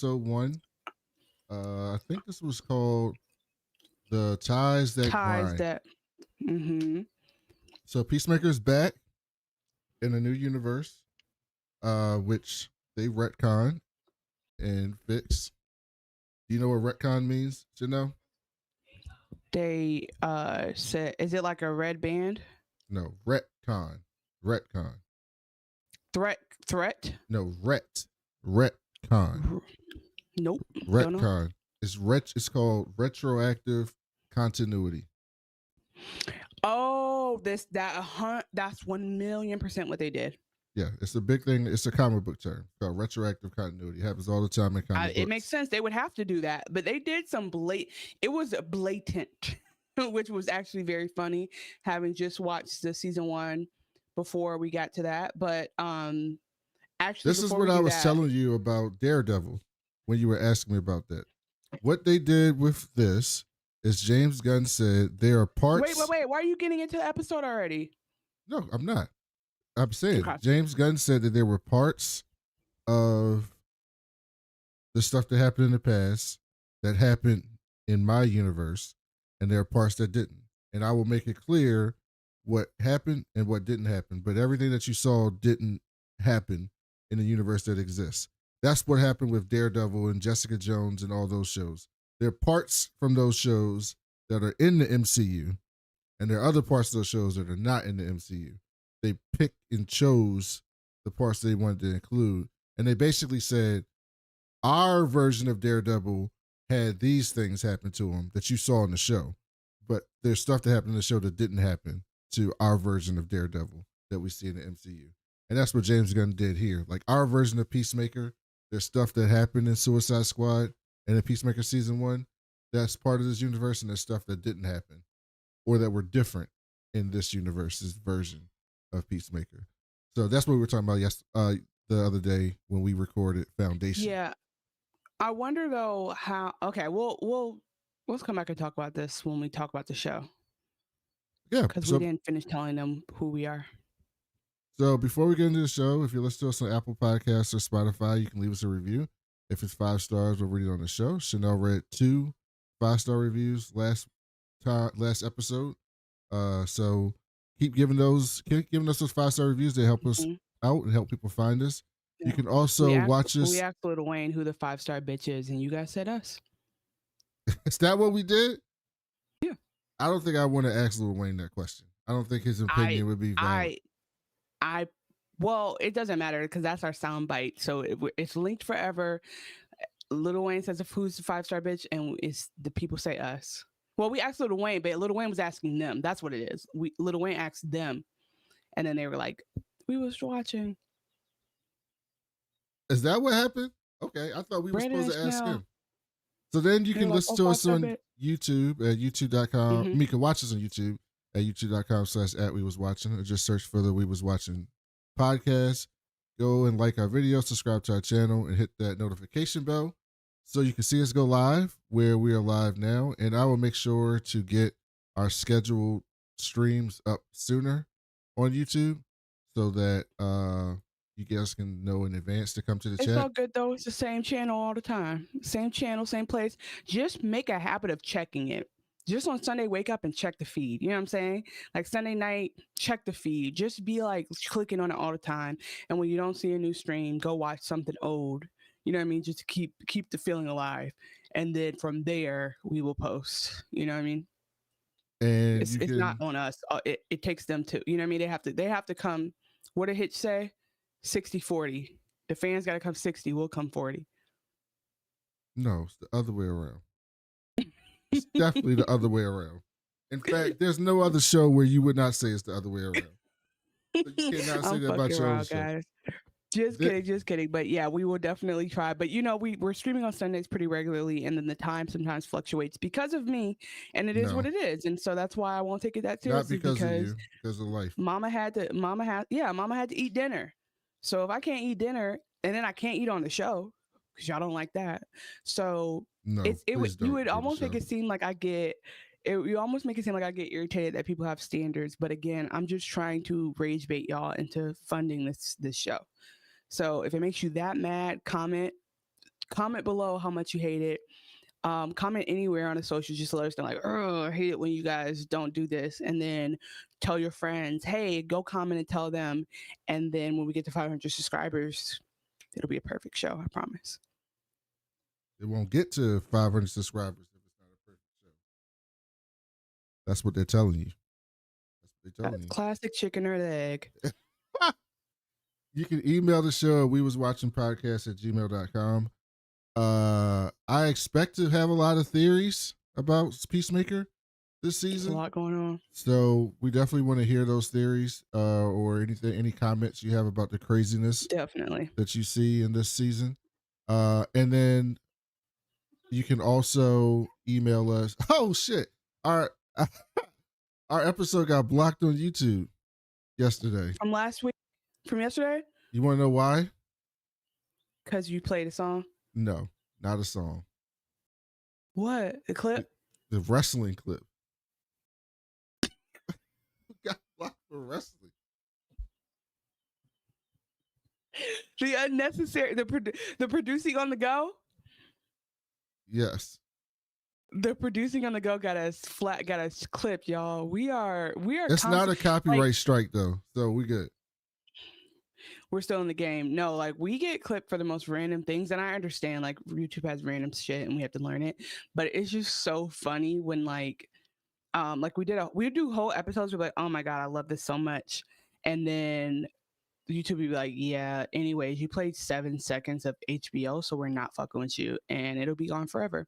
episode 1. I think this was called The Ties That Ties Grind. that. Mm-hmm. So Peacemaker is back in a new universe, which they retcon and fix. Do you know what retcon means? You know? They said, is it like a red band? No, retcon. Retcon. Threat? No, retcon. Nope. Don't know. Retcon. It's called retroactive continuity. Oh, that's 1,000,000% what they did. Yeah, it's a big thing. It's a comic book term called retroactive continuity. It happens all the time in comic books. It makes sense. They would have to do that, but they did some it was blatant, which was actually very funny. Having just watched the season 1 before we got to that, but actually, this is what I was telling you about Daredevil when you were asking me about that. What they did with this is James Gunn said there are parts. Wait. Why are you getting into the episode already? No, I'm not. I'm saying James Gunn said that there were parts of the stuff that happened in the past that happened in my universe, and there are parts that didn't. And I will make it clear what happened and what didn't happen. But everything that you saw didn't happen in the universe that exists. That's what happened with Daredevil and Jessica Jones and all those shows. There are parts from those shows that are in the MCU, and there are other parts of those shows that are not in the MCU. They picked and chose the parts they wanted to include. And they basically said, our version of Daredevil had these things happen to him that you saw in the show. But there's stuff that happened in the show that didn't happen to our version of Daredevil that we see in the MCU. And that's what James Gunn did here. Like our version of Peacemaker, there's stuff that happened in Suicide Squad and in Peacemaker season 1 that's part of this universe, and there's stuff that didn't happen or that were different in this universe's version of Peacemaker. So that's what we were talking about the other day when we recorded Foundation. Yeah. I wonder though how. Okay, let's come back and talk about this when we talk about the show. Yeah, because we didn't finish telling them who we are. So before we get into the show, if you listen to us on Apple Podcasts or Spotify, you can leave us a review. If it's 5 stars, we'll read it on the show. Chanel read 2 5-star reviews last episode. So keep giving us those 5-star reviews. They help us out and help people find us. Yeah. You can also watch us. We asked Lil Wayne who the 5-star bitch is, and you guys said us. Is that what we did? Yeah. I don't think I want to ask Lil Wayne that question. I don't think his opinion would be valid. Well, it doesn't matter because that's our soundbite. So it's linked forever. Lil Wayne says who's the 5-star bitch, and it's the people say us. Well, we asked Lil Wayne, but Lil Wayne was asking them. That's what it is. Lil Wayne asked them, and then they were like, "We was watching." Is that what happened? Okay, I thought we were supposed to ask him. So then you can listen to us on YouTube at youtube.com. You can watch us on YouTube at youtube.com/@WeWasWatching, or just search for the We Was Watching podcast. Go and like our video, subscribe to our channel, and hit that notification bell so you can see us go live where we are live now. And I will make sure to get our scheduled streams up sooner on YouTube so that you guys can know in advance to come to the chat. It's all good though. It's the same channel all the time. Same channel, same place. Just make a habit of checking it. Just on Sunday, wake up and check the feed. You know what I'm saying? Like Sunday night, check the feed. Just be like clicking on it all the time. And when you don't see a new stream, go watch something old. You know what I mean? Just to keep the feeling alive. And then from there, we will post. You know what I mean? And it's not on us. It takes them to. You know what I mean? They have to come. What did Hitch say? 60-40. The fans got to come 60. We'll come 40. No, it's the other way around. It's definitely the other way around. In fact, there's no other show where you would not say it's the other way around. So you cannot say that about your own show. Guys. Just kidding. But yeah, we will definitely try. But you know, we're streaming on Sundays pretty regularly, and then the time sometimes fluctuates because of me, and it is what it is. And so that's why I won't take it that seriously. Not because of you, because of life. Mama had to eat dinner. So if I can't eat dinner, and then I can't eat on the show because y'all don't like that. So you would almost make it seem like you almost make it seem like I get irritated that people have standards. But again, I'm just trying to rage bait y'all into funding this show. So if it makes you that mad, comment comment below how much you hate it. Comment anywhere on the socials, just let us know, like, oh, I hate it when you guys don't do this. And then tell your friends, hey, go comment and tell them. And then when we get to 500 subscribers, it'll be a perfect show, I promise. It won't get to 500 subscribers if it's not a perfect show. That's what they're telling you. That's classic chicken or the egg. You can email the show at wewaswatchingpodcast@gmail.com. I expect to have a lot of theories about Peacemaker this season. There's a lot going on. So we definitely want to hear those theories, or any comments you have about the craziness definitely that you see in this season. And then you can also email us. Oh shit. Our episode got blocked on YouTube yesterday. From last week? From yesterday? You want to know why? Because you played a song? No, not a song. What? A clip? The wrestling clip. Got blocked for wrestling. The unnecessary, the producing on the go? Yes. The producing on the go got us clipped, y'all. We are. It's not a copyright strike though, so we good. We're still in the game. No, like we get clipped for the most random things, and I understand like YouTube has random shit and we have to learn it. But it's just so funny when like we do whole episodes. We're like, oh my god, I love this so much, and then YouTube will be like, yeah. Anyways, you played 7 seconds of HBO, so we're not fucking with you, and it'll be gone forever.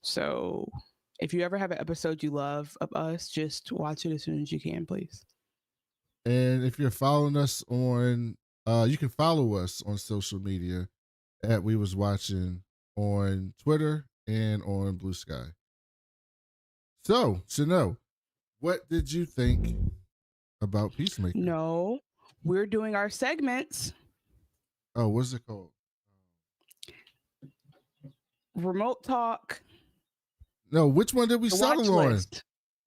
So if you ever have an episode you love of us, just watch it as soon as you can, please. And if you're following us on, you can follow us on social media at We Was Watching on Twitter and on Blue Sky. So, Chanel, what did you think about Peacemaker? No, we're doing our segments. Oh, what's it called? Remote talk. No, which one did we settle on?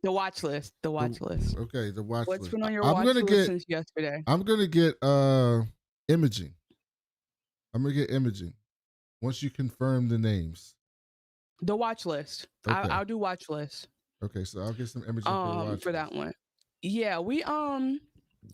The watch list. The watch list. Okay, the watch list. What's been on your watch list since yesterday? I'm gonna get imaging. I'm gonna get imaging. Once you confirm the names. The watch list. Okay. I'll do watch list. Okay, so I'll get some imaging for that one. Yeah, we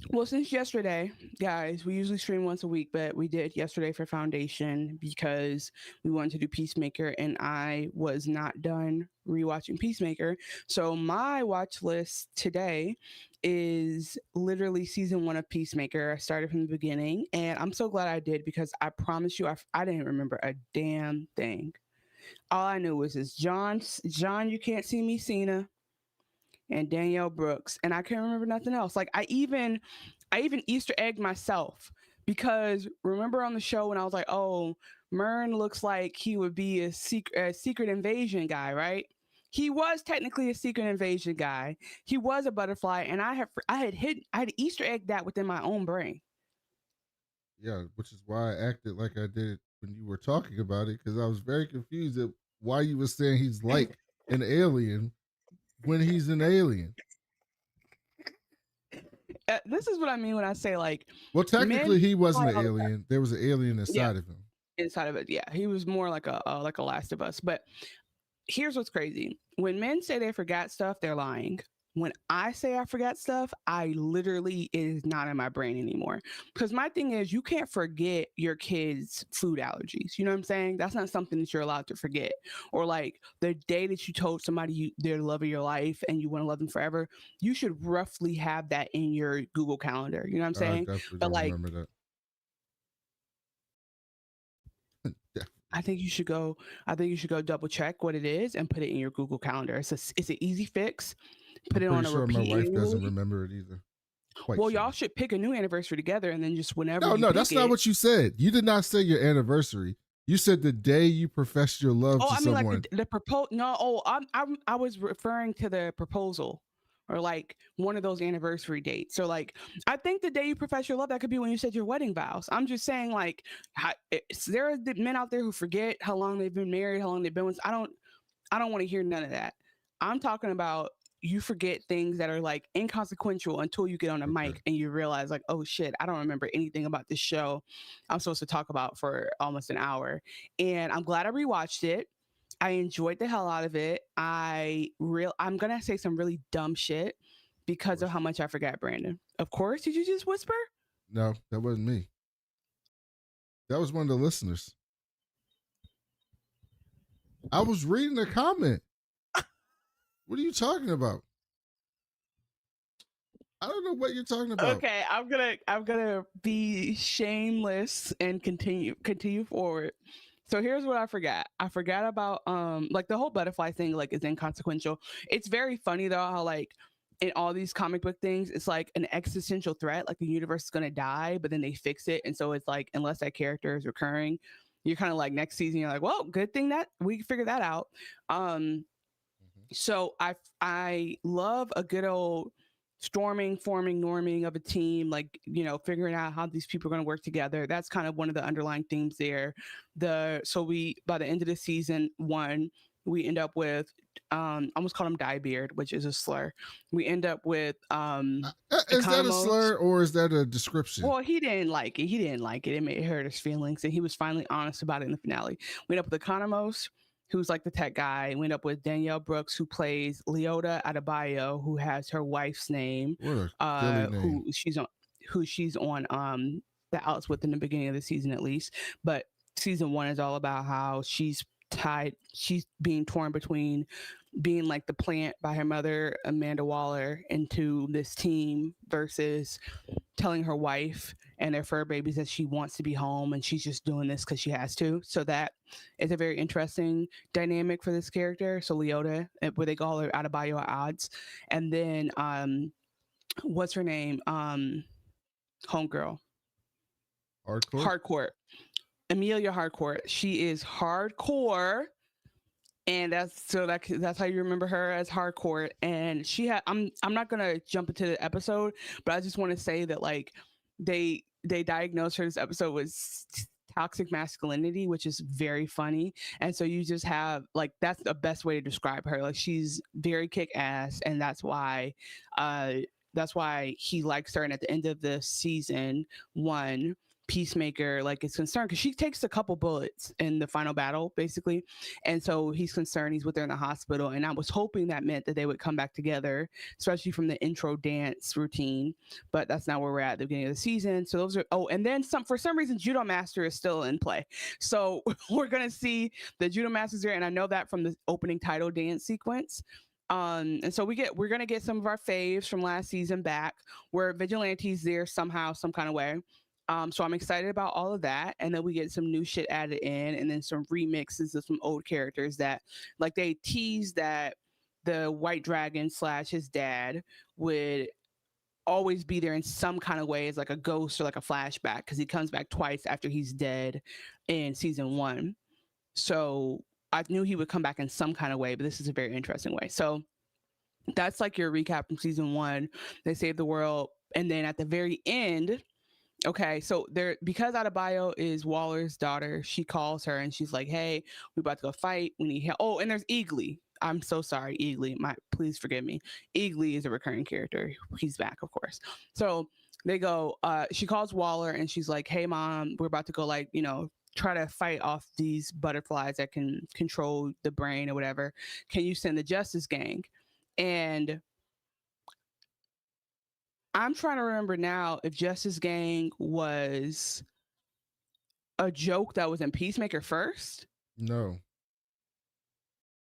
well, since yesterday, guys, we usually stream once a week, but we did yesterday for Foundation because we wanted to do Peacemaker, and I was not done rewatching Peacemaker. So my watch list today is literally season 1 of Peacemaker. I started from the beginning, and I'm so glad I did because I promise you, I didn't remember a damn thing. All I knew was this John, You Can't See Me, Cena, and Danielle Brooks, and I can't remember nothing else. Like I even Easter egged myself because remember on the show when I was like, oh, Mern looks like he would be a secret invasion guy, right? He was technically a secret invasion guy. He was a butterfly, and I had Easter egged that within my own brain. Yeah, which is why I acted like I did when you were talking about it, because I was very confused at why you were saying he's like an alien when he's an alien. This is what I mean when I say like. Well, technically, he wasn't an alien. There was an alien inside of him. Inside of it, yeah, he was more like a Last of Us. But here's what's crazy: when men say they forgot stuff, they're lying. When I say I forgot stuff, I literally, it is not in my brain anymore. Because my thing is, you can't forget your kids' food allergies. You know what I'm saying? That's not something that you're allowed to forget. Or like the day that you told somebody they're the love of your life and you want to love them forever, you should roughly have that in your Google Calendar. You know what I'm saying? But like, remember that. I think you should go double check what it is and put it in your Google Calendar. It's an easy fix. Put it on a repeat. My wife doesn't remember it either. Well, y'all should pick a new anniversary together and then just whenever. No, that's not what you said. You did not say your anniversary. You said the day you professed your love to someone. Like the proposal. No, I was referring to the proposal, or like one of those anniversary dates. So like, I think the day you profess your love, that could be when you said your wedding vows. I'm just saying, like, there are men out there who forget how long they've been married, how long they've been with. I don't want to hear none of that. I'm talking about you forget things that are like inconsequential until you get on a mic and you realize like, oh shit, I don't remember anything about this show I'm supposed to talk about for almost an hour. And I'm glad I rewatched it. I enjoyed the hell out of it. I'm gonna say some really dumb shit because of how much I forgot Brandon. Of course, did you just whisper? No, that wasn't me. That was one of the listeners. I was reading the comment. What are you talking about? I don't know what you're talking about. Okay, I'm gonna be shameless and continue forward. So here's what I forgot. I forgot about like the whole butterfly thing like is inconsequential. It's very funny though how like in all these comic book things, it's like an existential threat, like the universe is gonna die, but then they fix it. And so it's like unless that character is recurring, you're kind of like next season, you're like, well, good thing that we figured that out. So I love a good old forming, norming of a team, like, you know, figuring out how these people are going to work together. That's kind of one of the underlying themes there. So we, by the end of the season 1, we end up with, I almost call him Diebeard, which is a slur. We end up with, is that a slur or is that a description? Well, he didn't like it. It made hurt his feelings, and he was finally honest about it in the finale. We end up with Economos, who's like the tech guy. We end up with Danielle Brooks, who plays Leota Adebayo, who has her wife's name, name. who she's on the outs with in the beginning of the season at least. But season 1 is all about how she's being torn between being like the plant by her mother, Amanda Waller, into this team versus telling her wife and their fur babies that she wants to be home and she's just doing this because she has to. So that is a very interesting dynamic for this character. So Leota, where they call her Adebayo at odds. And then what's her name? Homegirl. Hardcore. Amelia Hardcore. She is hardcore. And that's how you remember her, as Hardcore. And she had I'm not gonna jump into the episode, but I just want to say that like they diagnosed her this episode with toxic masculinity, which is very funny. And so you just have like, that's the best way to describe her. Like she's very kick ass, and that's why he likes her. And at the end of the season 1, Peacemaker like is concerned because she takes a couple bullets in the final battle basically, and so he's concerned. He's with her in the hospital, and I was hoping that meant that they would come back together, especially from the intro dance routine, but that's not where we're at the beginning of the season. So those are and then for some reason Judo Master is still in play, so we're gonna see the Judo Masters there, and I know that from the opening title dance sequence. And so we're gonna get some of our faves from last season back, where Vigilante's there somehow, some kind of way. So I'm excited about all of that. And then we get some new shit added in, and then some remixes of some old characters that like they teased that the White Dragon / his dad would always be there in some kind of way as like a ghost or like a flashback, because he comes back twice after he's dead in season 1. So I knew he would come back in some kind of way, but this is a very interesting way. So that's like your recap from season 1. They saved the world. And then at the very end, okay, so because Adebayo is Waller's daughter, she calls her and she's like, hey, we're about to go fight. We need help. Oh, and there's Eagly. I'm so sorry, Eagly. Please forgive me. Eagly is a recurring character. He's back, of course. So they go, she calls Waller and she's like, hey, Mom, we're about to go, like, you know, try to fight off these butterflies that can control the brain or whatever. Can you send the Justice Gang? And I'm trying to remember now if Justice Gang was a joke that was in Peacemaker first. No.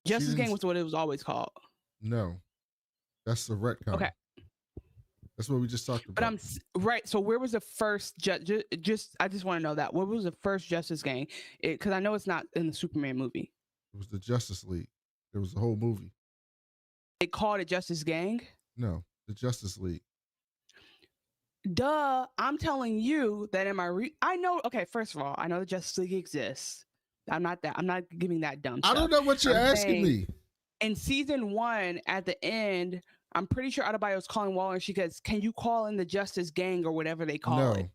Justice Gang was what it was always called. No. That's the retcon. Okay. That's what we just talked about. But I'm right. So where was the first I just want to know that. What was the first Justice Gang? Because I know it's not in the Superman movie. It was the Justice League. There was a whole movie. They called it Justice Gang? No, the Justice League. Duh, I'm telling you that I know, okay, first of all, I know the Justice League exists. I'm not giving that dumb stuff. I don't know what you're asking me. In season 1, at the end, I'm pretty sure Adebayo's calling Waller and she goes, can you call in the Justice Gang or whatever they call it?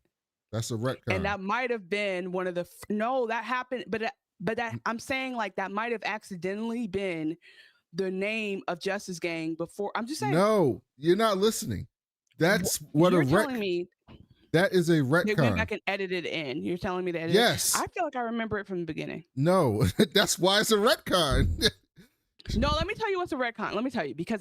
That's a retcon. And that might have been one of no, that happened, but that I'm saying like that might have accidentally been the name of Justice Gang before. I'm just saying. No, you're not listening. That's what you're telling me. That is a retcon. They went back and edited it in. You're telling me that? Yes. I feel like I remember it from the beginning. No, that's why it's a retcon. No, let me tell you what's a retcon. Let me tell you because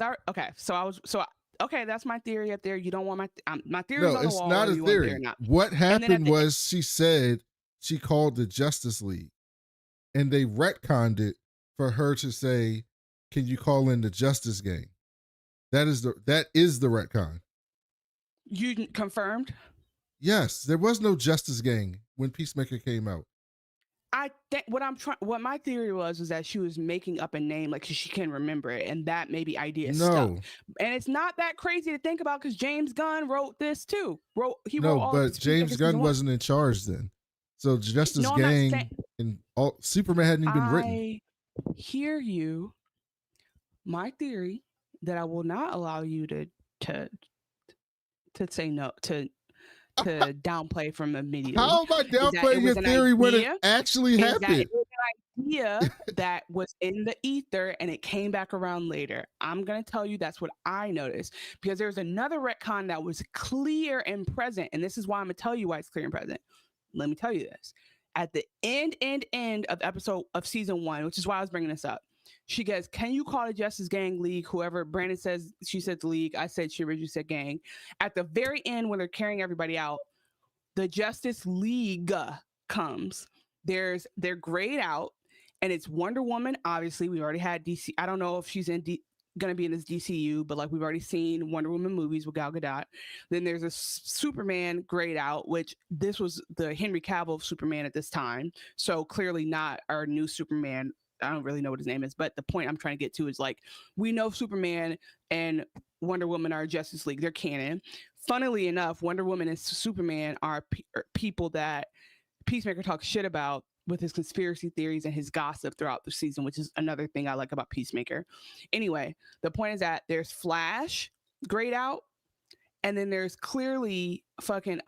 okay, that's my theory up there. You don't want my theory on the wall. No, it's not a theory. What happened was she said she called the Justice League, and they retconned it for her to say, "Can you call in the Justice Gang?" That is the retcon. You confirmed? Yes, there was no Justice Gang when Peacemaker came out. I think what my theory was that she was making up a name like she can remember it, and that maybe idea stuck. And it's not that crazy to think about because James Gunn wrote this too. Wrote all but James Gunn wasn't in charge then, so Justice Gang and Superman hadn't even been written. I hear you. My theory that I will not allow you to say no to downplay from immediately. How am I downplaying your theory when it actually happened? It was an idea that was in the ether and it came back around later. I'm going to tell you that's what I noticed because there's another retcon that was clear and present. And this is why I'm going to tell you why it's clear and present. Let me tell you this. At the end of season 1, which is why I was bringing this up. She goes, "Can you call the Justice Gang League?" Whoever Brandon says, she said the League. I said she originally said gang. At the very end, when they're carrying everybody out, the Justice League comes. They're grayed out, and it's Wonder Woman. Obviously, we already had DC. I don't know if she's going to be in this DCU, but like we've already seen Wonder Woman movies with Gal Gadot. Then there's a Superman grayed out, which this was the Henry Cavill Superman at this time, so clearly not our new Superman. I don't really know what his name is, but the point I'm trying to get to is like, we know Superman and Wonder Woman are Justice League. They're canon. Funnily enough, Wonder Woman and Superman are people that Peacemaker talks shit about with his conspiracy theories and his gossip throughout the season, which is another thing I like about Peacemaker. Anyway, the point is that there's Flash grayed out, and then there's clearly fucking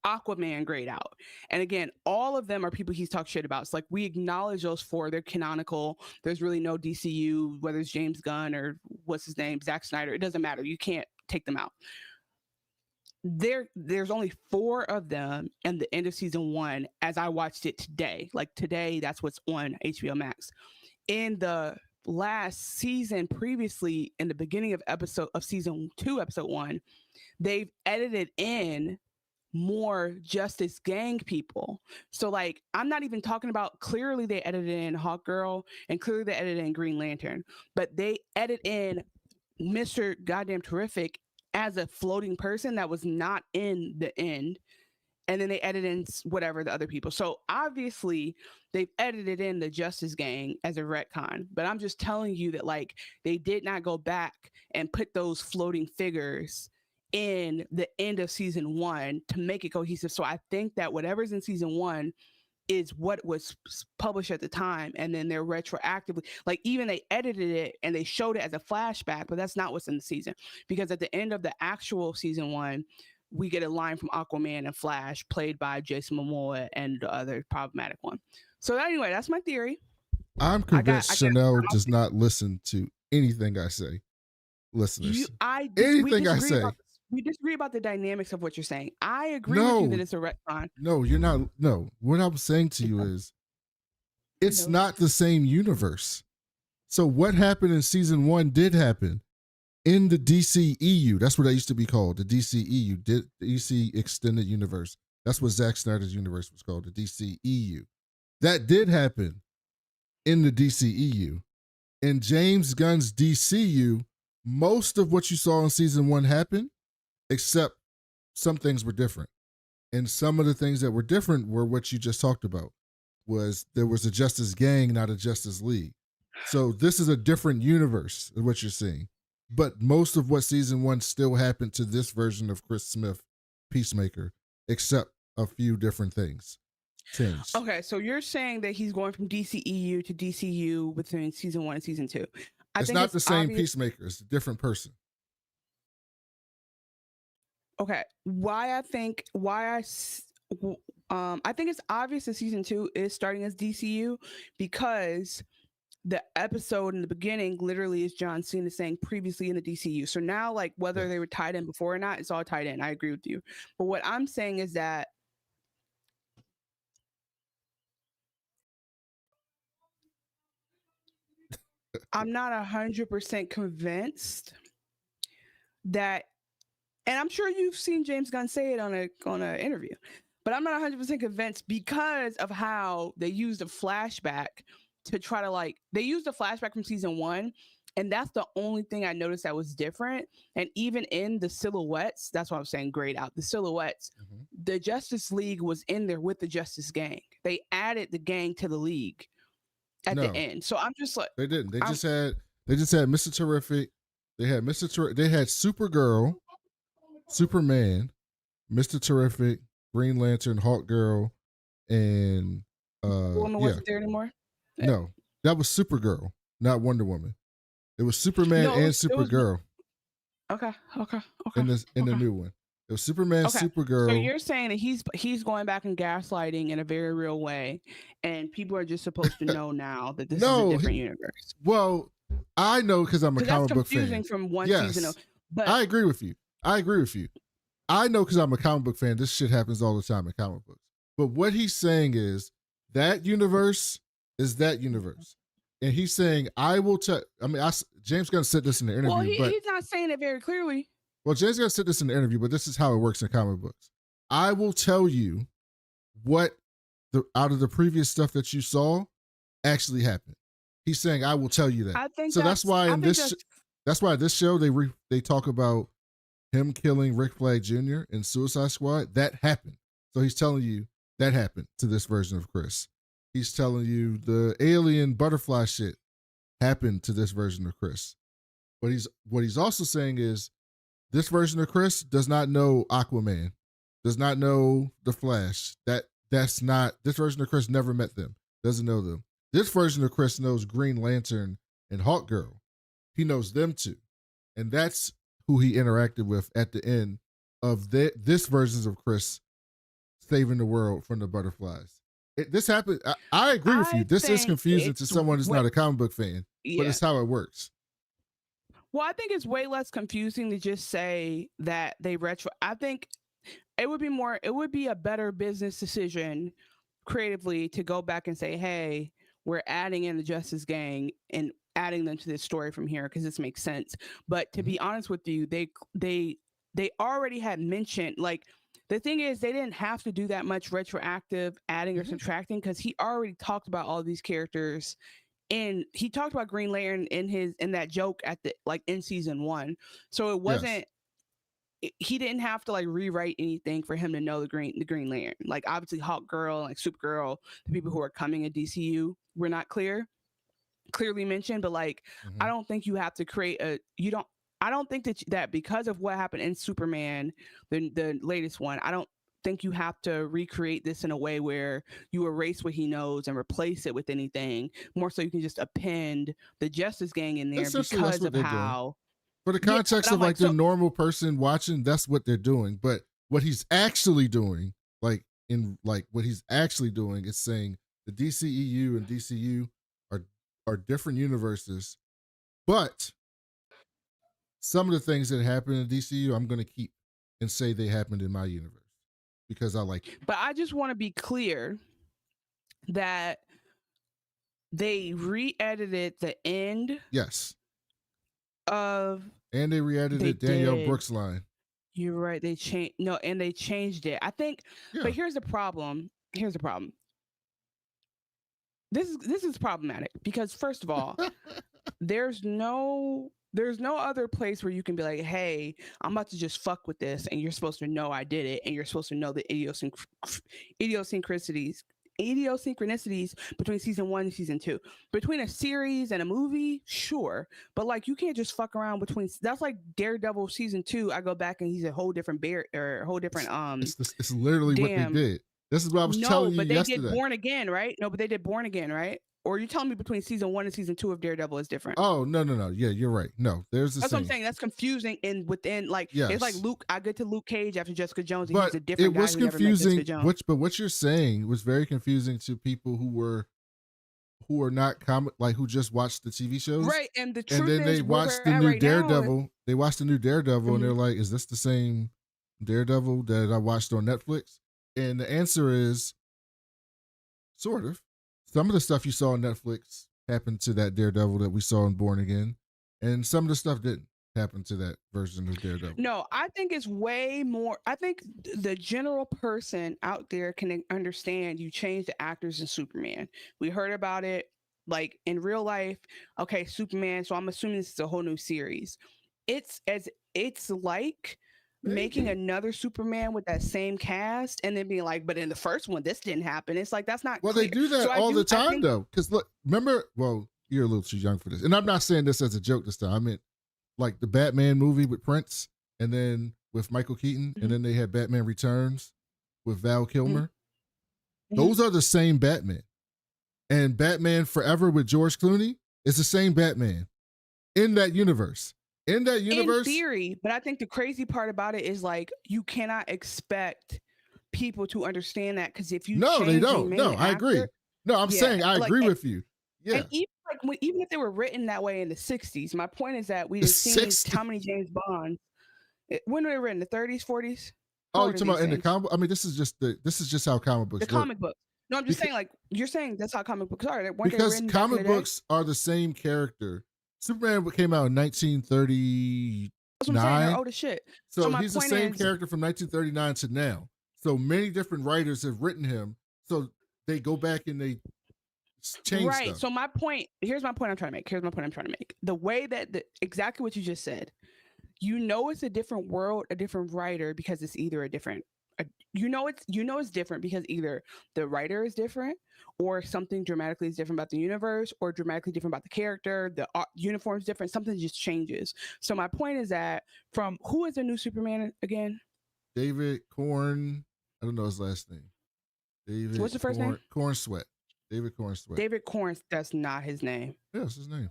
Aquaman grayed out. And again, all of them are people he's talked shit about. It's like we acknowledge those four. They're canonical. There's really no DCU, whether it's James Gunn or what's his name, Zack Snyder. It doesn't matter. You can't take them out. There's only 4 of them in the end of season 1 as I watched it today. Like today, that's what's on HBO Max. In the last season, previously in the beginning of season 2, episode 1, they've edited in more Justice Gang people. So like, I'm not even talking about, clearly they edited in Hawkgirl and clearly they edited in Green Lantern, but they edit in Mr. Goddamn Terrific as a floating person that was not in the end. And then they edit in whatever the other people. So obviously they've edited in the Justice Gang as a retcon, but I'm just telling you that like, they did not go back and put those floating figures in the end of season 1 to make it cohesive. So I think that whatever's in season 1 is what was published at the time, and then they're retroactively, like even they edited it and they showed it as a flashback, but that's not what's in the season, because at the end of the actual season 1, we get a line from Aquaman and Flash played by Jason Momoa and the other problematic one. So anyway, that's my theory. I'm convinced Chanel does not listen to anything I say. Listeners, anything I say. We disagree about the dynamics of what you're saying. I agree with you that it's a retcon. No, you're not. No, what I'm saying to you is it's not the same universe. So what happened in season 1 did happen in the DCEU. That's what that used to be called, the DCEU, DC Extended Universe. That's what Zack Snyder's universe was called, the DCEU. That did happen in the DCEU. In James Gunn's DCU, most of what you saw in season 1 happened, except some things were different. And some of the things that were different were what you just talked about. Was there was a Justice Gang, not a Justice League. So this is a different universe of what you're seeing. But most of what season 1 still happened to this version of Chris Smith, Peacemaker, except a few different things changed. Okay, so you're saying that he's going from DCEU to DCU between season 1 and season 2. It's not the same Peacemaker. It's a different person. Okay, I think it's obvious that season 2 is starting as DCU because the episode in the beginning literally is John Cena saying previously in the DCU. So now, like, whether they were tied in before or not, it's all tied in. I agree with you. But what I'm saying is that I'm not 100% convinced that, and I'm sure you've seen James Gunn say it on an interview, but I'm not 100% convinced because of how they used a flashback to try to, like, they used a flashback from season 1, and that's the only thing I noticed that was different. And even in the silhouettes, that's what I'm saying, grayed out the silhouettes, the Justice League was in there with the Justice Gang. They added the gang to the league at the end. So I'm just like, they didn't. They just had Mr. Terrific. They had they had Supergirl, Superman, Mr. Terrific, Green Lantern, Hawkgirl, and Woman wasn't there anymore. No, that was Supergirl, not Wonder Woman. It was Superman and Supergirl. Okay. In the new one, it was Superman, Supergirl. So you're saying that he's going back and gaslighting in a very real way, and people are just supposed to know now that this is a different universe. Well, I know because I'm a comic book fan. Confusing from one season of, but I agree with you. I know because I'm a comic book fan. This shit happens all the time in comic books. But what he's saying is that universe is that universe. And he's saying, I will tell. I mean, James Gunn said this in the interview. Well, he's not saying it very clearly. Well, James Gunn said this in the interview, but this is how it works in comic books. I will tell you what out of the previous stuff that you saw actually happened. He's saying, I will tell you that. I think so. That's why in this. That's why this show they talk about him killing Rick Flag Jr. in Suicide Squad. That happened. So he's telling you that happened to this version of Chris. He's telling you the alien butterfly shit happened to this version of Chris. But what he's also saying is this version of Chris does not know Aquaman, does not know the Flash. That's not, this version of Chris never met them, doesn't know them. This version of Chris knows Green Lantern and Hawkgirl. He knows them too. And that's who he interacted with at the end of this version of Chris saving the world from the butterflies. This happened. I agree with you. This is confusing to someone who's not a comic book fan, but it's how it works. Well, I think it's way less confusing to just say that they I think it would be a better business decision creatively to go back and say, hey, we're adding in the Justice Gang and adding them to this story from here because this makes sense. But to be honest with you, they already had mentioned, like, the thing is, they didn't have to do that much retroactive adding or subtracting because he already talked about all these characters, and he talked about Green Lantern in that joke at the, like, in season 1. So it wasn't. He didn't have to, like, rewrite anything for him to know the Green Lantern. Like, obviously, Hawkgirl, like Supergirl, the people who are coming in DCU were not clearly mentioned. But, like, I don't think you have to create I don't think that because of what happened in Superman, the latest one, I don't think you have to recreate this in a way where you erase what he knows and replace it with anything. More so you can just append the Justice Gang in there because of how. For the context of, like, the normal person watching, that's what they're doing. But what he's actually doing, what he's actually doing is saying the DCEU and DCU are different universes, but some of the things that happen in DCU, I'm going to keep and say they happened in my universe because I like it. But I just want to be clear that they re-edited the end. Yes. And they re-edited Danielle Brooks' line. You're right. They changed it. I think, but here's the problem. This is problematic because, first of all, there's no other place where you can be like, hey, I'm about to just fuck with this, and you're supposed to know I did it, and you're supposed to know the idiosyncrasies between season 1 and season 2. Between a series and a movie, sure, but, like, you can't just fuck around between. That's like Daredevil season 2. I go back and he's a whole different It's literally what they did. This is what I was telling you yesterday. No, but they did Born Again, right? No, but they did Born Again, right? Or you telling me between season 1 and season 2 of Daredevil is different? Oh, no. Yeah, you're right. No, there's that's same. What I'm saying. That's confusing. And within, like, it's like Luke. I get to Luke Cage after Jessica Jones. And he's a different guy. It was confusing. But what you're saying was very confusing to people who who are not comic, like who just watch the TV shows, right? And the and truth then they is, where watch we're the at new right now, Daredevil. They watch the new Daredevil, and they're like, "Is this the same Daredevil that I watched on Netflix?" And the answer is sort of. Some of the stuff you saw on Netflix happened to that Daredevil that we saw in Born Again, and some of the stuff didn't happen to that version of Daredevil. No, I think it's way more. I think the general person out there can understand you change the actors in Superman. We heard about it like in real life. Okay, Superman. So I'm assuming this is a whole new series. It's like making another Superman with that same cast and then being like, but in the first one, this didn't happen. It's like that's not well, clear. they do that So all the time though. Because look, remember, well, you're a little too young for this, and I'm not saying this as a joke this time. I meant like the Batman movie with Prince, and then with Michael Keaton, and then they had Batman Returns with Val Kilmer. Those are the same Batman. And Batman Forever with George Clooney is the same Batman in that universe. In theory, but I think the crazy part about it is like you cannot expect people to understand that because if you they don't. No, I agree. No, I'm saying I agree with you. Yeah. And even if they were written that way in the 60s, my point is that we have seen how many James Bonds. When were they written? The 30s, 40s? Oh, you're talking about in the comic? I mean, this is just how comic books work. The comic books. No, I'm just saying, like, you're saying that's how comic books are. Because comic books are the same character. Superman came out in 1939. That's what I'm saying. They're old as shit. So he's the same character from 1939 to now. So many different writers have written him. So they go back and they change stuff. So my point, here's my point I'm trying to make. The way that exactly what you just said, it's a different world, a different writer, because it's either it's different because either the writer is different or something dramatically is different about the universe or dramatically different about the character, the uniform is different, something just changes. So my point is that from who is the new Superman again? David Corn, I don't know his last name. David. What's the first name? Cornsweet. David Cornsweet. David Corn, that's not his name. Yes, his name.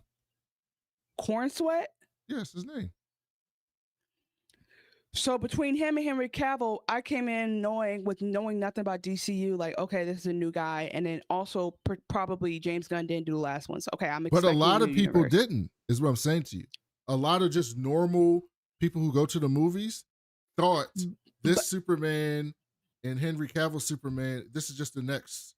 Cornsweet? Yes, his name. So between him and Henry Cavill, I came in knowing nothing about DCU, like, okay, this is a new guy. And then also probably James Gunn didn't do the last one. So, okay, I'm expecting But a lot of people didn't, is what I'm saying to you. A lot of just normal people who go to the movies thought Superman and Henry Cavill Superman, this is just the next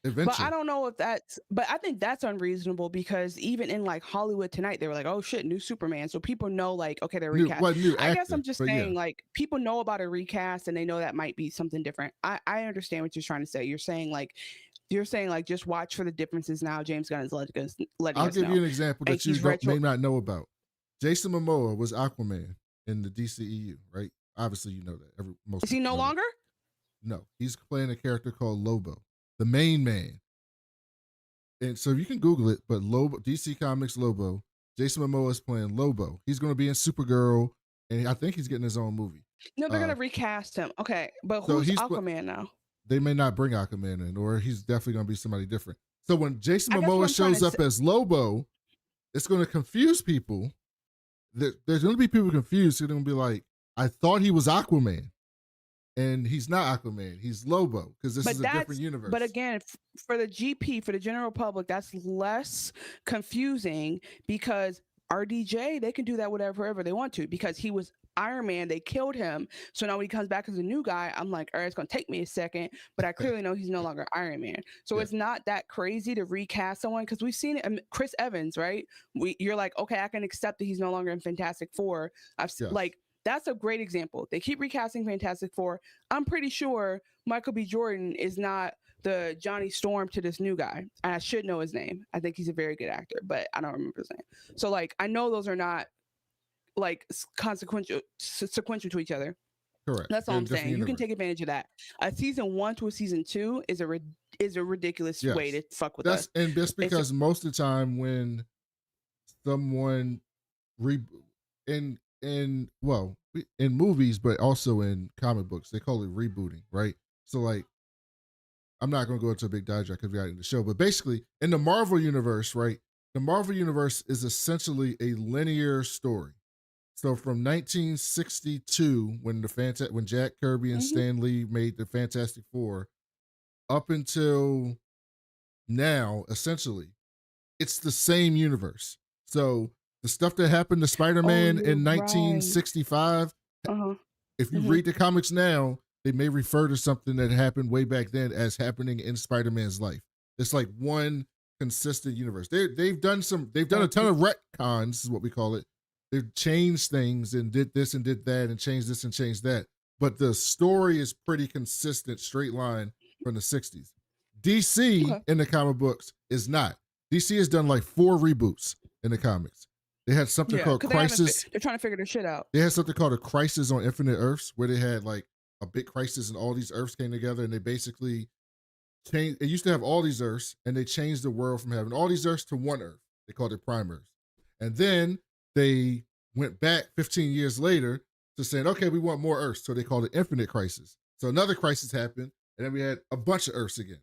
adventure. But I don't know if but I think that's unreasonable because even in like Hollywood tonight, they were like, oh shit, new Superman. So people know like, okay, they're recast. I guess I'm just saying like people know about a recast and they know that might be something different. I understand what you're trying to say. You're saying like just watch for the differences now. James Gunn is letting us know. I'll give you an example that you may not know about. Jason Momoa was Aquaman in the DCEU, right? Obviously, you know that. Is he no longer? No, he's playing a character called Lobo, the main man. And so you can Google it, but Lobo, DC Comics Lobo, Jason Momoa is playing Lobo. He's going to be in Supergirl, and I think he's getting his own movie. No, they're going to recast him. Okay, but who's Aquaman now? They may not bring Aquaman in, or he's definitely going to be somebody different. So when Jason Momoa shows up as Lobo, it's going to confuse people. There's going to be people confused. They're going to be like, I thought he was Aquaman. And he's not Aquaman. He's Lobo because this is a different universe. But again, for the GP, for the general public, that's less confusing because RDJ, they can do that whatever they want to because he was Iron Man. They killed him. So now when he comes back as a new guy, I'm like, all right, it's going to take me a second, but I clearly know he's no longer Iron Man. So it's not that crazy to recast someone because we've seen it. Chris Evans, right? You're like, okay, I can accept that he's no longer in Fantastic Four. That's a great example. They keep recasting Fantastic Four. I'm pretty sure Michael B. Jordan is not the Johnny Storm to this new guy. I should know his name. I think he's a very good actor, but I don't remember his name. So like, I know those are not like sequential to each other. Correct. That's all I'm saying. You can take advantage of that. A season 1 to a season 2 is a ridiculous way to fuck with us. And that's because most of the time when someone in movies, but also in comic books, they call it rebooting, right? So like, I'm not going to go into a big diatribe because we got in the show, but basically in the Marvel universe, right? The Marvel universe is essentially a linear story. So from 1962, when Jack Kirby and Stan Lee made the Fantastic Four, up until now, essentially, it's the same universe. So the stuff that happened to Spider-Man in right. 1965, if you read the comics now, they may refer to something that happened way back then as happening in Spider-Man's life. It's like one consistent universe. They've done a ton of retcons, is what we call it. They've changed things and did this and did that and changed this and changed that. But the story is pretty consistent, straight line from the 60s. DC in the comic books is not. DC has done like 4 reboots in the comics. They had something called Crisis. They're trying to figure their shit out. They had something called a Crisis on Infinite Earths, where they had like a big crisis and all these Earths came together, and they basically changed. It used to have all these Earths, and they changed the world from having all these Earths to one Earth. They called it Prime Earth. And then they went back 15 years later to saying, okay, we want more Earths. So they called it Infinite Crisis. So another crisis happened, and then we had a bunch of Earths again.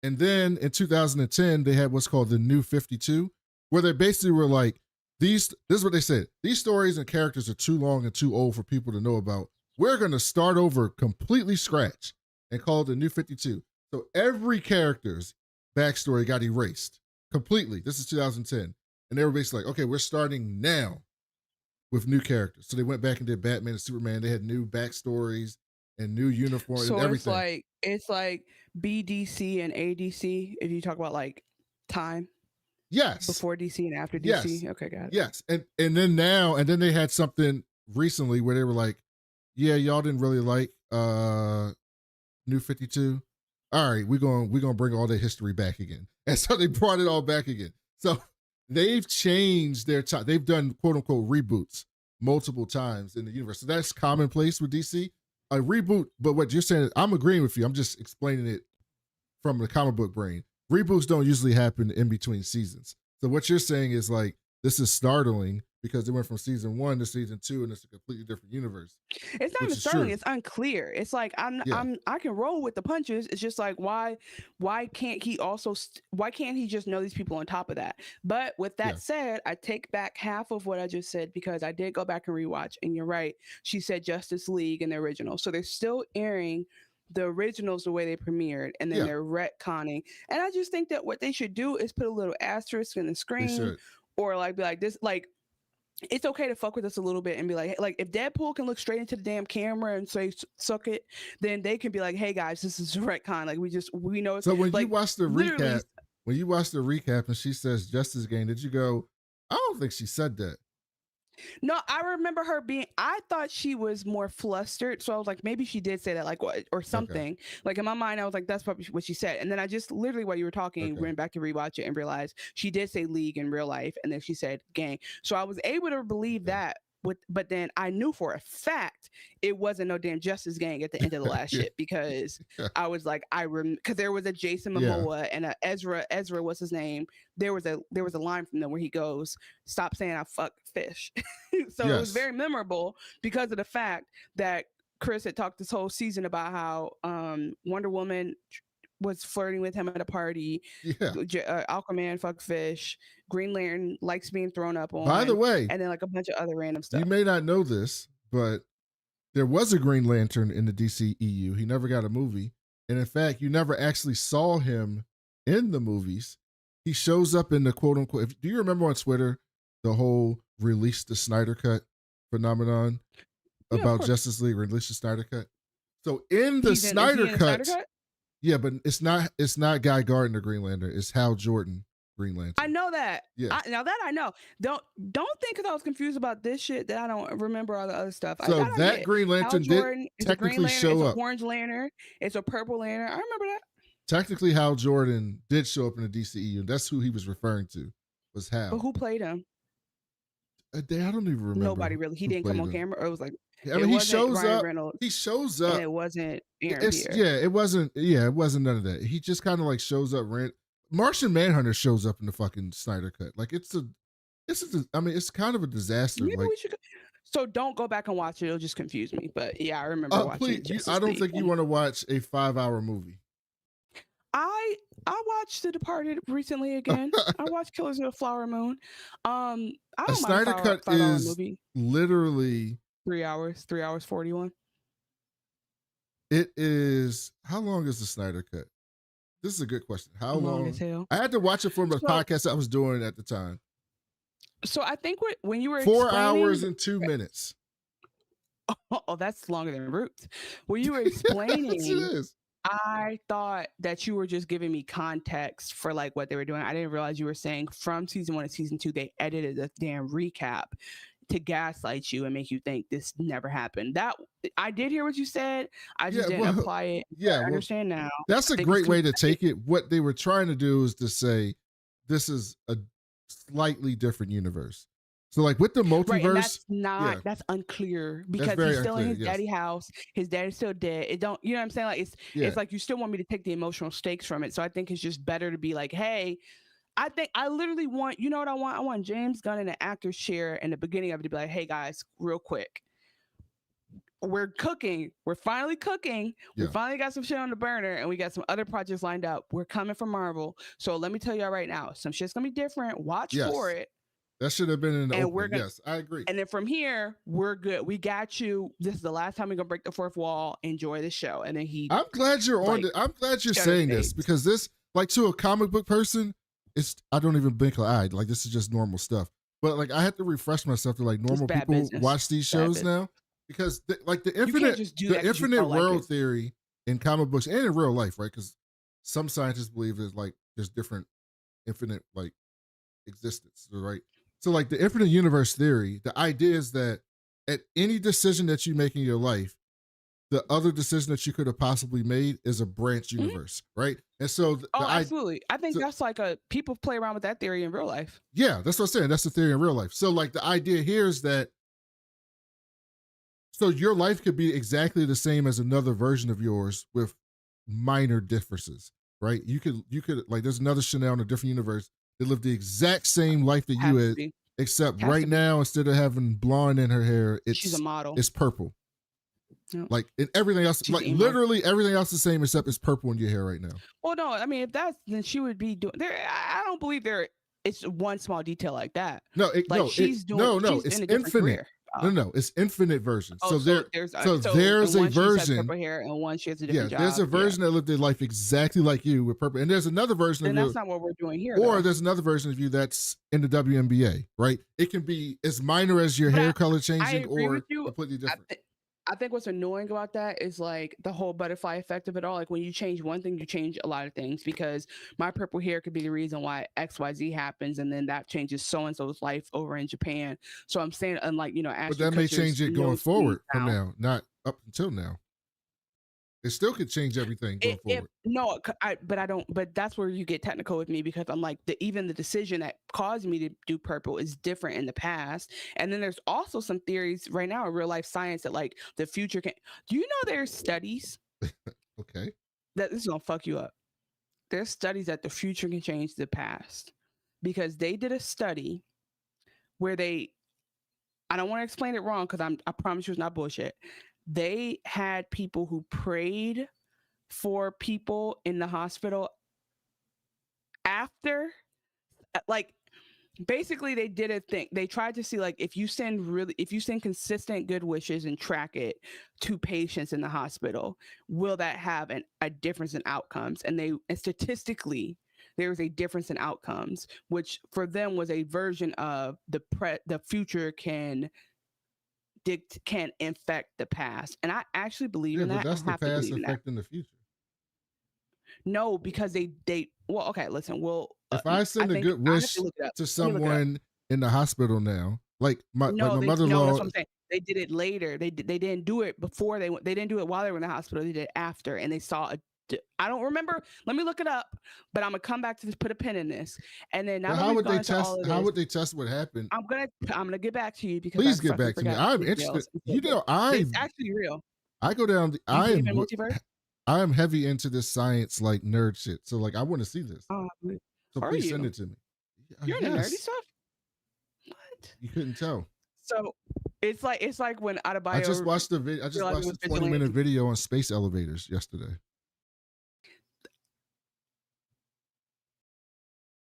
And then in 2010, they had what's called the New 52, where they basically were like, this is what they said. These stories and characters are too long and too old for people to know about. We're going to start over completely scratch and call it the New 52. So every character's backstory got erased completely. This is 2010. And they were basically like, okay, we're starting now with new characters. So they went back and did Batman and Superman. They had new backstories and new uniforms and everything. So it's like BDC and ADC if you talk about like time. Yes. Before DC and after DC. Yes. Okay, got it. Yes. And then they had something recently where they were like, yeah, y'all didn't really like New 52. All right, we're gonna bring all their history back again. And so they brought it all back again. So they've changed their time. They've done quote unquote reboots multiple times in the universe. So that's commonplace with DC. A reboot, but what you're saying, I'm agreeing with you. I'm just explaining it from the comic book brain. Reboots don't usually happen in between seasons. So what you're saying is like, this is startling because they went from season 1 to season 2 and it's a completely different universe. It's not even startling. It's unclear. It's like I can roll with the punches. It's just like why can't he just know these people on top of that? But with that said, I take back half of what I just said because I did go back and rewatch. And you're right. She said Justice League in the original, so they're still airing the originals the way they premiered, and then they're retconning. And I just think that what they should do is put a little asterisk in the screen, or like be like this, like it's okay to fuck with us a little bit and be like if Deadpool can look straight into the damn camera and say suck it, then they can be like, hey guys, this is a retcon. Like we know. So when you watch the recap, and she says Justice Gang, did you go, I don't think she said that? No, I remember her I thought she was more flustered. So I was like, maybe she did say that, like, what, or something. Okay. Like in my mind, I was like, that's probably what she said. And then I just literally, while you were talking, went back to rewatch it and realized she did say league in real life. And then she said gang. So I was able to believe that. But then I knew for a fact it wasn't no damn Justice Gang at the end of the last shit, because I was like, because there was a Jason Momoa and a Ezra, what's his name? There was a line from them where he goes, "Stop saying I fuck fish." So it was very memorable because of the fact that Chris had talked this whole season about how Wonder Woman was flirting with him at a party. Aquaman fuck fish. Green Lantern likes being thrown up on. By the way, and then like a bunch of other random stuff. You may not know this, but there was a Green Lantern in the DC EU. He never got a movie, and in fact, you never actually saw him in the movies. He shows up in the quote unquote. Do you remember on Twitter the whole release the Snyder Cut phenomenon about Justice League? Release the Snyder Cut. So in the Snyder Cut. Yeah, but it's not Guy Gardner Green Lantern. It's Hal Jordan Green Lantern. I know that. Yeah. Now that I know. Don't think because I was confused about this shit that I don't remember all the other stuff. So that Green Lantern did technically show up. It's an orange lantern. It's a purple lantern. I remember that. Technically, Hal Jordan did show up in the DCEU. That's who he was referring to. Was Hal. But who played him? I don't even remember. Nobody really. He didn't come on camera. Or it was like. I mean, he shows up. He shows up. And it wasn't Aaron Pierre. Yeah, it wasn't. Yeah, it wasn't none of that. He just kind of like shows up. Martian Manhunter shows up in the fucking Snyder Cut. Like it's kind of a disaster. Maybe we should. So don't go back and watch it. It'll just confuse me. But yeah, I remember watching. Please, I don't think you want to watch a 5-hour movie. I watched The Departed recently again. I watched Killers of the Flower Moon. I don't mind Snyder Cut is movie. Literally 3 hours. 3 hours 41. It is. How long is the Snyder Cut? This is a good question. How long as long? hell. I had to watch it from the podcast I was doing at the time. So I think when you were 4 hours and 2 minutes. Oh, that's longer than Roots. When you were explaining, Yes, it is. I thought that you were just giving me context for like what they were doing. I didn't realize you were saying from season 1 to season 2, they edited a damn recap to gaslight you and make you think this never happened. That I did hear what you said. I just didn't apply it. Yeah, I understand now. That's a great way to take it. What they were trying to do is to say this is a slightly different universe. So like with the multiverse, that's unclear because he's still in his daddy's house. His daddy's still dead. It don't, you know what I'm saying? Like it's like you still want me to take the emotional stakes from it. So I think it's just better to be like, hey, I think I literally want, you know what I want? I want James Gunn in an actor's chair in the beginning of it to be like, hey guys, real quick. We're cooking. We're finally cooking. We finally got some shit on the burner and we got some other projects lined up. We're coming from Marvel. So let me tell y'all right now, some shit's gonna be different. Watch for it. That should have been in the opening. Yes, I agree. And then from here, we're good. We got you. This is the last time we're gonna break the fourth wall. Enjoy the show. And then I'm glad you're on it. I'm glad you're saying this because this, like, to a comic book person, I don't even blink an eye. Like, this is just normal stuff. But like, I have to refresh myself to like normal people watch these shows now because the infinite world theory in comic books and in real life, right? Because some scientists believe there's different infinite like existence, right? So like the infinite universe theory, the idea is that at any decision that you make in your life, the other decision that you could have possibly made is a branch universe, right? And so absolutely. I think that's like people play around with that theory in real life. Yeah, that's what I'm saying. That's the theory in real life. So like the idea here is that so your life could be exactly the same as another version of yours with minor differences, right? You could like there's another Chanel in a different universe that lived the exact same life that you had, except right now instead of having blonde in her hair, she's a model. It's purple. Yep. Like and everything else, she's like literally everything else the same except it's purple in your hair right now. Well, no, I mean if that's then she would be doing there. I don't believe it's one small detail like that. No, she's infinite. No, it's infinite versions. So there's a version. Purple hair and one she has a different job. There's a version that lived their life exactly like you with purple, and there's another version. And that's not what we're doing here. Or there's another version of you that's in the WNBA, right? It can be as minor as your hair color changing, or completely different. I think what's annoying about that is like the whole butterfly effect of it all. Like when you change one thing, you change a lot of things because my purple hair could be the reason why XYZ happens. And then that changes so-and-so's life over in Japan. So I'm saying, unlike, but that may change it going forward from now, not up until now. It still could change everything going forward. But that's where you get technical with me because I'm like, even the decision that caused me to do purple is different in the past. And then there's also some theories right now in real life science that like the future can, do you know there's studies? Okay. That this is going to fuck you up. There's studies that the future can change the past because they did a study where I don't want to explain it wrong because I promise you it's not bullshit. They had people who prayed for people in the hospital after, like, basically they did a thing. They tried to see like if you send consistent good wishes and track it to patients in the hospital, will that have a difference in outcomes? And statistically, there was a difference in outcomes, which for them was a version of the future can infect the past. And I actually believe in that. But that's the past affecting the future. No, because they well, okay, listen, if I send a good wish to someone in the hospital now, like my mother-in-law. No, that's what I'm saying. They did it later. They didn't do it before they didn't do it while they were in the hospital. They did it after, and they saw I don't remember. Let me look it up. But I'm gonna come back to this. Put a pin in this, and then how would they test? How would they test what happened? I'm gonna get back to you because please get back to me. I'm interested. It's actually real. I go down. I am heavy into this science like nerd shit. So like I want to see this. So please send it to me. You're into nerdy stuff. What? You couldn't tell. So it's like when Adebayo. I just watched the 20-minute video on space elevators yesterday.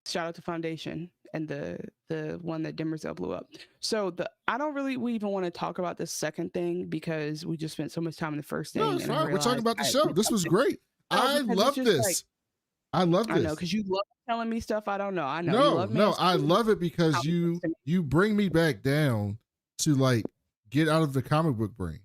Shout out to Foundation and the one that Demerzel blew up. So I don't really even want to talk about the second thing because we just spent so much time in the first thing. No, it's fine. We're talking about the show. This was great. I love this. I love this. I know, because you love telling me stuff I don't know. I know. No, I love it because you bring me back down to like get out of the comic book brain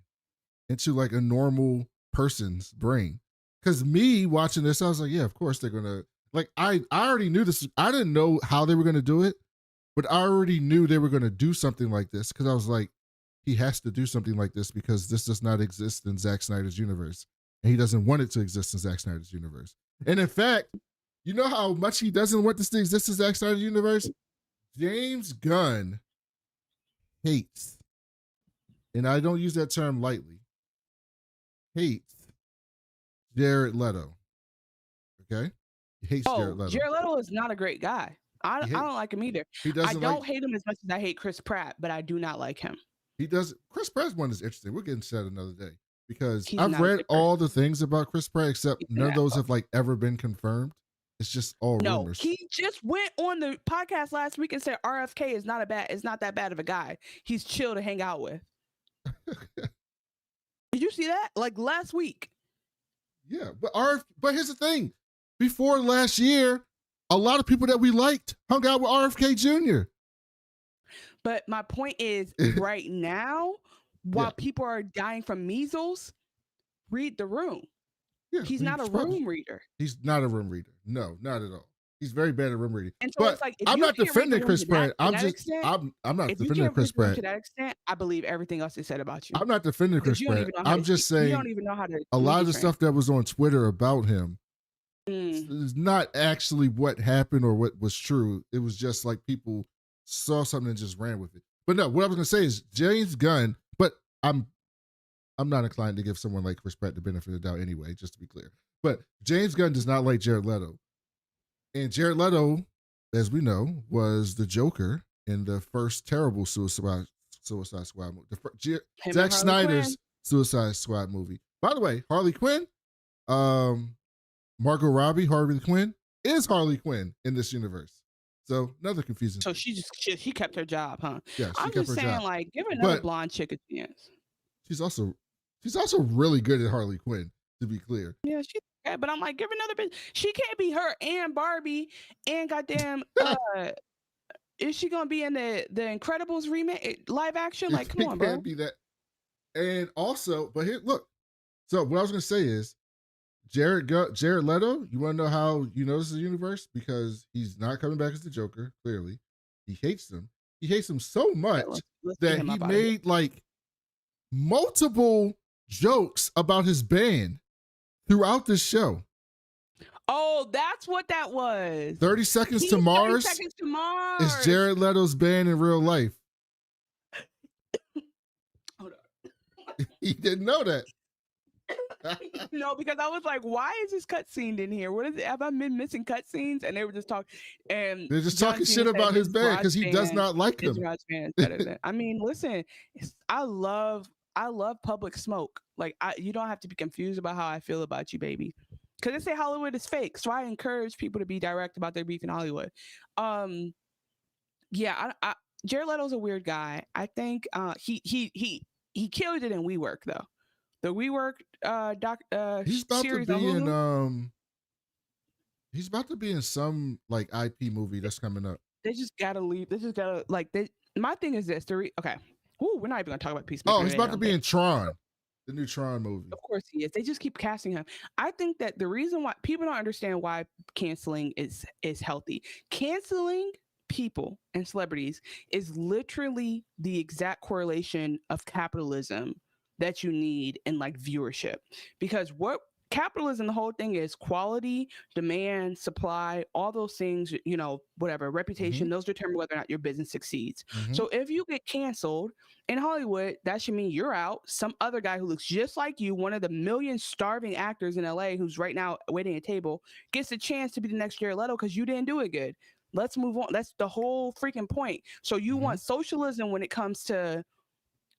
into like a normal person's brain. Because me watching this, I was like, yeah, of course they're gonna like. I already knew this. I didn't know how they were gonna do it, but I already knew they were gonna do something like this because I was like, he has to do something like this because this does not exist in Zack Snyder's universe, and he doesn't want it to exist in Zack Snyder's universe. And in fact, you know how much he doesn't want this to exist in Zack Snyder's universe? James Gunn hates, and I don't use that term lightly, hates Jared Leto. Okay? He hates Jared Leto. Jared Leto is not a great guy. I don't like him either. I don't hate him as much as I hate Chris Pratt, but I do not like him. He does. Chris Pratt's one is interesting. We'll get into that another day because I've read all the things about Chris Pratt, except none of those have like ever been confirmed. It's just all rumors. He just went on the podcast last week and said RFK is not that bad of a guy. He's chill to hang out with. Did you see that? Like last week. Yeah, but here's the thing. Before last year, a lot of people that we liked hung out with RFK Jr. But my point is, right now, while people are dying from measles, read the room. Yeah, he's not a room reader. He's not a room reader. No, not at all. He's very bad at room reading. And so it's like, I'm not defending Chris Pratt. I'm not defending Chris Pratt. To that extent, I believe everything else is said about you. I'm not defending Chris Pratt. I'm just saying you don't even know how to. A lot of the stuff that was on Twitter about him is not actually what happened or what was true. It was just like people saw something and just ran with it. But no, what I was gonna say is James Gunn. But I'm not inclined to give someone like Chris Pratt the benefit of the doubt anyway, just to be clear. But James Gunn does not like Jared Leto. And Jared Leto, as we know, was the Joker in the first terrible Suicide Squad movie. Zack Snyder's Suicide Squad movie. By the way, Harley Quinn, Margot Robbie, Harley Quinn, is Harley Quinn in this universe. So another confusing. So she kept her job, huh? Yeah, I'm just saying, like, give another blonde chick a chance. She's also really good at Harley Quinn, to be clear. Yeah, she's okay, but I'm like, give another bitch. She can't be her and Barbie and goddamn. Is she gonna be in the Incredibles remake live action? Like, come on, bro. Can't be that. And also, but here, look. So what I was gonna say is, Jared Leto. You want to know how you know this is a universe? Because he's not coming back as the Joker. Clearly, he hates them. He hates them so much that he made like multiple jokes about his band throughout this show. Oh, that's what that was. 30 Seconds to Mars is Jared Leto's band in real life. Hold on. He didn't know that. No, because I was like, why is this cutscene in here? What is it? Have I been missing cutscenes? And they were just talking, and they're just talking shit about his band because he does not like them. I mean, listen, I love Public Smoke. Like, you don't have to be confused about how I feel about you, baby. Because they say Hollywood is fake, so I encourage people to be direct about their beef in Hollywood. Yeah, Jared Leto's a weird guy. I think he killed it in WeWork though. The WeWork he's about series to be in he's about to be in some like IP movie that's coming up. They just gotta leave. They just gotta like my thing is this. Okay. Ooh, we're not even gonna talk about Peacemaker. Oh, he's about to be in Tron. The new Tron movie. Of course he is. They just keep casting him. I think that the reason why people don't understand why canceling is healthy. Canceling people and celebrities is literally the exact correlation of capitalism that you need in like viewership. Because what capitalism, the whole thing is quality, demand, supply, all those things, you know, whatever, reputation, those determine whether or not your business succeeds. So if you get canceled in Hollywood, that should mean you're out. Some other guy who looks just like you, one of the million starving actors in LA who's right now waiting at a table, gets a chance to be the next Jared Leto because you didn't do it good. Let's move on. That's the whole freaking point. So you want socialism when it comes to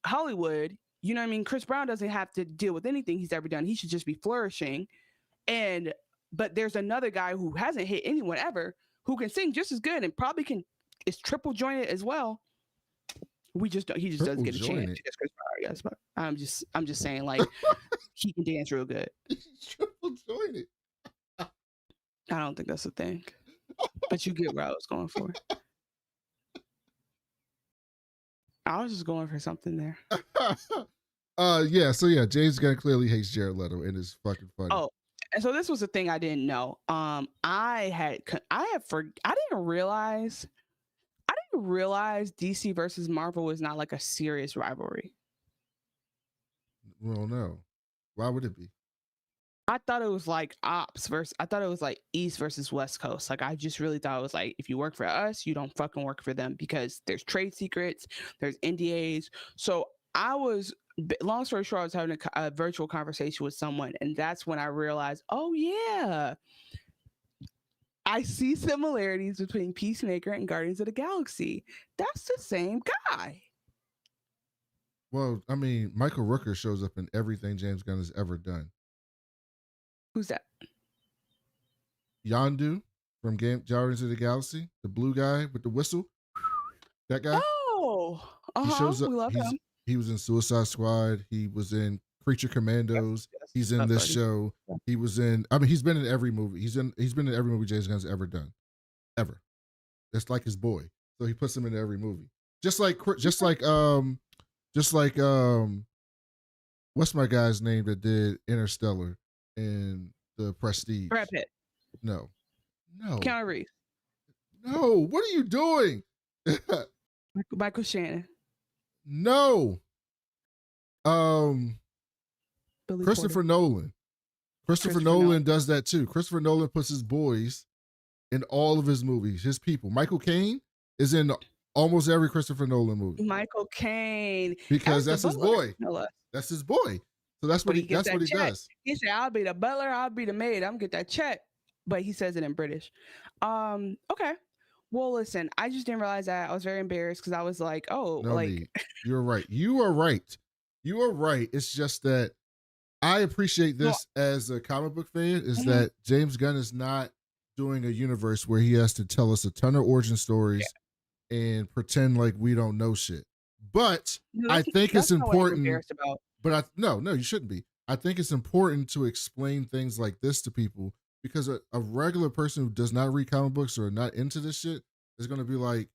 Hollywood. You know what I mean? Chris Brown doesn't have to deal with anything he's ever done. He should just be flourishing. But there's another guy who hasn't hit anyone ever who can sing just as good and probably is triple jointed as well. He just doesn't get a chance. That's Chris Brown, I guess. But I'm just saying, like, he can dance real good. He's triple jointed. I don't think that's a thing. But you get what I was going for. I was just going for something there. Yeah. So yeah, James Gunn clearly hates Jared Leto and is fucking funny. Oh, and so this was a thing I didn't know. I didn't realize DC versus Marvel was not like a serious rivalry. Well, no. Why would it be? I thought it was like I thought it was like East versus West Coast. Like, I just really thought it was like, if you work for us, you don't fucking work for them, because there's trade secrets, there's NDAs. So long story short, I was having a virtual conversation with someone, and that's when I realized, oh yeah, I see similarities between Peacemaker and Guardians of the Galaxy. That's the same guy. Well, I mean, Michael Rooker shows up in everything James Gunn has ever done. Who's that? Yondu from Guardians of the Galaxy, the blue guy with the whistle. That guy. Oh, he shows up. We love him. He was in Suicide Squad. He was in Creature Commandos. Yes. He's in this show. Yeah. He was in. I mean, he's been in every movie. He's been in every movie James Gunn's ever done, ever. That's like his boy. So he puts him in every movie. Just like what's my guy's name that did Interstellar and The Prestige? Brad Pitt. No. Keanu Reeves. No. What are you doing? Michael Shannon. No. Christopher Nolan. Christopher Nolan does that too. Christopher Nolan puts his boys in all of his movies, his people. Michael Caine is in almost every Christopher Nolan movie. Michael Caine. Because that's his boy. That's his boy. So that's what he does. He said, I'll be the butler, I'll be the maid, I'm gonna get that check. But he says it in British. Okay. Well, listen, I just didn't realize that. I was very embarrassed because I was like, You're right. You are right. It's just that I appreciate this as a comic book fan, is that James Gunn is not doing a universe where he has to tell us a ton of origin stories and pretend like we don't know shit. But I think it's important. But no, you shouldn't be. I think it's important to explain things like this to people, because a regular person who does not read comic books or not into this shit is going to be like,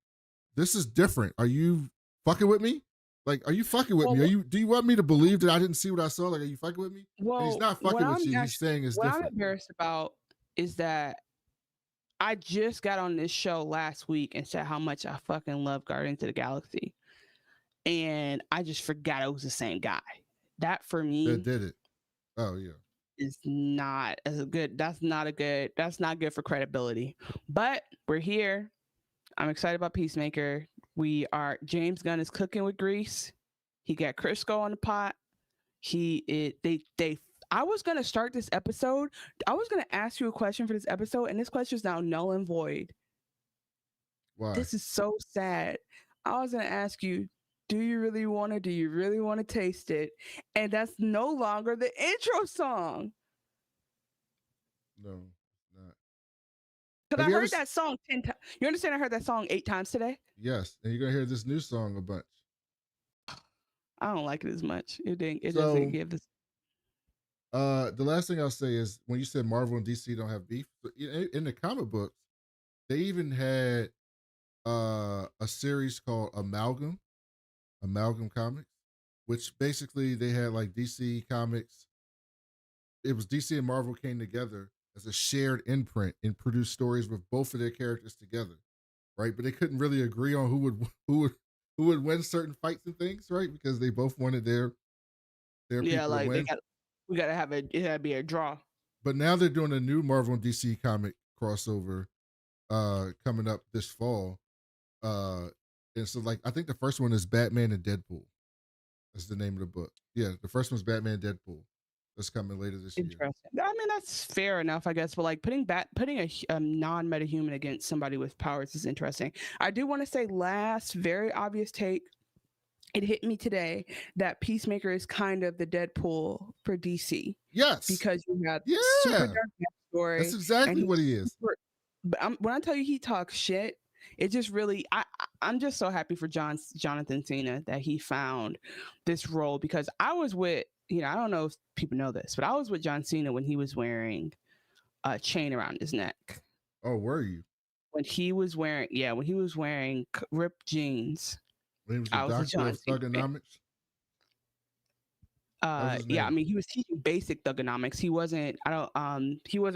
this is different. Are you fucking with me? Like, are you fucking with me? Do you want me to believe that I didn't see what I saw? Like, are you fucking with me? Well, and he's not fucking with you. He's saying it's different. What I'm embarrassed about is that I just got on this show last week and said how much I fucking love Guardians of the Galaxy. And I just forgot it was the same guy. That, for me, that did it. Oh yeah. Is not as good. That's not good for credibility. But we're here. I'm excited about Peacemaker. James Gunn is cooking with grease. He got Crisco on the pot. I was gonna start this episode. I was gonna ask you a question for this episode, and this question is now null and void. Why? This is so sad. I was gonna ask you, do you really want to taste it? And that's no longer the intro song. No, not. Because I heard that song 10 times. You understand? I heard that song 8 times today. Yes, and you're gonna hear this new song a bunch. I don't like it as much. It doesn't give this. The last thing I'll say is, when you said Marvel and DC don't have beef, in the comic books, they even had a series called Amalgam Comics, which basically they had like DC Comics. It was DC and Marvel came together as a shared imprint and produced stories with both of their characters together, right? But they couldn't really agree on who would win certain fights and things, right? Because they both wanted their people to win. We gotta have it gotta be a draw. But now they're doing a new Marvel and DC comic crossover coming up this fall. And so, like, I think the first one is Batman and Deadpool. That's the name of the book. Yeah, the first one's Batman and Deadpool. That's coming later this year. Interesting. I mean, that's fair enough, I guess. But like, putting a non-metahuman against somebody with powers is interesting. I do want to say, last very obvious take. It hit me today that Peacemaker is kind of the Deadpool for DC. Yes, because you have super dark backstory. That's exactly what he is. But when I tell you he talks shit, it just really, I'm just so happy for Jonathan Cena that he found this role, because I was with, I don't know if people know this, but I was with John Cena when he was wearing chain around his neck. Oh, were you? When he was wearing ripped jeans. When he was the doctor of thugonomics? I mean, he was teaching basic thugonomics. He wasn't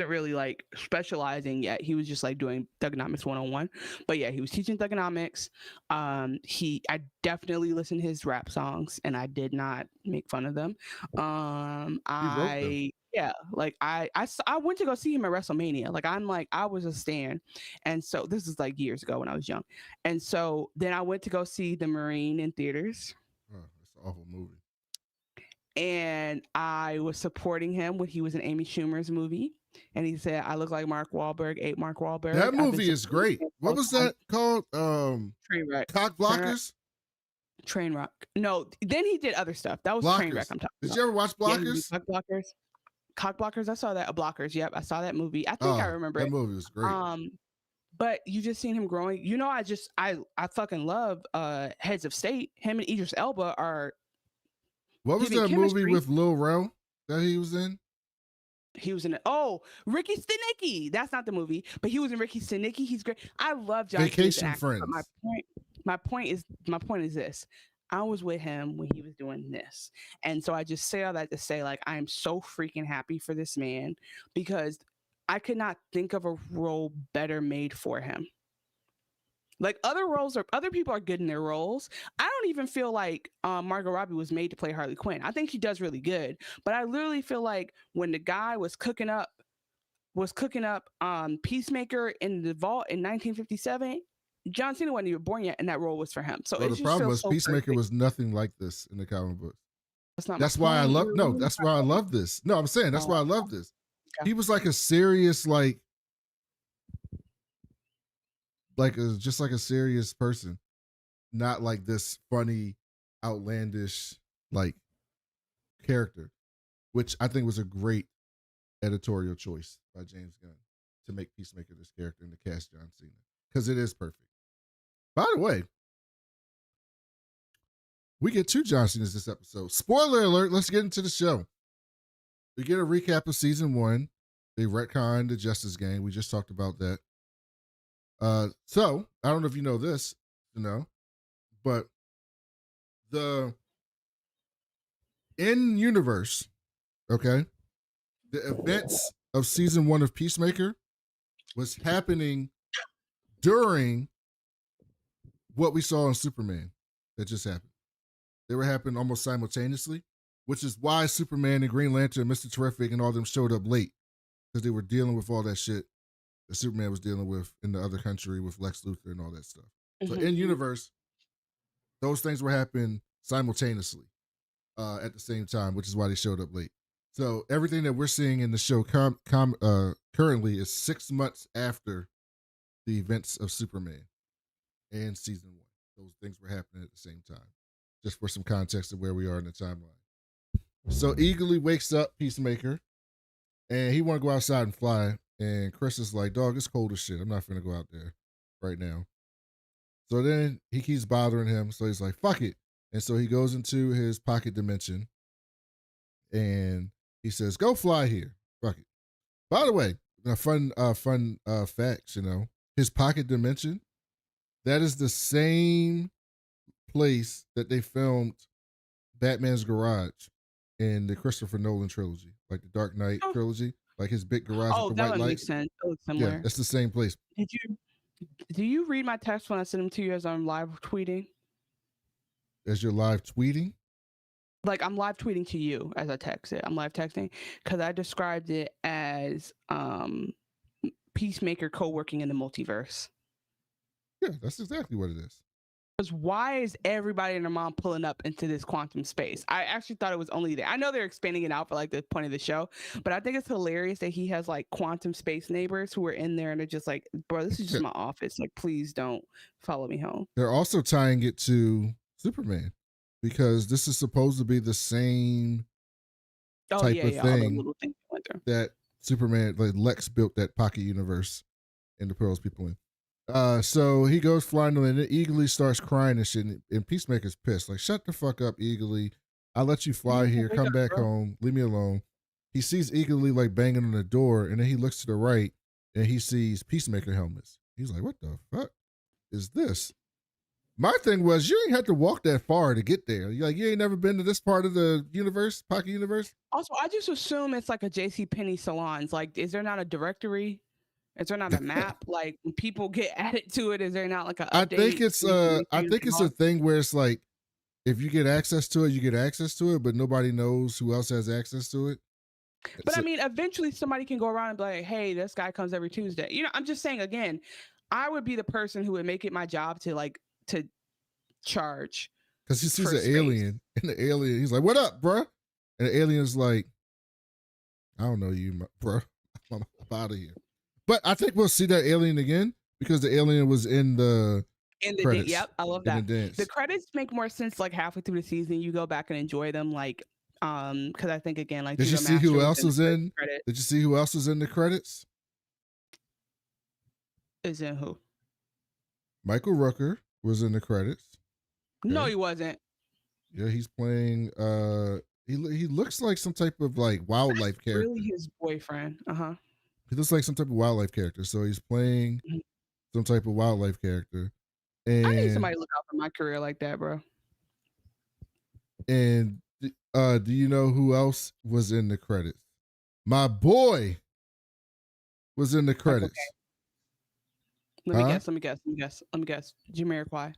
really like specializing yet. He was just like doing thugonomics 101. But yeah, he was teaching thugonomics. I definitely listened to his rap songs and I did not make fun of them. I went to go see him at WrestleMania. I was a stan. And so this is like years ago when I was young. And so then I went to go see The Marine in theaters. Oh, that's an awful movie. And I was supporting him when he was in Amy Schumer's movie. And he said, I look like Mark Wahlberg, ate Mark Wahlberg. That movie is great. What was that called? Trainwreck. Cock Blockers? Trainwreck. No, then he did other stuff. That was Trainwreck I'm talking about. Did you ever watch Blockers? Yeah, Cock Blockers. I saw that. Blockers. Yep. I saw that movie. I think I remember that movie was great. But you just seen him growing. You know, I fucking love Heads of State. Him and Idris Elba are. What was that movie with Lil Rel that he was in? He was in Ricky Stenicki. That's not the movie, but he was in Ricky Stenicki. He's great. I love John Vacation Friends. My point is this. I was with him when he was doing this. And so I just say all that to say, like, I am so freaking happy for this man because I could not think of a role better made for him. Like other people are good in their roles. I don't even feel like Margot Robbie was made to play Harley Quinn. I think she does really good, but I literally feel like when the guy was cooking up Peacemaker in the vault in 1957, John Cena wasn't even born yet, and that role was for him. So the problem was Peacemaker was nothing like this in the comic books. That's why I love this. No, I'm saying that's why I love this. Okay. He was like a serious just like a serious person, not like this funny, outlandish like character, which I think was a great editorial choice by James Gunn to make Peacemaker this character and to cast John Cena because it is perfect. By the way, we get 2 John Cenas this episode. Spoiler alert! Let's get into the show. We get a recap of season 1. They retconned the Justice Gang. We just talked about that. So I don't know if you know this, but the in-universe, okay, the events of season 1 of Peacemaker was happening during what we saw in Superman that just happened. They were happening almost simultaneously, which is why Superman and Green Lantern, Mr. Terrific, and all them showed up late because they were dealing with all that shit that Superman was dealing with in the other country with Lex Luthor and all that stuff. Mm-hmm. So in universe, those things were happening simultaneously at the same time, which is why they showed up late. So everything that we're seeing in the show currently is 6 months after the events of Superman and season 1. Those things were happening at the same time, just for some context of where we are in the timeline. So Eagerly wakes up Peacemaker, and he want to go outside and fly. And Chris is like, dog, it's cold as shit. I'm not finna go out there right now. So then he keeps bothering him. So he's like, fuck it. And so he goes into his pocket dimension and he says, go fly here. Fuck it. By the way, a fun facts, his pocket dimension, that is the same place that they filmed Batman's garage in the Christopher Nolan trilogy, like the Dark Knight trilogy. Like his big garage with the white lights. Makes sense. It looks similar. Yeah, that's the same place. Do you read my text when I send them to you as I'm live tweeting? As you're live tweeting? Like I'm live tweeting to you as I text it. I'm live texting because I described it as Peacemaker co-working in the multiverse. Yeah, that's exactly what it is. Why is everybody and their mom pulling up into this quantum space? I actually thought it was only there. I know they're expanding it out for like the point of the show, but I think it's hilarious that he has like quantum space neighbors who are in there and they're just like, bro, this is just my office. Like, please don't follow me home. They're also tying it to Superman because this is supposed to be the same type of thing that Superman, like Lex built that pocket universe and the Pearls people in. So he goes flying and then Eagerly starts crying and shit, and Peacemaker's pissed. Like, shut the fuck up, Eagerly. I'll let you fly here. Come back home. Leave me alone. he sees eagerly like banging on the door, and then he looks to the right and he sees Peacemaker helmets. He's like, "What the fuck is this?" My thing was, you ain't had to walk that far to get there. You ain't never been to this part of the universe, Pocket Universe. Also, I just assume it's like a JCPenney salons. Like, is there not a directory? Is there not a map? Like, when people get added to it, is there not like an update? I think it's a thing where it's like, if you get access to it, you get access to it, but nobody knows who else has access to it. But I mean, eventually somebody can go around and be like, hey, this guy comes every Tuesday. You know, I'm just saying, again, I would be the person who would make it my job to charge. Because he sees an alien, and the alien, he's like, "What up, bro?" And the alien's like, "I don't know you, bro. I'm out of here." But I think we'll see that alien again because the alien was in the credits. Yep, I love that. The credits make more sense like halfway through the season. You go back and enjoy them, like because I think again, like, did you see who else was in? Did you see who else was in the credits? Is in who? Michael Rooker was in the credits. Okay. No, he wasn't. Yeah, he's playing. He looks like some type of like wildlife character. Really, his boyfriend. He looks like some type of wildlife character. So he's playing some type of wildlife character. And I need somebody to look out for my career like that, bro. And do you know who else was in the credits? My boy was in the credits. Okay. Let me guess. Jamiroquai.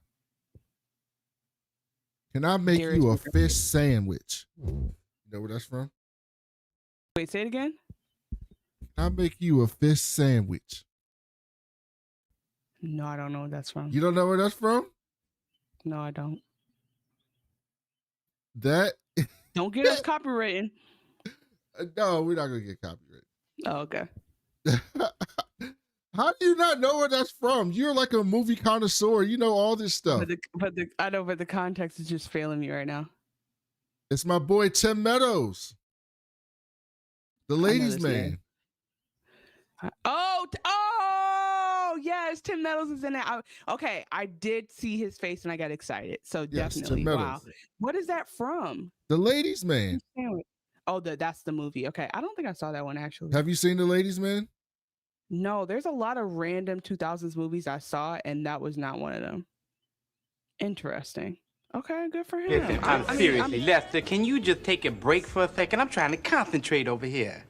Can I make you a fish sandwich? You know where that's from? Wait, say it again. Can I make you a fish sandwich? No, I don't know where that's from. You don't know where that's from? No, I don't. That don't get us copywritten. No, we're not gonna get copyrighted. Oh, okay. How do you not know where that's from? You're like a movie connoisseur. You know all this stuff. I know, but the context is just failing me right now. It's my boy Tim Meadows, the ladies' man. Oh, yes, Tim Meadows is in it. Okay, I did see his face and I got excited. So yes, definitely, wow. What is that from? The ladies' man. Oh, that's the movie. Okay, I don't think I saw that one actually. Have you seen the ladies' man? No, there's a lot of random 2000s movies I saw, and that was not one of them. Interesting. Okay, good for him. Listen, seriously, Lester, can you just take a break for a second? I'm trying to concentrate over here.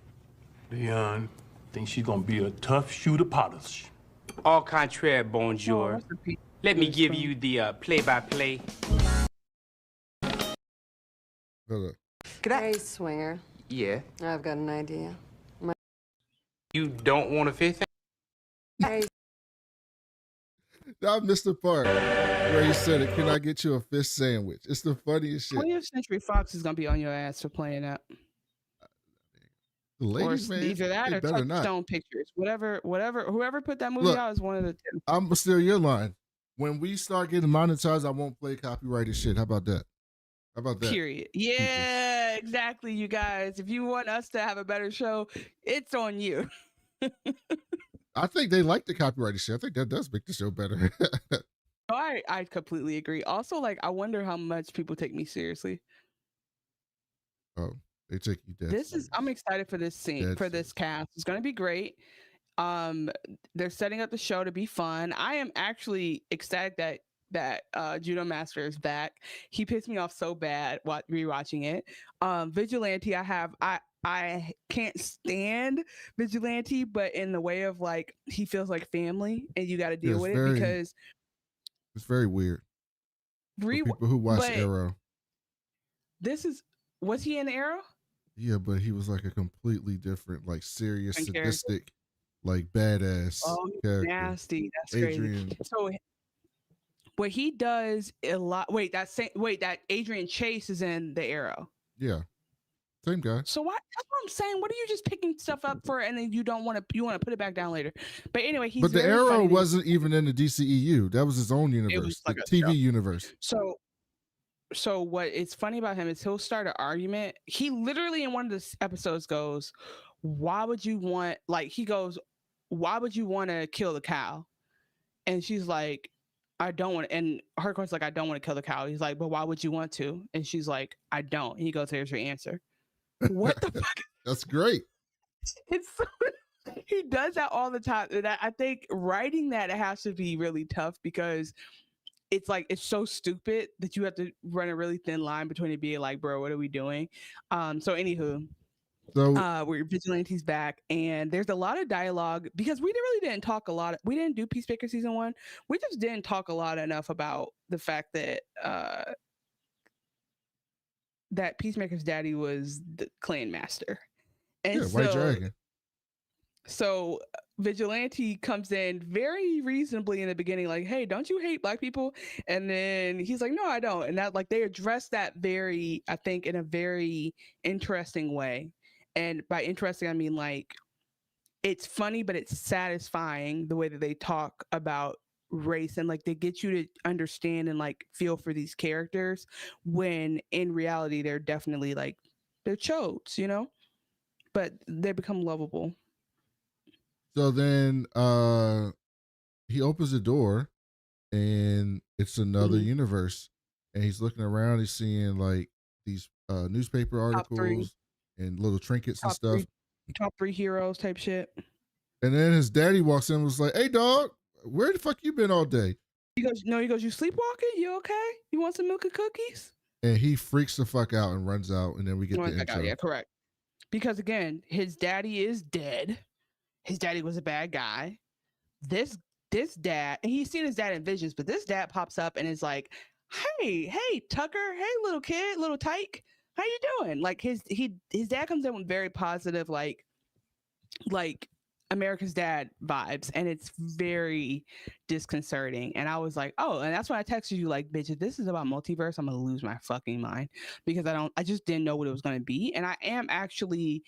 Leon thinks she's gonna be a tough shooter polish. Au contraire, bonjour. Let me give you the play-by-play. Hey, Swinger. Yeah? I've got an idea. You don't want to fish? Hey. I missed the part where he said it. Can I get you a fish sandwich? It's the funniest shit. 20th Century Fox is gonna be on your ass for playing that. The ladies, man. Either that or Touchstone Pictures. Whoever put that movie out is one of the two. I'm still your line. When we start getting monetized, I won't play copyrighted shit. How about that? Period. Yeah, exactly, you guys. If you want us to have a better show, it's on you. I think they like the copyrighted shit. I think that does make the show better. I completely agree. Also, like, I wonder how much people take me seriously. Oh, they take you dead. I'm excited for this scene, for this cast. It's gonna be great. They're setting up the show to be fun. I am actually ecstatic that Judo Master is back. He pissed me off so bad rewatching it. Vigilante, I can't stand Vigilante, but in the way of like he feels like family, and you got to deal with it because it's very weird. For people who watch Arrow, was he in Arrow? Yeah, but he was like a completely different, like serious, sadistic, like badass. Oh, character. Nasty. That's Adrian. Crazy. So what he does a lot. That Adrian Chase is in the Arrow. Yeah, same guy. So what? That's what I'm saying. What are you just picking stuff up for, and then you want to put it back down later? But anyway, he's. But the Arrow wasn't even in the DCEU. That was his own universe, like the TV universe. So what is funny about him is he'll start an argument. He literally in one of the episodes goes, "Why would you want?" Like he goes, "Why would you want to kill the cow?" And she's like, I don't want, and her question's like, I don't want to kill the cow. He's like, but why would you want to? And she's like, I don't. And he goes, here's your answer. What the fuck? That's great. It's so, he does that all the time. And I think writing that has to be really tough because it's like it's so stupid that you have to run a really thin line between it being like, bro, what are we doing? So anywho, So we're Vigilante's back, and there's a lot of dialogue because we really didn't talk a lot. We didn't do Peacemaker season 1. We just didn't talk a lot enough about the fact that that Peacemaker's daddy was the clan master, and yeah, White Dragon. So Vigilante comes in very reasonably in the beginning, like, "Hey, don't you hate black people?" And then he's like, "No, I don't." And that, like, they address that very, I think, in a very interesting way. And by interesting, I mean like it's funny, but it's satisfying the way that they talk about race and like they get you to understand and like feel for these characters when in reality they're definitely like they're chodes, you know, but they become lovable. So then he opens the door and it's another universe. And he's looking around, he's seeing like these newspaper articles and little trinkets and stuff. Top 3 heroes type shit. And then his daddy walks in and was like, "Hey dog, where the fuck you been all day?" He goes, "You sleepwalking? You okay? You want some milk and cookies?" And he freaks the fuck out and runs out, and then we get the intro. Yeah, correct. Because again, his daddy is dead. His daddy was a bad guy. This dad, and he's seen his dad in visions, but this dad pops up and is like, hey Tucker, hey little kid, little tyke, how you doing? Like his dad comes in with very positive like America's Dad vibes, and it's very disconcerting. And I was like, oh, and that's when I texted you like, bitch, if this is about multiverse, I'm gonna lose my fucking mind because I just didn't know what it was gonna be. And I am actually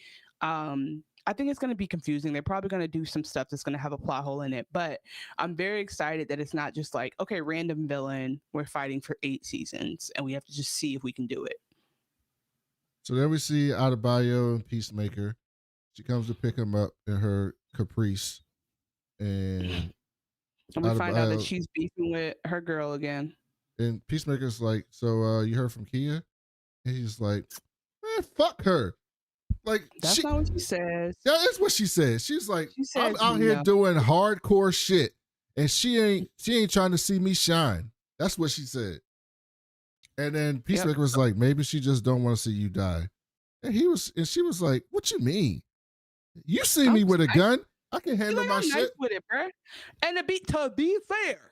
I think it's going to be confusing. They're probably going to do some stuff that's going to have a plot hole in it, but I'm very excited that it's not just like, okay, random villain, we're fighting for 8 seasons and we have to just see if we can do it. So then we see Adebayo and Peacemaker. She comes to pick him up in her Caprice, and we find out that she's beefing with her girl again. And Peacemaker's like, "So you heard from Kia?" And he's like, "Man, fuck her." Like that's not what she says. That is what she says. She's like, I'm out here doing hardcore shit, and she ain't trying to see me shine. That's what she said. And then Peacemaker was like, maybe she just don't want to see you die. And she was like, what you mean? You see me with a gun? I can handle my shit. Nice with it, bro. And to be fair,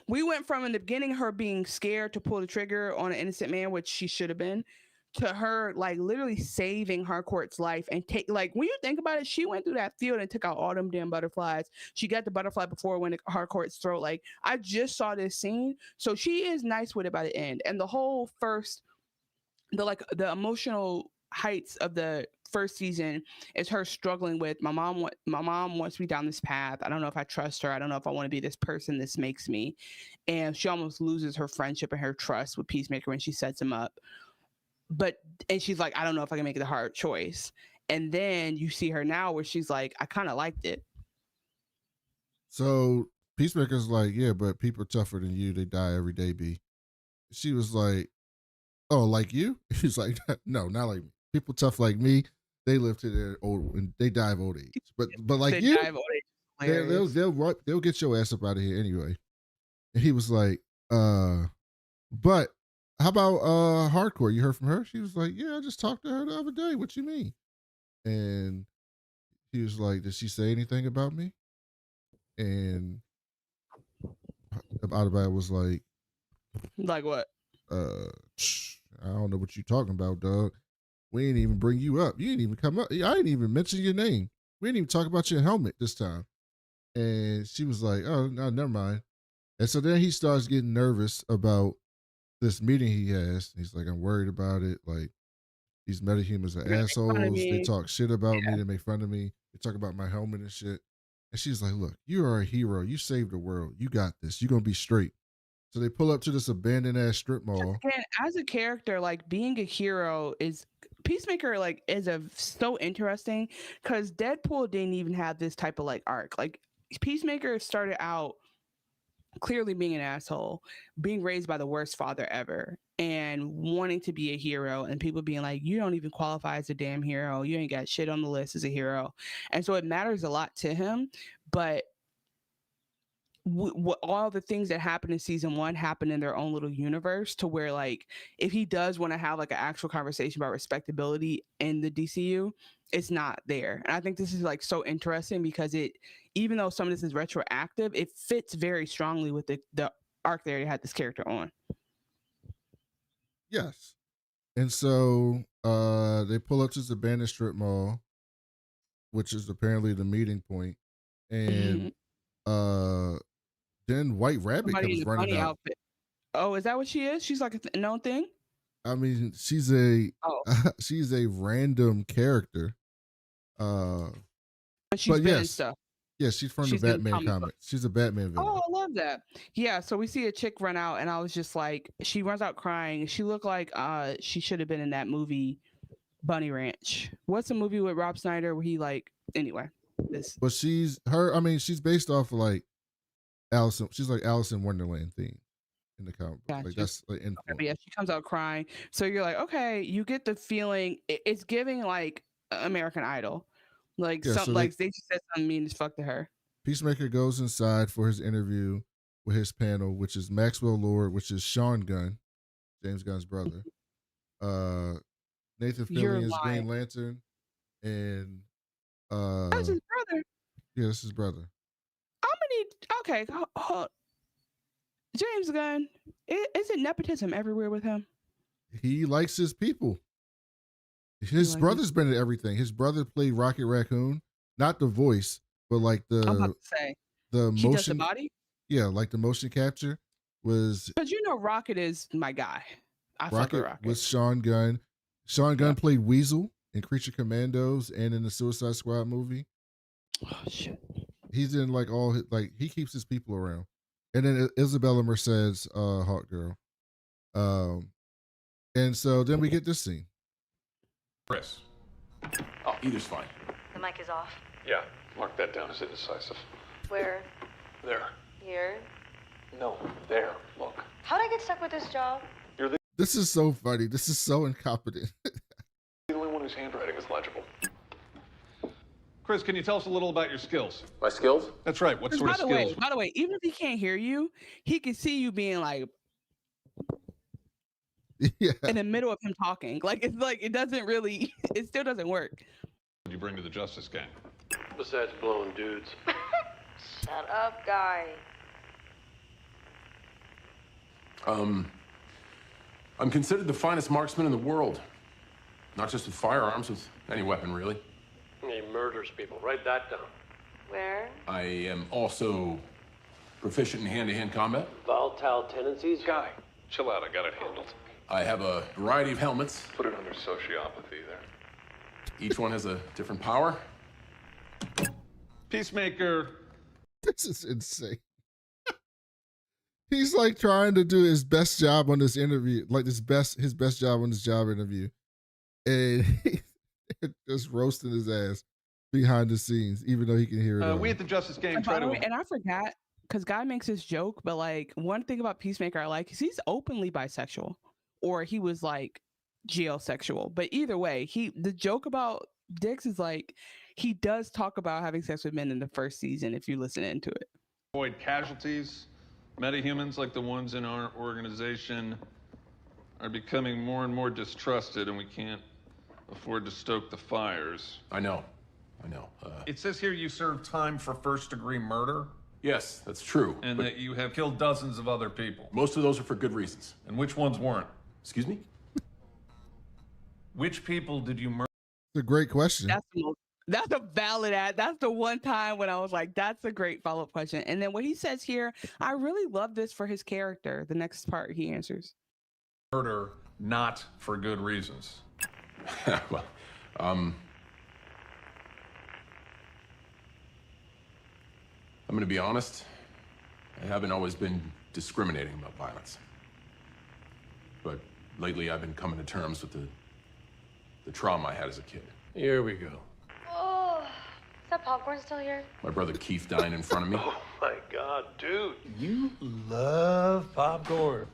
we went from in the beginning her being scared to pull the trigger on an innocent man, which she should have been, to her like literally saving Harcourt's life and take like when you think about it, she went through that field and took out all them damn butterflies. She got the butterfly before when Harcourt's throat. Like I just saw this scene, so she is nice with it by the end. And the whole the emotional heights of the first season is her struggling with my mom wants me down this path. I don't know if I trust her. I don't know if I want to be this person this makes me. And she almost loses her friendship and her trust with Peacemaker when she sets him up. And she's like, I don't know if I can make the hard choice. And then you see her now where she's like, I kind of liked it. So Peacemaker's like, yeah, but people tougher than you, they die every day, B. She was like, oh, like you? She's like, no, not like me. People tough like me, they live to their old and they die of old age. But like you, they'll get your ass up out of here anyway. And he was like, but how about Hardcore? You heard from her? She was like, yeah, I just talked to her the other day. What you mean? And he was like, did she say anything about me? And Adebayo was like what? I don't know what you talking about, dog. We ain't even bring you up. You ain't even come up. I ain't even mention your name. We ain't even talk about your helmet this time. And she was like, oh, no, never mind. And so then he starts getting nervous about this meeting he has. He's like, I'm worried about it. Like, these metahumans are assholes. They talk shit about me. They make fun of me. They talk about my helmet and shit. And she's like, look, you are a hero. You saved the world. You got this. You're going to be straight. So they pull up to this abandoned ass strip mall. Again, as a character, like being a hero is Peacemaker, like is so interesting because Deadpool didn't even have this type of like arc. Like Peacemaker started out clearly being an asshole, being raised by the worst father ever, and wanting to be a hero, and people being like, you don't even qualify as a damn hero. You ain't got shit on the list as a hero. And so it matters a lot to him. But what all the things that happened in season 1 happen in their own little universe, to where like if he does want to have like an actual conversation about respectability in the DCU, it's not there. And I think this is like so interesting because it, even though some of this is retroactive, it fits very strongly with the arc they already had this character on. Yes. And so they pull up to this abandoned strip mall, which is apparently the meeting point, and then White Rabbit Somebody in comes a running bunny out. outfit. Oh, is that what she is? She's like a known thing? I mean, she's a she's a random character. But she's been in stuff. Yeah, she's from the Batman comic. She's a Batman villain. Oh, I love that. Yeah, so we see a chick run out, and I was just like, she runs out crying. She looked like she should have been in that movie Bunny Ranch. What's the movie with Rob Schneider where he like, anyway, this. But she's her. I mean, she's based off of like Alice. She's like Alice in Wonderland theme in the comic. Gotcha. Like that's like influence. Okay, yeah, she comes out crying. So you're like, okay, you get the feeling it's giving like American Idol. Like they just said something mean as fuck to her. Peacemaker goes inside for his interview with his panel, which is Maxwell Lord, which is Sean Gunn, James Gunn's brother. Nathan Fillion is Green Lantern, and that's his brother. Yeah, that's his brother. Okay, James Gunn. Is it nepotism everywhere with him? He likes his people. His brother's been in everything. His brother played Rocket Raccoon, not the voice, but like the I'm about to say the he motion does the body. Yeah, like the motion capture was. Because you know, Rocket is my guy. I fuck with Rocket. Was Sean Gunn. Sean Gunn played Weasel in Creature Commandos and in the Suicide Squad movie. Oh shit. He's in like all his, like he keeps his people around. And then Isabella Merced's Hawk Girl. And so then we get this scene. Chris. Oh, either's fine. The mic is off. Yeah, mark that down as indecisive. Where? There. Here? No, there. Look. How'd I get stuck with this job? This is so funny. This is so incompetent. The only one whose handwriting is legible. Chris, can you tell us a little about your skills? My skills? That's right. What sort of skills? By the way, even if he can't hear you, he can see you being like in the middle of him talking. Like it's like it still doesn't work. What do you bring to the Justice Gang? Besides blowing dudes. Shut up, guy. I'm considered the finest marksman in the world. Not just with firearms, with any weapon, really. He murders people. Write that down. Where? I am also proficient in hand-to-hand combat. Volatile tendencies? Guy, chill out. I got it handled. I have a variety of helmets. Put it under sociopathy there. Each one has a different power. Peacemaker. This is insane. He's like trying to do his best job on this interview, like his best job on this job interview. And he's just roasting his ass behind the scenes, even though he can hear it. We at the Justice Gang try to... And I forgot, because Guy makes this joke, but like one thing about Peacemaker I like is he's openly bisexual, or he was like geosexual. But either way, the joke about dicks is like he does talk about having sex with men in the first season if you listen into it. Avoid casualties. Metahumans like the ones in our organization are becoming more and more distrusted, and we can't afford to stoke the fires. I know. It says here you served time for first-degree murder. Yes, that's true. And that you have killed dozens of other people. Most of those are for good reasons. And which ones weren't? Excuse me? Which people did you murder? It's a great question. That's a valid ad. That's the one time when I was like, that's a great follow-up question. And then what he says here, I really love this for his character. The next part he answers. Murder, not for good reasons. Well, I'm going to be honest. I haven't always been discriminating about violence. But lately I've been coming to terms with the trauma I had as a kid. Here we go. Oh, that popcorn still here? My brother Keith dying in front of me. Oh my God, dude. You love popcorn.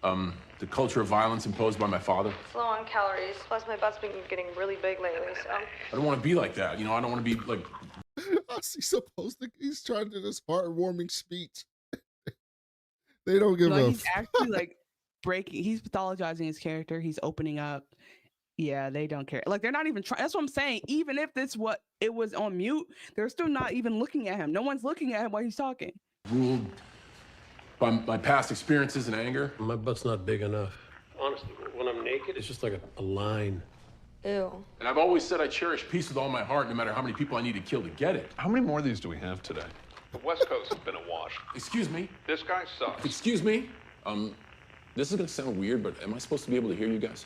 The culture of violence imposed by my father. It's low on calories. Plus, my butt's been getting really big lately, so. I don't want to be like that. You know, I don't want to be like. He's trying to do this heartwarming speech. They don't give like a he's actually like breaking. He's pathologizing his character. He's opening up. Yeah, they don't care. Like they're not even trying. That's what I'm saying. Even if this what it was on mute, they're still not even looking at him. No one's looking at him while he's talking. Ruled by my past experiences and anger. My butt's not big enough. Honestly, when I'm naked, it's just like a line. Ew. And I've always said I cherish peace with all my heart, no matter how many people I need to kill to get it. How many more of these do we have today? The West Coast has been awash. Excuse me? This guy sucks. Excuse me? This is gonna sound weird, but am I supposed to be able to hear you guys?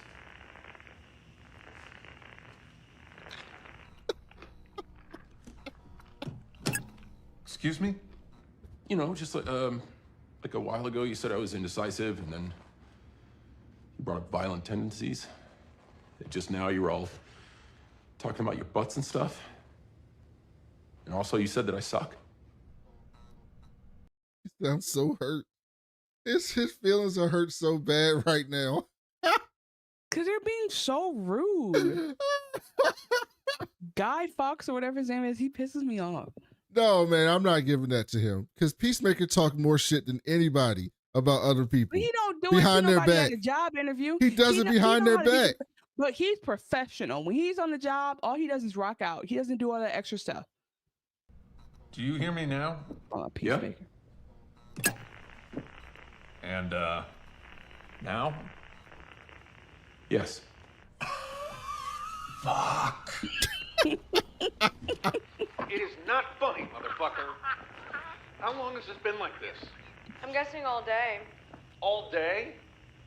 Excuse me? You know, just like a while ago, you said I was indecisive, and then you brought up violent tendencies. And just now, you were all talking about your butts and stuff. And also, you said that I suck. He sounds so hurt. His feelings are hurt so bad right now. Because they're being so rude. Guy Fawkes or whatever his name is, he pisses me off. No, man, I'm not giving that to him. Because Peacemaker talk more shit than anybody about other people. But he don't do behind it to their nobody back. at a job interview. He does it behind their back. But he's professional. When he's on the job, all he does is rock out. He doesn't do all that extra stuff. Do you hear me now? Peacemaker. Yeah. And, now? Yes. Fuck. It is not funny, motherfucker. How long has this been like this? I'm guessing all day. All day?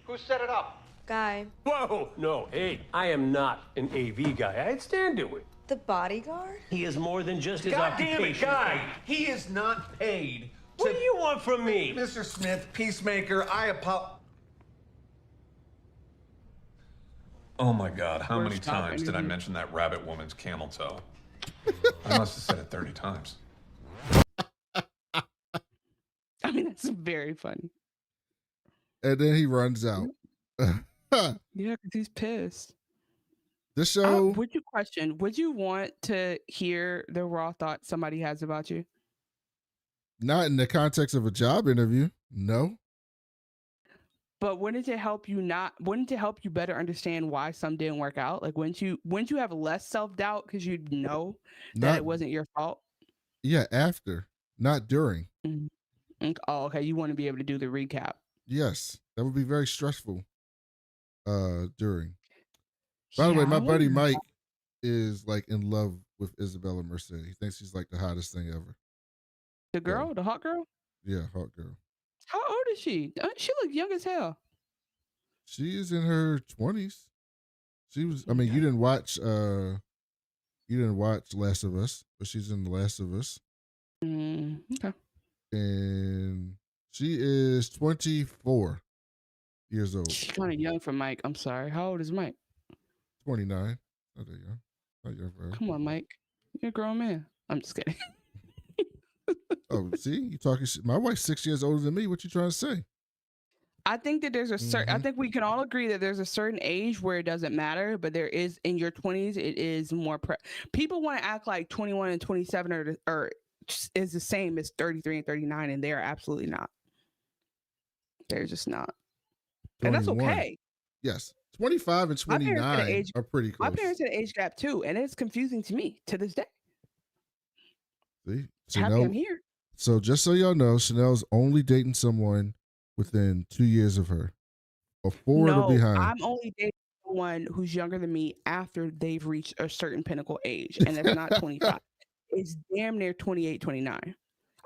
Who set it up? Guy. Whoa, no, hey, I am not an AV guy. I'd stand to it. The bodyguard? He is more than just his God occupation. damn it, Guy! He is not paid. What do you want from me? Mr. Smith, Peacemaker, I apologize. Oh my God, how many Worst job times did I interview. mention that rabbit woman's camel toe? I must have said it 30 times. I mean, that's very funny. And then he runs out. Yeah, because he's pissed. This show. Would you want to hear the raw thoughts somebody has about you? Not in the context of a job interview. No. But wouldn't it help you better understand why some didn't work out? Like, wouldn't you have less self-doubt because you'd know that it wasn't your fault? Yeah, after, not during. Mm-hmm. Oh, okay. You want to be able to do the recap. Yes, that would be very stressful. During. By the way, my buddy Mike is like in love with Isabella Merced. He thinks she's like the hottest thing ever. The girl, the hot girl? Yeah, hot girl. How old is she? She look young as hell. She is in her 20s. She was, I mean, you didn't watch Last of Us, but she's in The Last of Us. Okay. And she is 24 years old. She's kind of young for Mike. I'm sorry. How old is Mike? 29. Not that young. Not young for her. Come on, Mike. You're a grown man. I'm just kidding. Oh, see, you talking shit. My wife's 6 years older than me. What you trying to say? I think that there's a certain. I think we can all agree that there's a certain age where it doesn't matter, but there is in your 20s. It is more. People want to act like 21 and 27 are is the same as 33 and 39, and they are absolutely not. They're just not, 21. And that's okay. Yes, 25 and 29 are pretty close. My parents had an age gap too, and it's confusing to me to this day. See, Happy I'm here. So just so y'all know, Chanel's only dating someone within 2 years of her, or four or behind. I'm only dating someone who's younger than me after they've reached a certain pinnacle age, and that's not 25. It's damn near 28, 29.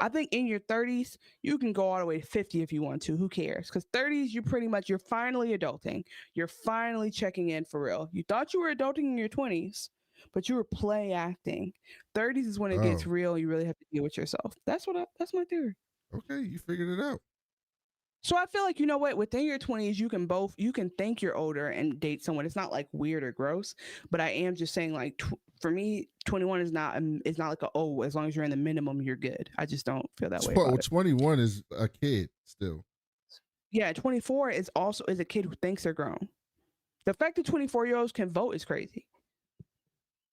I think in your 30s, you can go all the way to 50 if you want to. Who cares? Because 30s, you're finally adulting. You're finally checking in for real. You thought you were adulting in your 20s, but you were play acting. 30s is when it gets real. You really have to deal with yourself. That's my theory. Okay, you figured it out. So I feel like, you know what, within your 20s, you can think you're older and date someone. It's not like weird or gross, but I am just saying like for me, 21 is not like as long as you're in the minimum, you're good. I just don't feel that way. Well, 21 is a kid still. Yeah, 24 is a kid who thinks they're grown. The fact that 24-year-olds can vote is crazy.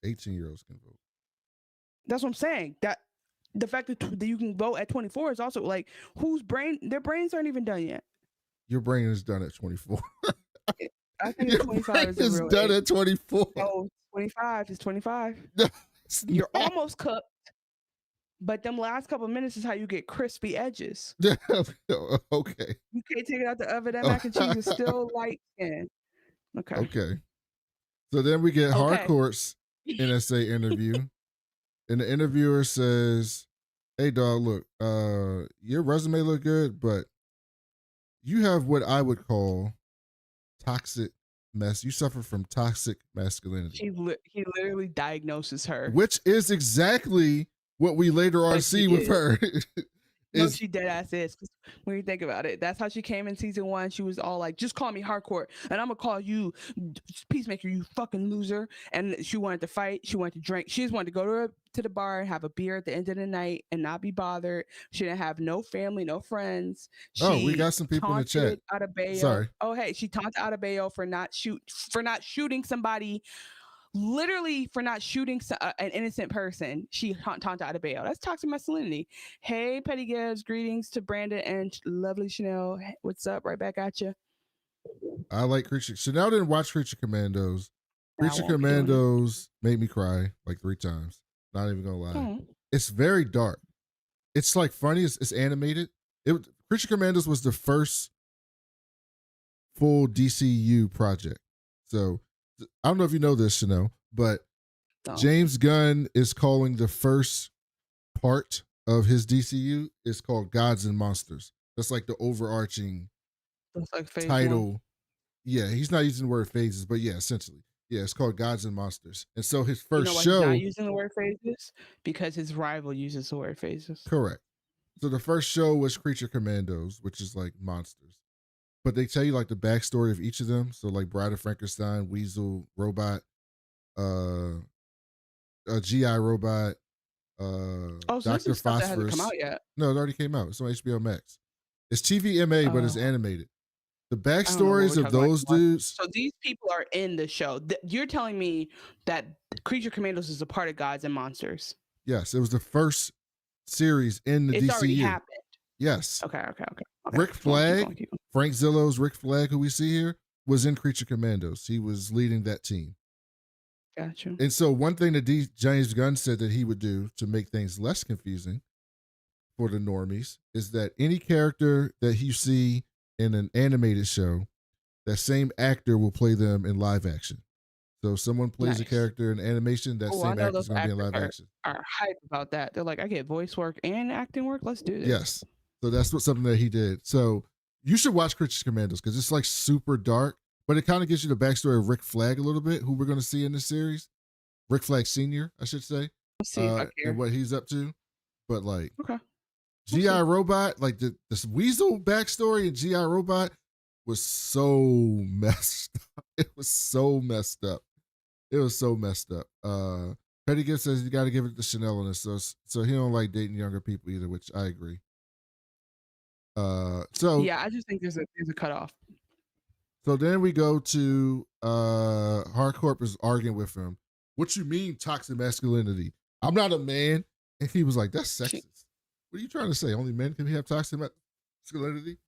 18-year-olds can vote. That's what I'm saying. That the fact that you can vote at 24 is also like their brains aren't even done yet. Your brain is done at 24. I think 25 is the real done age. At 24. No, 25 is 25. You're almost cooked, but them last couple of minutes is how you get crispy edges. Okay. You can't take it out the oven. That mac and cheese is still light skin. Okay. So then we get Hardcourt's NSA interview, and the interviewer says, "Hey, dog, look, your resume look good, but you have what I would call toxic mess. You suffer from toxic masculinity." He literally diagnoses her, which is exactly what we later on see with her. No, she dead ass is. When you think about it, that's how she came in season 1. She was all like, "Just call me Hardcourt, and I'm gonna call you Peacemaker, you fucking loser." And she wanted to fight. She wanted to drink. She just wanted to go to the bar and have a beer at the end of the night and not be bothered. She didn't have no family, no friends. We got some people in the chat. Adebayo. Sorry. Oh, hey, she taunted Adebayo for not shooting somebody. Literally for not shooting an innocent person. She taunted Adebayo. That's toxic masculinity. Hey, Petty Gibbs, greetings to Brandon and lovely Chanel. Hey, what's up? Right back at you. I like Creature. Chanel didn't watch Creature Commandos. Creature Commandos made me cry like 3 times. Not even gonna lie. It's very dark. It's like funny. It's animated. Creature Commandos was the first full DCU project. So I don't know if you know this, Chanel, but James Gunn is calling the first part of his DCU is called Gods and Monsters. That's like the overarching title. 1. Yeah, he's not using the word phases, but yeah, essentially. Yeah, it's called Gods and Monsters. And so his first show. He's not using the word phases? Because his rival uses the word phases. Correct. So the first show was Creature Commandos, which is like monsters. But they tell you like the backstory of each of them. So like Bride of Frankenstein, Weasel, Robot, a GI Robot, Dr. Phosphorus. That hasn't come out yet. No, it already came out. It's on HBO Max. It's TVMA, but it's animated. The backstories of those dudes. So these people are in the show. You're telling me that Creature Commandos is a part of Gods and Monsters. Yes, it was the first series in the DCU. It's already happened. Yes. Okay. Rick Flag, Frank Zillow's Rick Flag, who we see here, was in Creature Commandos. He was leading that team. Gotcha. And so one thing that James Gunn said that he would do to make things less confusing for the normies is that any character that you see in an animated show, that same actor will play them in live action. So if someone plays a character in animation, that same actor is going to be in live action. Are hype about that. They're like, I get voice work and acting work. Let's do this. Yes. So that's something that he did. So you should watch Creature Commandos because it's like super dark, but it kind of gives you the backstory of Rick Flag a little bit, who we're going to see in this series. Rick Flag Sr., I should say. Let's see if I care. And what he's up to. But like, GI Robot, like this Weasel backstory in GI Robot was so messed up. It was so messed up. Petty Gift says you got to give it to Chanel on this, so he don't like dating younger people either, which I agree. Yeah, I just think there's a cutoff. So then we go to Hardcourt is arguing with him. What you mean toxic masculinity? I'm not a man, and he was like, "That's sexist. What are you trying to say? Only men can have toxic masculinity?"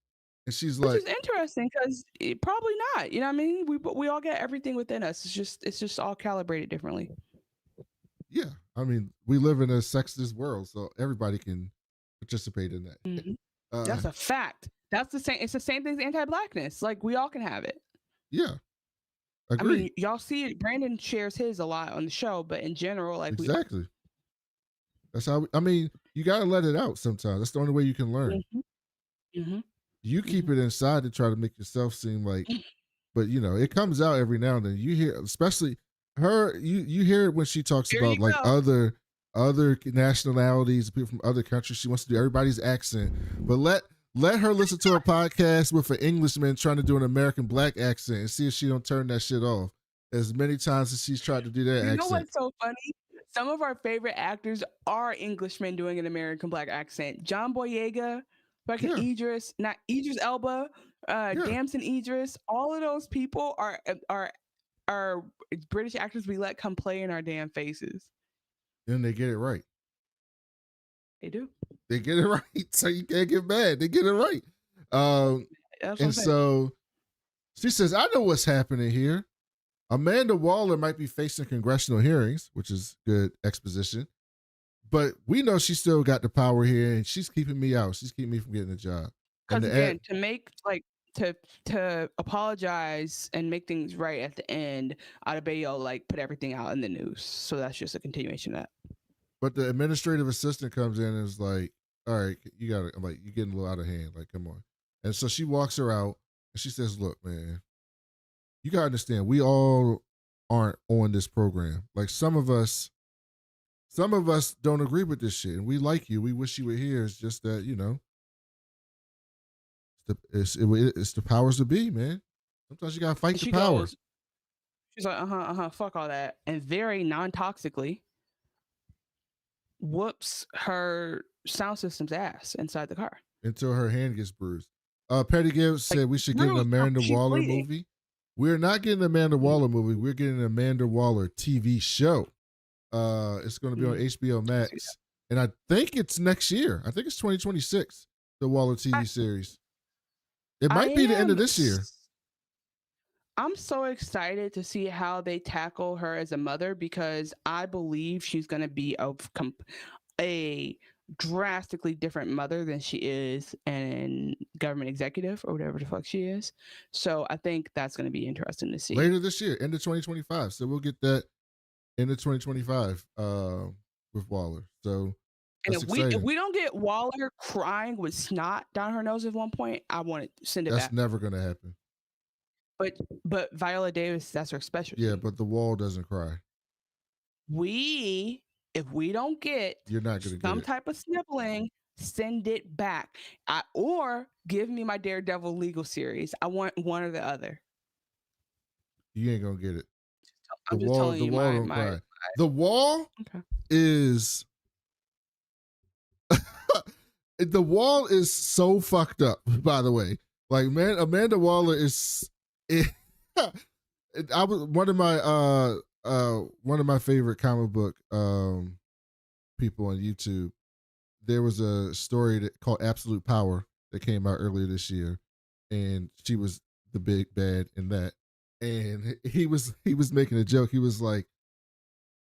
And she's like, "Which is interesting because probably not. You know what I mean? We all get everything within us. It's just all calibrated differently." Yeah, I mean, we live in a sexist world, so everybody can participate in that. Mm-hmm. That's a fact. That's the same. It's the same thing as anti-blackness. Like we all can have it. Yeah, agree. I mean, y'all see it. Brandon shares his a lot on the show, but in general, like exactly. That's how. I mean, you gotta let it out sometimes. That's the only way you can learn. You keep it inside to try to make yourself seem like, but you know, it comes out every now and then. You hear, especially her. You hear it when she talks about like other nationalities, people from other countries. She wants to do everybody's accent, but let her listen to a podcast with an Englishman trying to do an American black accent and see if she don't turn that shit off. as many times as she's tried to do that accent. You know what's so funny? Some of our favorite actors are Englishmen doing an American black accent. John Boyega, fucking Idris, not Idris Elba, Damson Idris. All of those people are British actors we let come play in our damn faces. And they get it right. They do. They get it right. So you can't get mad. They get it right. And so she says, I know what's happening here. Amanda Waller might be facing congressional hearings, which is good exposition. But we know she still got the power here, and she's keeping me out. She's keeping me from getting a job. Because again, to make to apologize and make things right at the end, Adebayo put everything out in the news. So that's just a continuation of that. But the administrative assistant comes in and is like, all right, you got it. I'm like, you're getting a little out of hand. Like, come on. And so she walks her out and she says, look, man, you got to understand, we all aren't on this program. Like some of us don't agree with this shit. And we like you. We wish you were here. It's just that, it's the powers to be, man. Sometimes you got to fight the power. She's like, fuck all that. And very non-toxically whoops her sound system's ass inside the car. Until her hand gets bruised. Petty Gibbs said we should get an Amanda Waller movie. We're not getting an Amanda Waller movie. We're getting an Amanda Waller TV show. It's going to be on HBO Max. And I think it's next year. I think it's 2026, the Waller TV series. It might be the end of this year. I'm so excited to see how they tackle her as a mother because I believe she's going to be a drastically different mother than she is an government executive or whatever the fuck she is. So I think that's going to be interesting to see. Later this year, end of 2025. So we'll get that end of 2025 with Waller. So and if we don't get Waller crying with snot down her nose at one point, I want to send it back. That's never going to happen. But Viola Davis, that's her specialty. Yeah, but the wall doesn't cry. If we don't get you're not gonna some get type of sniveling, send it back. Or give me my Daredevil legal series. I want one or the other. You ain't gonna get it. I'm just telling you don't cry. The wall is the wall is so fucked up, by the way. Like, man, Amanda Waller is I was one of my favorite comic book people on YouTube. There was a story called Absolute Power that came out earlier this year, and she was the big bad in that. And he was making a joke. He was like,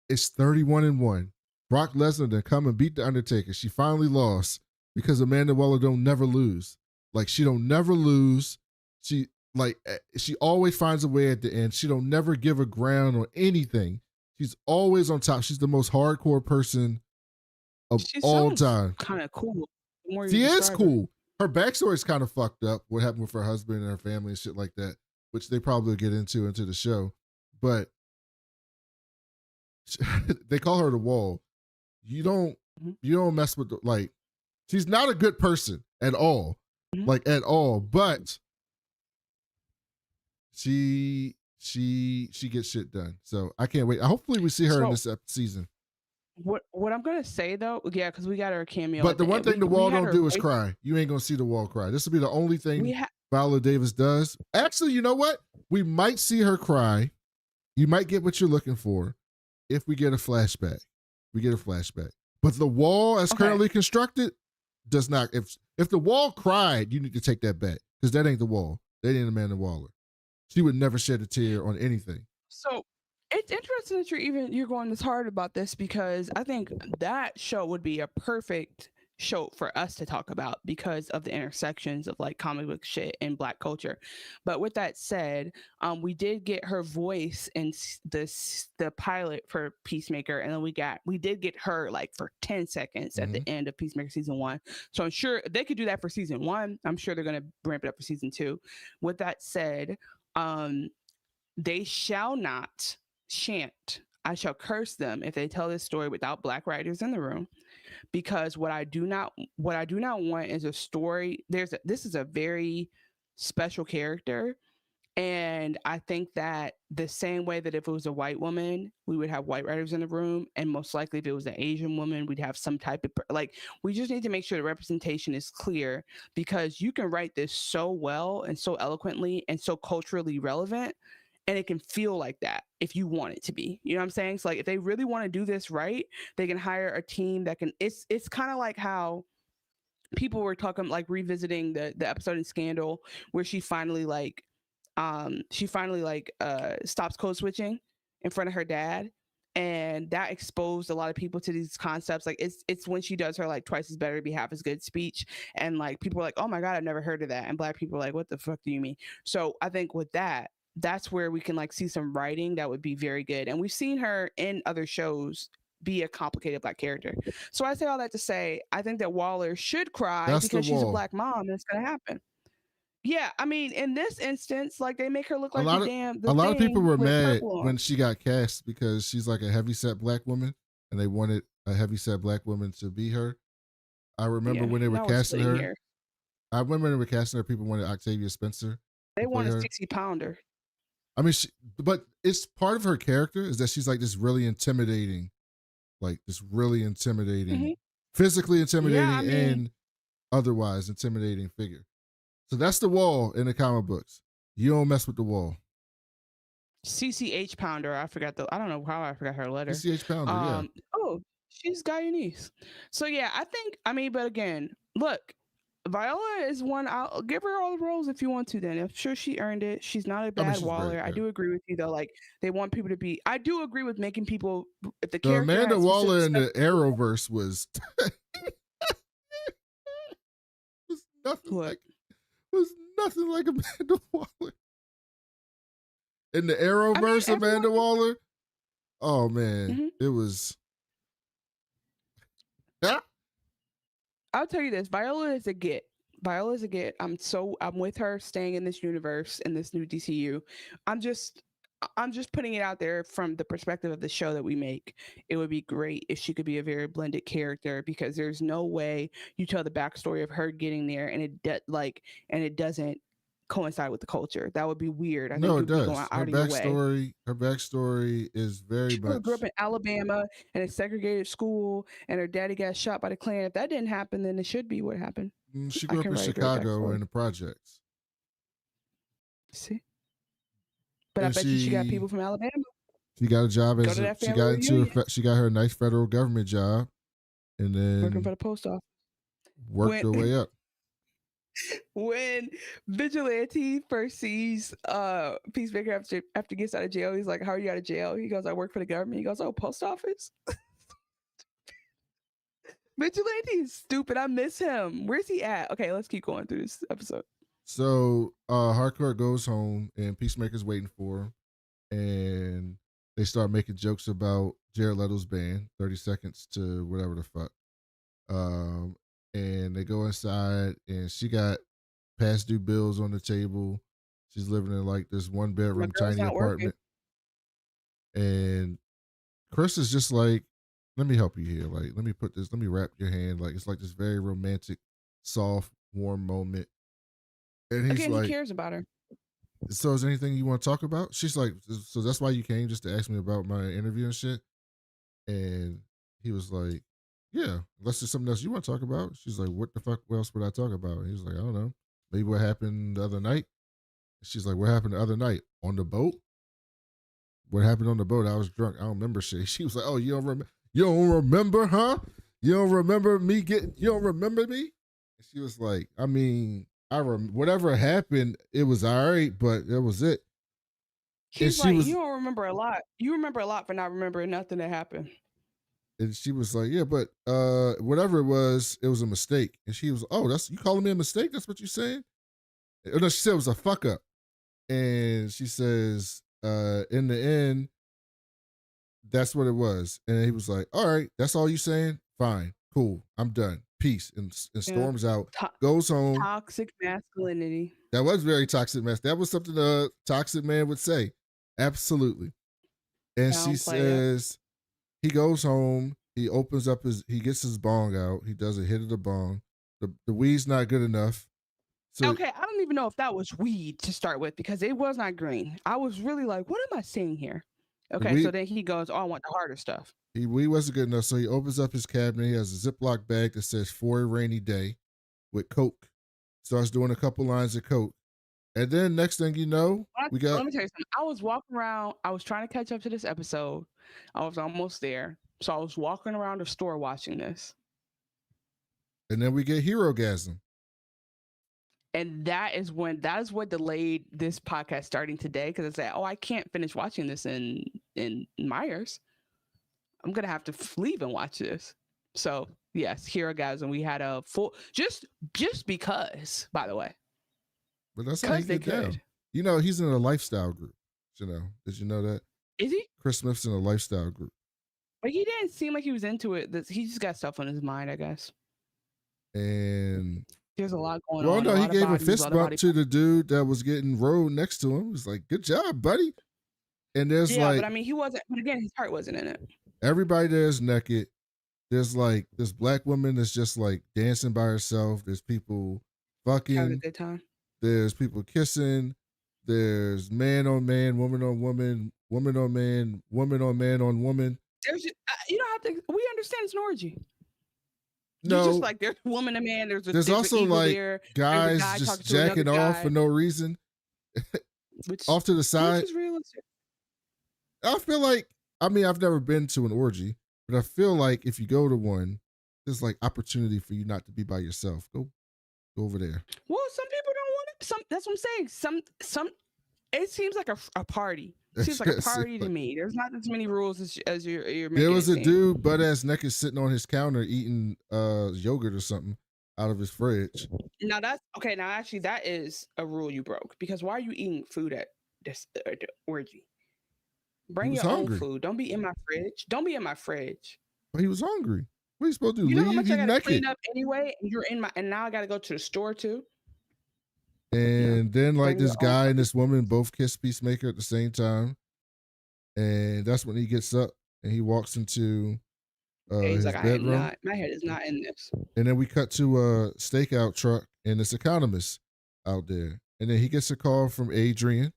"It's 31-1. Brock Lesnar then come and beat the Undertaker. She finally lost because Amanda Waller don't never lose. Like she don't never lose. She always finds a way at the end. She don't never give a ground on anything. She's always on top. She's the most hardcore person of all time. Kind of cool. She is cool. Her backstory is kind of fucked up. What happened with her husband and her family and shit like that, which they probably will get into the show. But they call her the wall. You don't mess with she's not a good person at all. Like at all. But she gets shit done. So I can't wait. Hopefully we see her in this season. What I'm gonna say though, yeah, because we got her cameo. But the one thing the wall don't do is cry. You ain't gonna see the wall cry. This will be the only thing Viola Davis does. Actually, you know what? We might see her cry. You might get what you're looking for if we get a flashback. But the wall, as currently constructed, does not. If the wall cried, you need to take that back because that ain't the wall. That ain't Amanda Waller. She would never shed a tear on anything. So it's interesting that you're going this hard about this because I think that show would be a perfect show for us to talk about because of the intersections of comic book shit and Black culture. But with that said, we did get her voice in the pilot for Peacemaker, and then we did get her for 10 seconds at the end of Peacemaker season 1. So I'm sure they could do that for season 1. I'm sure they're going to ramp it up for season 2. With that said, they shan't. I shall curse them if they tell this story without Black writers in the room, because what I do not want is a story. This is a very special character, And I think that the same way that if it was a white woman, we would have white writers in the room. And most likely, if it was an Asian woman, we'd have some type of like, we just need to make sure the representation is clear, because you can write this so well and so eloquently and so culturally relevant. And it can feel like that if you want it to be. You know what I'm saying? So like if they really want to do this right, they can hire a team that can, it's kind of like how people were talking, like revisiting the episode in Scandal where she finally stops code switching in front of her dad, and that exposed a lot of people to these concepts. Like it's when she does her like twice as better to be half as good speech, and like people are like, oh my god, I've never heard of that, and black people are like, what the fuck do you mean? So I think with that, that's where we can like see some writing that would be very good, and we've seen her in other shows be a complicated black character. So I say all that to say, I think that Waller should cry because she's a black mom and it's gonna happen. Yeah, I mean, in this instance, like they make her look like a lot of people were mad when she got cast because she's like a heavyset black woman, and they wanted a heavyset black woman to be her. I remember when they were casting her. Here. I remember when they were casting her. People wanted Octavia Spencer. They want a 60-pounder. I mean, but it's part of her character is that she's like this really intimidating, physically intimidating, and otherwise intimidating figure. So that's the Wall in the comic books. You don't mess with the Wall. CCH Pounder. I don't know how I forgot her letter. CCH Pounder, yeah. Oh, she's Guyanese. So yeah, but again, look, Viola is one. I'll give her all the roles if you want to. Then I'm sure she earned it. She's not a bad Waller. Great, I do agree with you though. Like they want people to be. I do agree with making people. If the Amanda Waller in the Arrowverse was nothing like Amanda Waller. In the Arrowverse, Amanda Waller. Oh man, it was. I'll tell you this: Viola is a get. I'm with her staying in this universe, in this new DCU. I'm just putting it out there from the perspective of the show that we make. It would be great if she could be a very blended character, because there's no way you tell the backstory of her getting there and it doesn't coincide with the culture. That would be weird. I think it does. Her backstory is very much. She grew up in Alabama in a segregated school, and her daddy got shot by the Klan. If that didn't happen, then it should be what happened. She grew up in Chicago in the projects. See, but I bet she got people from Alabama. She got a job she got her nice federal government job, and then working for the post office. Worked her way up. When Vigilante first sees Peacemaker after he gets out of jail, he's like, how are you out of jail? He goes, I work for the government. He goes, oh, post office? Vigilante is stupid. I miss him. Where's he at? Okay, let's keep going through this episode. So Harcourt goes home and Peacemaker's waiting for him, and they start making jokes about Jared Leto's band, 30 Seconds to whatever the fuck. And they go inside, and she got past due bills on the table. She's living in like this 1-bedroom tiny apartment. And Chris is just like, let me help you here. Like, let me wrap your hand. Like, it's like this very romantic, soft, warm moment. And he's like, he cares about her. So is there anything you want to talk about? She's like, so that's why you came, just to ask me about my interview and shit? And he was like, yeah, unless there's something else you want to talk about. She's like, what the fuck else would I talk about? And he's like, I don't know. Maybe what happened the other night. She's like, what happened the other night? On the boat? What happened on the boat? I was drunk. I don't remember shit. She was like, oh, you don't remember, huh? You don't remember me? You don't remember me? And she was like, I mean, whatever happened, it was all right, but that was it. She's like, you don't remember a lot. You remember a lot for not remembering nothing that happened. And she was like, yeah, but whatever it was a mistake. And she was, oh, you calling me a mistake? That's what you're saying? No, she said it was a fuck up. And she says, in the end, that's what it was. And he was like, all right, that's all you saying? Fine, cool, I'm done. Peace. And storms out, goes home. Toxic masculinity. That was very toxic That was something a toxic man would say. Absolutely. And she says, he goes home, he opens up he gets his bong out, he does a hit of the bong. The weed's not good enough. So okay, I don't even know if that was weed to start with because it was not green. I was really like, what am I seeing here? Okay, so then he goes, oh, I want the harder stuff. Weed wasn't good enough, so he opens up his cabinet. He has a Ziploc bag that says "For a Rainy Day" with Coke. Starts doing a couple lines of Coke. And then next thing you know, we got. Let me tell you something. I was walking around. I was trying to catch up to this episode. I was almost there. So I was walking around the store watching this. And then we get Herogasm. And that is what delayed this podcast starting today because I said, oh, I can't finish watching this in Myers. I'm gonna have to leave and watch this. So yes, Herogasm. We had a full just because, by the way. But that's how he get down. You know, he's in a lifestyle group. You know, did you know that? Is he? Chris Smith's in a lifestyle group. But he didn't seem like he was into it. He just got stuff on his mind, I guess. And there's a lot going on. Well, no, he gave a fist bump to the dude that was getting rode next to him. He was like, "Good job, buddy." And there's but I mean, he wasn't. But again, his heart wasn't in it. Everybody there's naked. There's like this black woman that's just like dancing by herself. There's people fucking. Having a good time. There's people kissing. There's man on man, woman on woman, woman on man, woman on man on woman. There's you don't have to. We understand it's an orgy. No, just like there's woman and man. There's also like guys just jacking off for no reason. Off to the side. Which is realistic. I feel like, I mean, I've never been to an orgy, but I feel like if you go to one, there's like opportunity for you not to be by yourself. Go over there. Well, some people don't want it. That's what I'm saying. Some. It seems like a party. It seems like a party to me. There's not as many rules as you're making. There was a dude butt ass naked sitting on his counter eating yogurt or something out of his fridge. Now that's okay. Now actually, that is a rule you broke because why are you eating food at this orgy? Bring your own food. Don't be in my fridge. Don't be in my fridge. But he was hungry. What are you supposed to do? You know how much He's I gotta naked. clean up anyway, and you're in my, and now I gotta go to the store too. And then like this guy and this woman both kiss Peacemaker at the same time. And that's when he gets up and he walks into his like, bedroom. My head is not in this. And then we cut to a stakeout truck and this economist out there. And then he gets a call from Adrian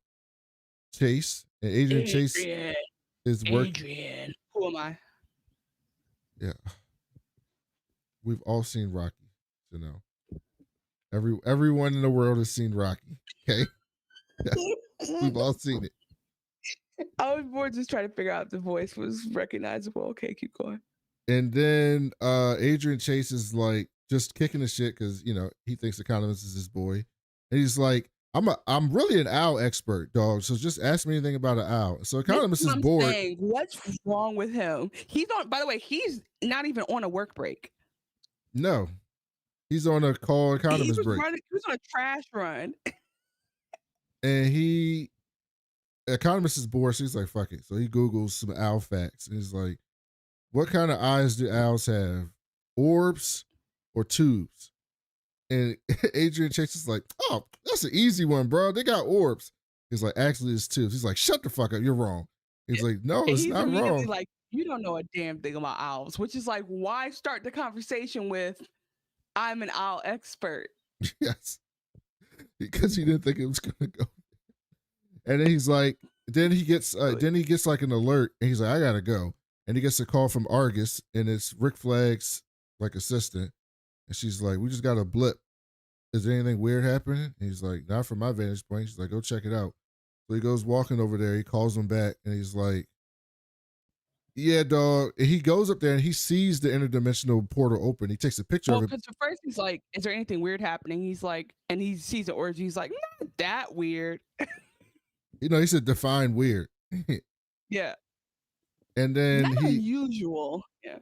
Chase. And Adrian Chase is working. Adrian, who am I? Yeah. We've all seen Rocky, you know. Everyone in the world has seen Rocky. Okay. We've all seen it. I was more just trying to figure out if the voice was recognizable. Okay, keep going. And then Adrian Chase is like just kicking the shit because you know he thinks Economist is his boy. And he's like, I'm really an owl expert, dog. So just ask me anything about an owl. So Economist is bored. Saying, what's wrong with him? He's on, by the way, he's not even on a work break. No. He's on a call Economist break. He was on a trash run. And Economist is bored, so he's like, fuck it. So he Googles some owl facts. And he's like, what kind of eyes do owls have? Orbs or tubes? And Adrian Chase is like, oh, that's an easy one, bro. They got orbs. He's like, actually, it's tubes. He's like, shut the fuck up. You're wrong. He's like, no, it's not wrong. Like, you don't know a damn thing about owls, which is like, why start the conversation with, I'm an owl expert? Yes. Because he didn't think it was going to go. And then he's like, then he gets like an alert and he's like, I gotta go. And he gets a call from Argus and it's Rick Flag's like assistant. And she's like, we just got a blip. Is there anything weird happening? And he's like, not from my vantage point. She's like, go check it out. So he goes walking over there. He calls him back and he's like, yeah, dog. And he goes up there and he sees the interdimensional portal open. He takes a picture of it. Because first he's like, is there anything weird happening? He's like, and he sees the orgy. He's like, not that weird. You know, he said define weird. Yeah. And then not unusual. Yeah.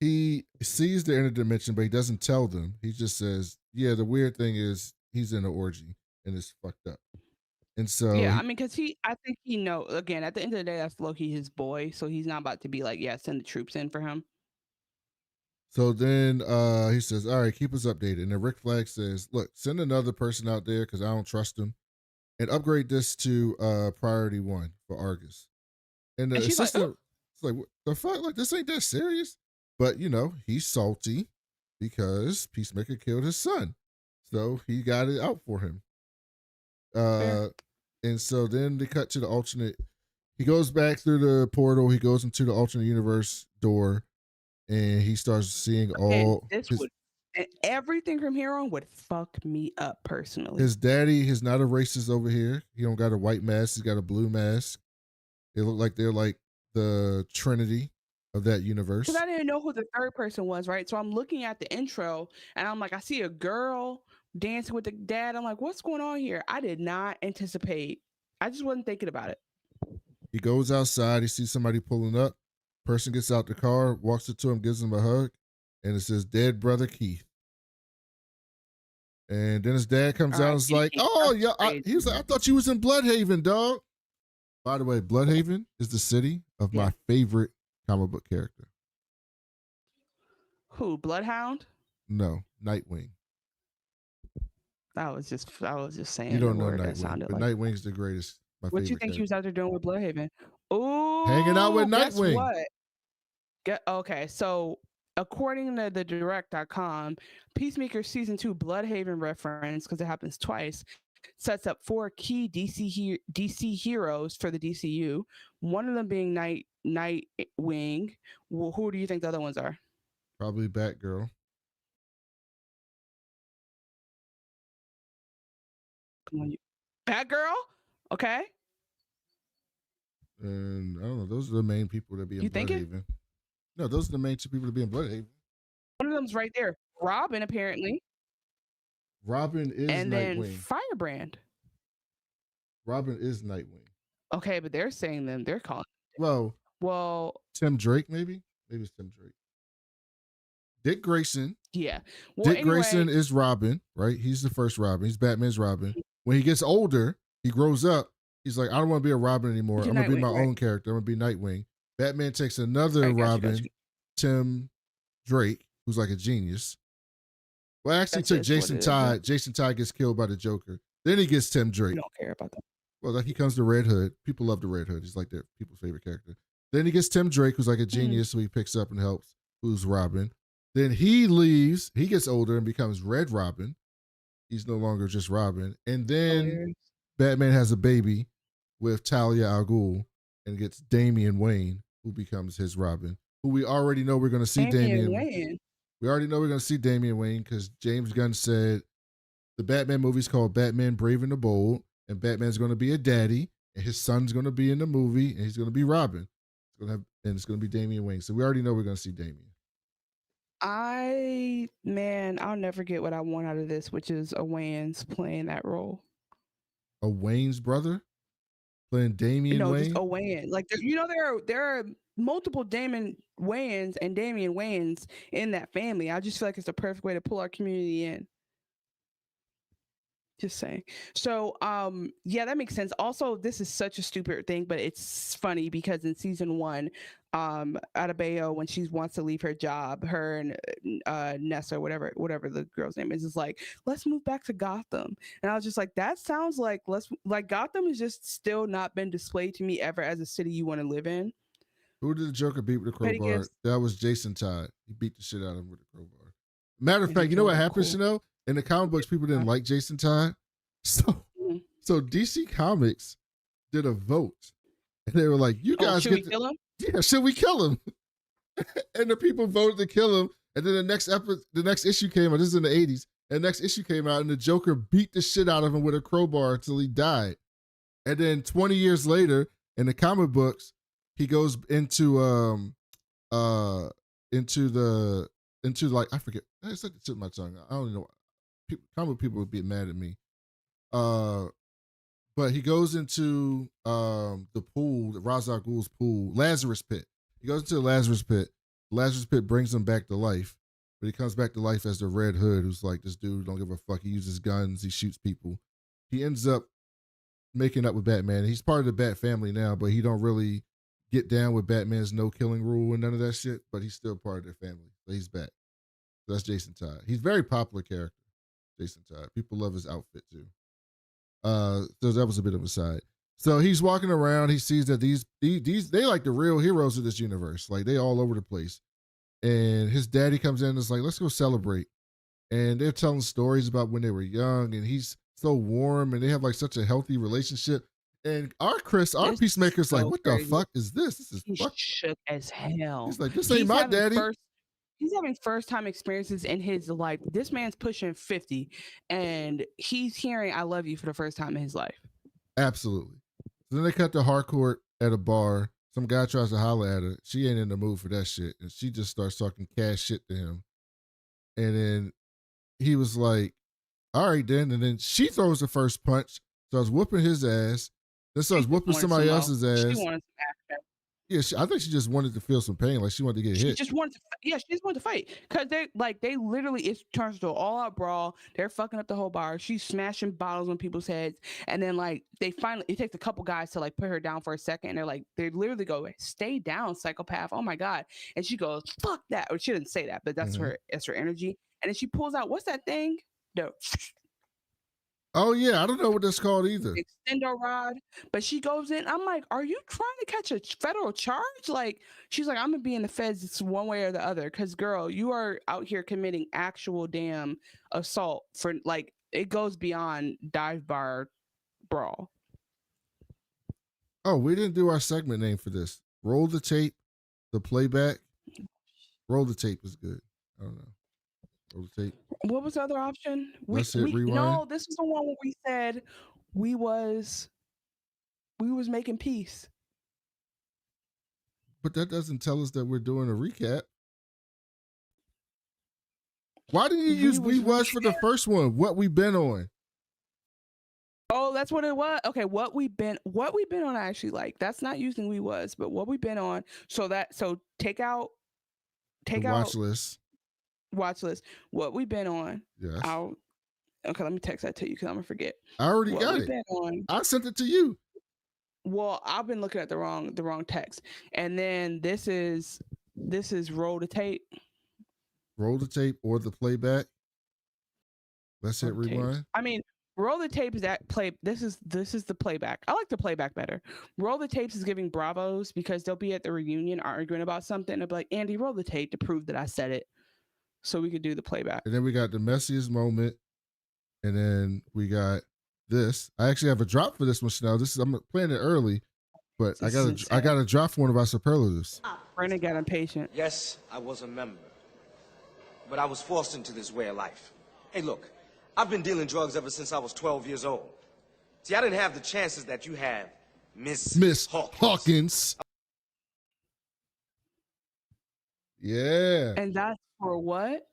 He sees the interdimension, but he doesn't tell them. He just says, yeah, the weird thing is he's in an orgy and it's fucked up. And so yeah, I mean, because I think he know, again, at the end of the day, that's Loki, his boy. So he's not about to be like, yeah, send the troops in for him. So then he says, all right, keep us updated. And then Rick Flag says, look, send another person out there because I don't trust him. And upgrade this to priority 1 for Argus. And the assistant, it's like, what the fuck? Like, this ain't that serious. But, you know, he's salty because Peacemaker killed his son. So he got it out for him. And so then they cut to the alternate. He goes back through the portal. He goes into the alternate universe door, and he starts seeing all. And everything from here on would fuck me up personally. His daddy is not a racist over here. He don't got a white mask. He's got a blue mask. They look like they're like the Trinity of that universe. Because I didn't know who the third person was, right? So I'm looking at the intro, and I'm like, I see a girl dancing with the dad. I'm like, what's going on here? I did not anticipate. I just wasn't thinking about it. He goes outside. He sees somebody pulling up. Person gets out the car, walks up to him, gives him a hug, and it says, "Dead brother Keith." And then his dad comes out and is like, "Oh yeah," he was like, "I thought you was in Bloodhaven, dog." By the way, Bloodhaven is the city of my favorite comic book character. Who? Bloodhound? No, Nightwing. I was just saying. You don't know Nightwing, but like Nightwing's the greatest. What you think he was out there doing with Bloodhaven? Oh, hanging out with Nightwing. What? Okay, so according to the direct.com, Peacemaker season 2 Bloodhaven reference, because it happens twice, sets up 4 key DC heroes for the DCU. One of them being Nightwing. Well, who do you think the other ones are? Probably Batgirl. Come on, Batgirl. Okay. And I don't know. Those are the main people that be in Bloodhaven. No, those are the main 2 people that be in Bloodhaven. One of them's right there. Robin, apparently. Robin is and Nightwing. Then Firebrand. Robin is Nightwing. Okay, but they're saying they're calling. Well, Tim Drake maybe it's Tim Drake. Dick Grayson. Yeah. Well, Dick Grayson is Robin, right? He's the first Robin. He's Batman's Robin. When he gets older, he grows up. He's like, I don't want to be a Robin anymore. I'm going to be my own character. I'm going to be Nightwing. Batman takes another Robin, Tim Drake, who's like a genius. Well, actually took Jason Todd. Jason Todd gets killed by the Joker. Then he gets Tim Drake. You don't care about that. Well, like he comes to Red Hood. People love the Red Hood. He's like their people's favorite character. Then he gets Tim Drake, who's like a genius, who he picks up and helps, who's Robin. Then he leaves. He gets older and becomes Red Robin. He's no longer just Robin. And then Batman has a baby with Talia al Ghul and gets Damian Wayne, who becomes his Robin, who we already know we're going to see Damian Wayne. We already know we're going to see Damian Wayne because James Gunn said the Batman movie's called Batman Brave and the Bold, and Batman's going to be a daddy, and his son's going to be in the movie, and he's going to be Robin. And it's going to be Damian Wayne. So we already know we're going to see Damian. I'll never get what I want out of this, which is a Wayans playing that role. A Wayne's brother playing Damian Wayne? Just a Wayans. Like there are multiple Damon Wayans and Damian Wayans in that family. I just feel like it's the perfect way to pull our community in. Just saying. So, yeah, that makes sense. Also, this is such a stupid thing, but it's funny because in season 1, Adebayo, when she wants to leave her job, her and Nessa, whatever the girl's name is like, let's move back to Gotham. And I was just like, that sounds like Gotham has just still not been displayed to me ever as a city you want to live in. Who did the Joker beat with a crowbar? That was Jason Todd. He beat the shit out of him with a crowbar. Matter of fact, you know what happens, cool. In the comic books, people didn't like Jason Todd. So DC Comics did a vote. And they were like, you guys should we kill him? Yeah, should we kill him? And the people voted to kill him. And then the next issue came out. This is in the 80s. And the next issue came out, and the Joker beat the shit out of him with a crowbar until he died. And then 20 years later, in the comic books, he goes into I forget. It's like the tip of my tongue. I don't know. Comic people would be mad at me. But he goes into the pool, the Ra's al Ghul's pool, Lazarus Pit. He goes into the Lazarus Pit. Lazarus Pit brings him back to life. But he comes back to life as the Red Hood, who's like this dude, don't give a fuck. He uses guns, he shoots people. He ends up making up with Batman. He's part of the Bat family now, but he don't really get down with Batman's no killing rule and none of that shit, but he's still part of their family. So he's back. So that's Jason Todd. He's a very popular character, Jason Todd. People love his outfit too. So that was a bit of a side. So he's walking around. He sees that these they like the real heroes of this universe. Like they all over the place. And his daddy comes in and is like, let's go celebrate. and they're telling stories about when they were young, and he's so warm, and they have like such a healthy relationship. And our Peacemaker's like, what the fuck is this? This is He's shook as hell. He's like, this ain't my daddy. He's having first time experiences in his life. This man's pushing 50 and he's hearing I love you for the first time in his life. Absolutely. So then they cut to Harcourt at a bar. Some guy tries to holler at her. She ain't in the mood for that shit. And she just starts talking cash shit to him. And then he was like, all right then. And then she throws the first punch. Starts whooping his ass. Then starts whooping somebody else's ass. She wanted some action. Yeah, I think she just wanted to feel some pain, like she wanted to get hit. She just wanted to fight because they literally it turns to an all-out brawl. They're fucking up the whole bar. She's smashing bottles on people's heads, and then like it takes a couple guys to like put her down for a second, and they literally go, "Stay down, psychopath!" Oh my god! And she goes, "Fuck that!" Or she didn't say that, but that's her energy. And then she pulls out what's that thing? No. Oh yeah, I don't know what that's called either. Extendo rod, but she goes in. I'm like, are you trying to catch a federal charge? Like, she's like, I'm gonna be in the feds. It's one way or the other. Because girl, you are out here committing actual damn assault for like it goes beyond dive bar brawl. Oh, we didn't do our segment name for this. Roll the tape, the playback. Roll the tape is good. I don't know. Roll the tape. What was the other option? Let's hit rewind. No, this is the one where we said we was making peace. But that doesn't tell us that we're doing a recap. Why didn't you use we was for the first one? What we been on? Oh, that's what it was. Okay, what we been on. I actually like. That's not using we was, but what we been on. So take out watch list. Watch list. What we been on. Yes. Okay, let me text that to you because I'm gonna forget. I already got it. I sent it to you. Well, I've been looking at the wrong text. And then this is roll the tape. Roll the tape or the playback. Let's hit rewind. Tapes. I mean, roll the tape is that play. This is the playback. I like the playback better. Roll the tapes is giving bravos because they'll be at the reunion arguing about something. They'll be like, Andy, roll the tape to prove that I said it. So we could do the playback. And then we got the messiest moment. And then we got this. I actually have a drop for this one, Chanel. I'm playing it early, but I got a drop for one of our superlatives. Brennan got impatient. Yes, I was a member, but I was forced into this way of life. Hey, look, I've been dealing drugs ever since I was 12 years old. See, I didn't have the chances that you have, Miss Hawkins. Yeah. And that's for what?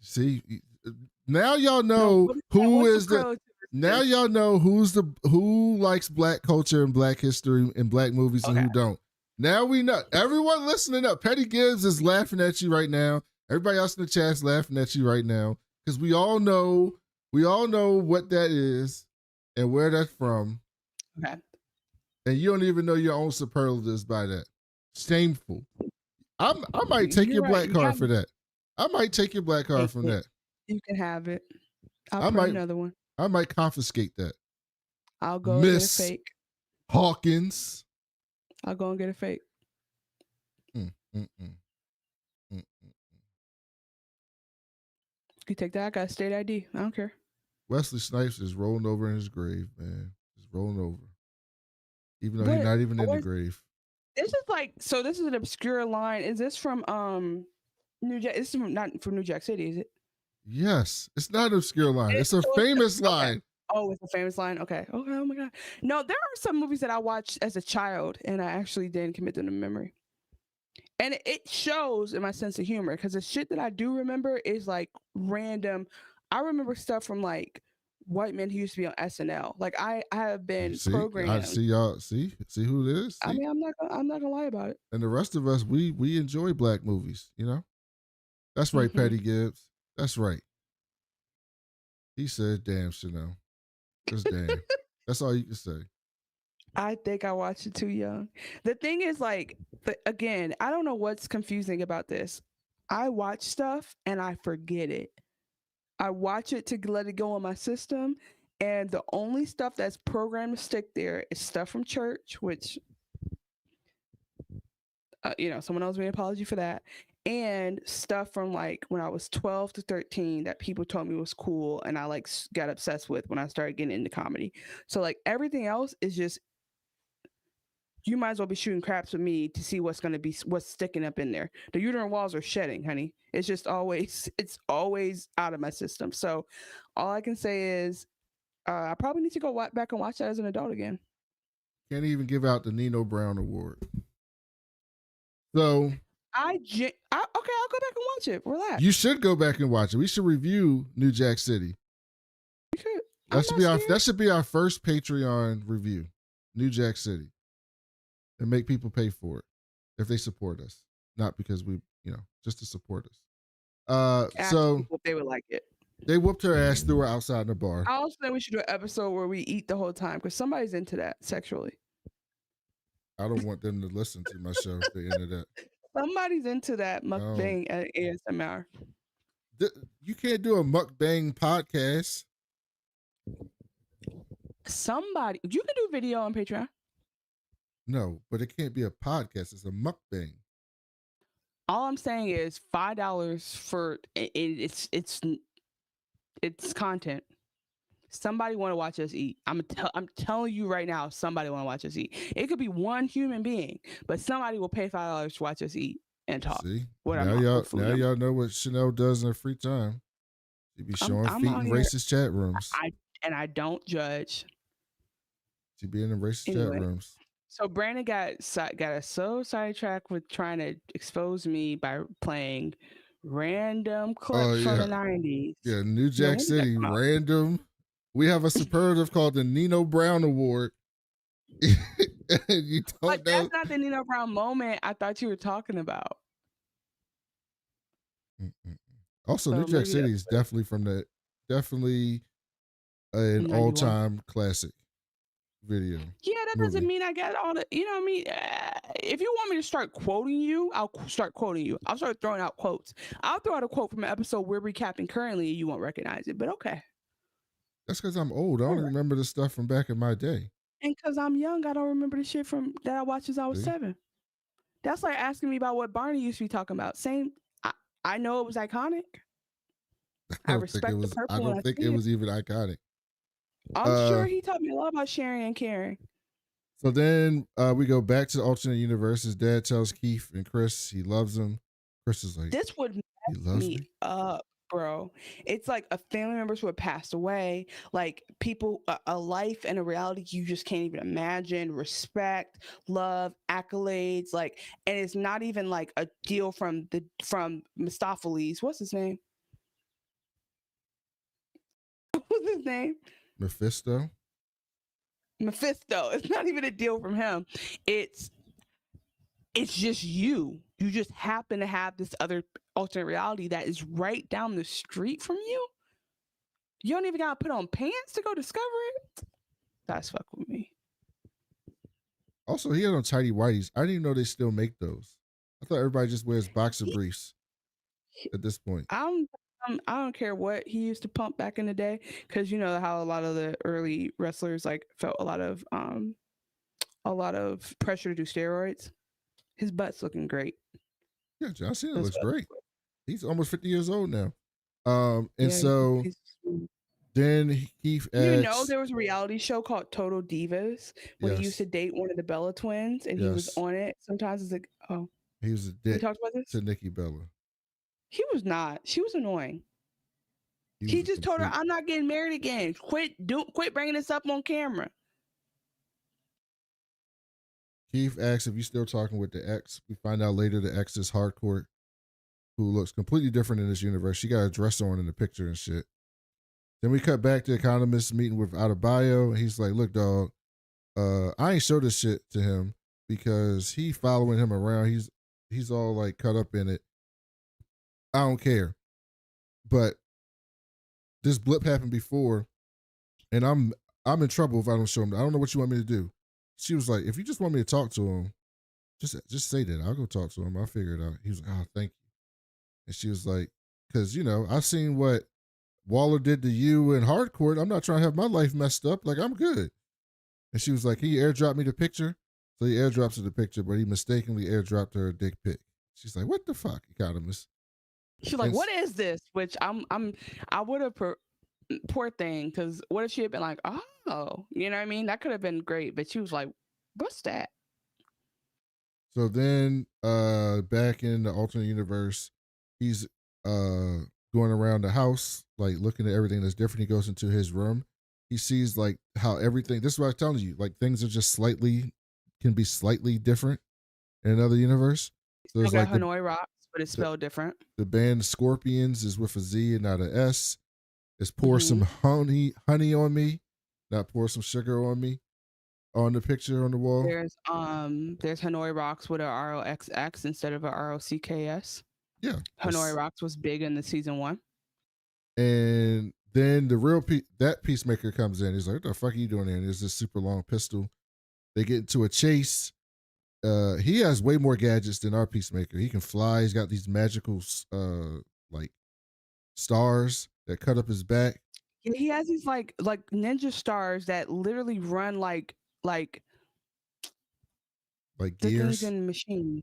See, now y'all know now y'all know who likes black culture and black history and black movies and who don't. Now we know. Everyone listening up. Petty Gibbs is laughing at you right now. Everybody else in the chat's laughing at you right now because we all know what that is and where that's from. Okay. And you don't even know your own superlatives by that. Shameful. I might take your black card for that. I might take your black card from that. You can have it. I'll print another one. I might confiscate that. I'll go get a fake. Hawkins. I'll go and get a fake. You take that. I got a state ID. I don't care. Wesley Snipes is rolling over in his grave, man. He's rolling over. Even though he's not even in the grave. This is an obscure line. Is this from New Jack? This is not from New Jack City, is it? Yes. It's not an obscure line. It's a famous line. Oh, it's a famous line. Okay. Oh my god. No, there are some movies that I watched as a child and I actually didn't commit them to memory. And it shows in my sense of humor because the shit that I do remember is like random. I remember stuff from like white men who used to be on SNL. Like I have been programmed. I see y'all. See who it is. See? I mean, I'm not gonna lie about it. And the rest of us, we enjoy black movies. You know, that's right, Petty Gibbs. That's right. He said, "Damn, Chanel." Just damn. That's all you can say. I think I watched it too young. The thing is, like, again, I don't know what's confusing about this. I watch stuff and I forget it. I watch it to let it go in my system, and the only stuff that's programmed to stick there is stuff from church, which, someone owes me an apology for that, and stuff from like when I was 12 to 13 that people told me was cool, and I like got obsessed with when I started getting into comedy. So like everything else is just, you might as well be shooting craps with me to see what's sticking up in there. The uterine walls are shedding, honey. It's just always, it's always out of my system. So all I can say is I probably need to go back and watch that as an adult again. Can't even give out the Nino Brown Award. So okay, I'll go back and watch it. Relax. You should go back and watch it. We should review New Jack City. We should. That should be our first Patreon review. New Jack City. And make people pay for it if they support us. Not because we, just to support us. So they would like it. They whooped her ass, threw her outside in the bar. I also think we should do an episode where we eat the whole time because somebody's into that sexually. I don't want them to listen to my show if they're into that. Somebody's into that mukbang at ASMR. You can't do a mukbang podcast. Somebody, you can do video on Patreon. No, but it can't be a podcast. It's a mukbang. All I'm saying is $5 for it's content. Somebody want to watch us eat. I'm telling you right now, somebody want to watch us eat. It could be one human being, but somebody will pay $5 to watch us eat and talk. See, now y'all know what Chanel does in her free time. She be showing feet in racist chat rooms. I don't judge. She be in the racist chat rooms. So Brandon got us so sidetracked with trying to expose me by playing random clips from the 90s. Yeah, New Jack City, random. We have a superlative called the Nino Brown Award. But that's not the Nino Brown moment I thought you were talking about. Also, New Jack City is definitely an all-time classic video. Yeah, that doesn't mean I got all the, you know what I mean? If you want me to start quoting you, I'll start quoting you. I'll start throwing out quotes. I'll throw out a quote from an episode we're recapping currently and you won't recognize it, but okay. That's because I'm old. I don't remember the stuff from back in my day. And because I'm young, I don't remember the shit from that I watched as I was 7. That's like asking me about what Barney used to be talking about. Same. I know it was iconic. I respect the purple. I don't think it was even iconic. I'm sure he taught me a lot about sharing and caring. So then we go back to the alternate universe. His dad tells Keith and Chris he loves him. Chris is like, this would mess me up, bro. It's like a family member who had passed away, like people, a life and a reality you just can't even imagine. Respect, love, accolades, like, and it's not even like a deal from Mistopheles. What's his name? What's his name? Mephisto. It's not even a deal from him. It's just you. You just happen to have this other alternate reality that is right down the street from you. You don't even gotta put on pants to go discover it. That's fuck with me. Also, he had on tidy whities. I didn't even know they still make those. I thought everybody just wears boxer briefs at this point. I don't care what he used to pump back in the day, because you know how a lot of the early wrestlers like felt a lot of pressure to do steroids. His butt's looking great. Yeah, John Cena looks great. He's almost 50 years old now. Then Keith asks, there was a reality show called Total Divas when he used to date one of the Bella twins, and he was on it. Sometimes it's like, he was a dick talked about this? to Nikki Bella. He was not. She was annoying. He just told her, "I'm not getting married again. Quit bringing this up on camera." Keith asks if you're still talking with the ex. We find out later the ex is Hardcore, who looks completely different in this universe. She got a dress on in the picture and shit. Then we cut back to the economist meeting with Adebayo, and he's like, "Look, dog, I ain't show this shit to him because he following him around. He's all like cut up in it. I don't care. But this blip happened before, and I'm in trouble if I don't show him. I don't know what you want me to do." She was like, "If you just want me to talk to him, just say that. I'll go talk to him. I'll figure it out." He was like, "Oh, thank you." And she was like, "Because, I've seen what Waller did to you in Hardcore. I'm not trying to have my life messed up. Like, I'm good." And she was like, "Can you airdrop me the picture?" So he airdrops her the picture, but he mistakenly airdropped her a dick pic. She's like, "What the fuck, Economist?" She's like, "What is this?" Which I would have poor thing, because what if she had been like, "Oh, you know what I mean?" That could have been great, but she was like, "What's that?" So then, back in the alternate universe, he's going around the house, like looking at everything that's different. He goes into his room. He sees like how everything. This is what I'm telling you. Like things are just can be slightly different in another universe. So Still it's got like Hanoi Rocks, but it's spelled different. The band Scorpions is with a Z and not an S. It's pour some honey on me, not pour some sugar on me. On the picture on the wall, there's Hanoi Rocks with a ROXX instead of a ROCKS. Yeah, Hanoi Rocks was big in the season 1. And then the real that Peacemaker comes in. He's like, "What the fuck are you doing here?" And there's this super long pistol. They get into a chase. He has way more gadgets than our Peacemaker. He can fly. He's got these magical like stars that cut up his back. Yeah, he has these like ninja stars that literally run like gears and machines.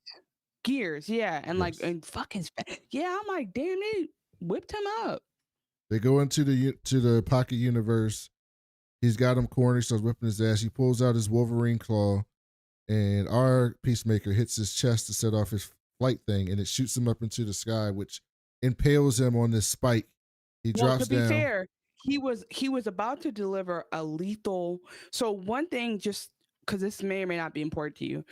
Gears, yeah, and yes. and fucking yeah. I'm like, damn, they whipped him up. They go into the pocket universe. He's got him cornered. He starts whipping his ass. He pulls out his Wolverine claw, and our Peacemaker hits his chest to set off his flight thing, and it shoots him up into the sky, which impales him on this spike. He drops down. To be fair, he was about to deliver a lethal. So one thing, just because this may or may not be important to you,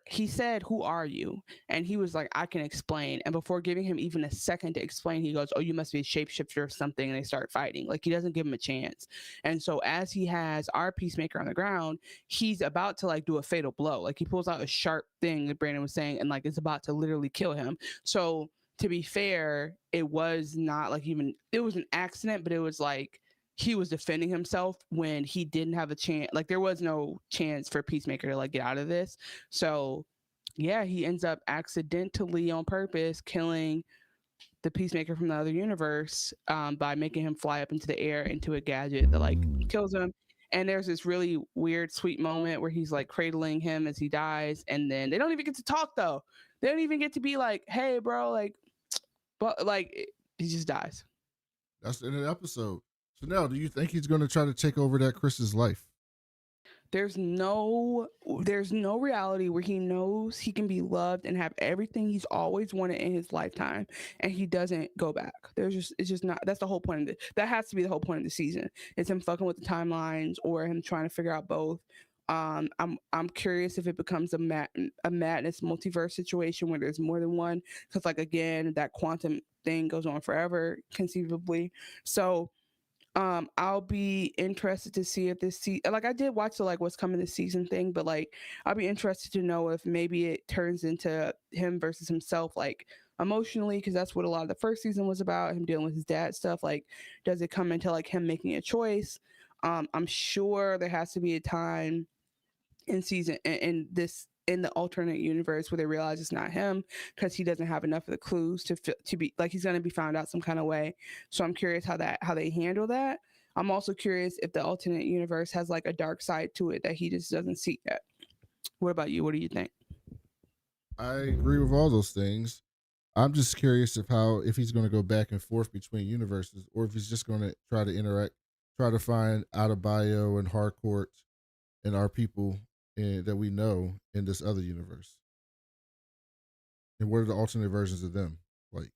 he said, "Who are you?" And he was like, "I can explain." And before giving him even a second to explain, he goes, "Oh, you must be a shapeshifter or something." And they start fighting. Like, he doesn't give him a chance. And so as he has our Peacemaker on the ground, he's about to like do a fatal blow. Like, he pulls out a sharp thing that Brandon was saying, and like it's about to literally kill him. So to be fair, it was not like it was an accident, but it was like he was defending himself when he didn't have a chance. Like, there was no chance for Peacemaker to like get out of this. So yeah, he ends up accidentally on purpose killing the Peacemaker from the other universe by making him fly up into the air into a gadget that like kills him. And there's this really weird, sweet moment where he's like cradling him as he dies. And then they don't even get to talk though. They don't even get to be like, "Hey, bro," like, but like he just dies. That's the end of the episode. So now, do you think he's going to try to take over that Chris's life? There's no reality where he knows he can be loved and have everything he's always wanted in his lifetime, and he doesn't go back. It's just not. That's the whole point of it. That has to be the whole point of the season. It's him fucking with the timelines or him trying to figure out both. I'm curious if it becomes a madness multiverse situation where there's more than one, because like again that quantum thing goes on forever conceivably. So I'll be interested to see if this like I did watch the like what's coming this season thing, but like I'll be interested to know if maybe it turns into him versus himself, like emotionally, because that's what a lot of the first season was about, him dealing with his dad stuff. Like, does it come into like him making a choice? I'm sure there has to be a time in the alternate universe where they realize it's not him because he doesn't have enough of the clues to be like, he's going to be found out some kind of way. So I'm curious how they handle that. I'm also curious if the alternate universe has like a dark side to it that he just doesn't see yet. What about you? What do you think? I agree with all those things. I'm just curious if he's going to go back and forth between universes, or if he's just going to try to find Adebayo and Harcourt and our people that we know in this other universe. And what are the alternate versions of them like?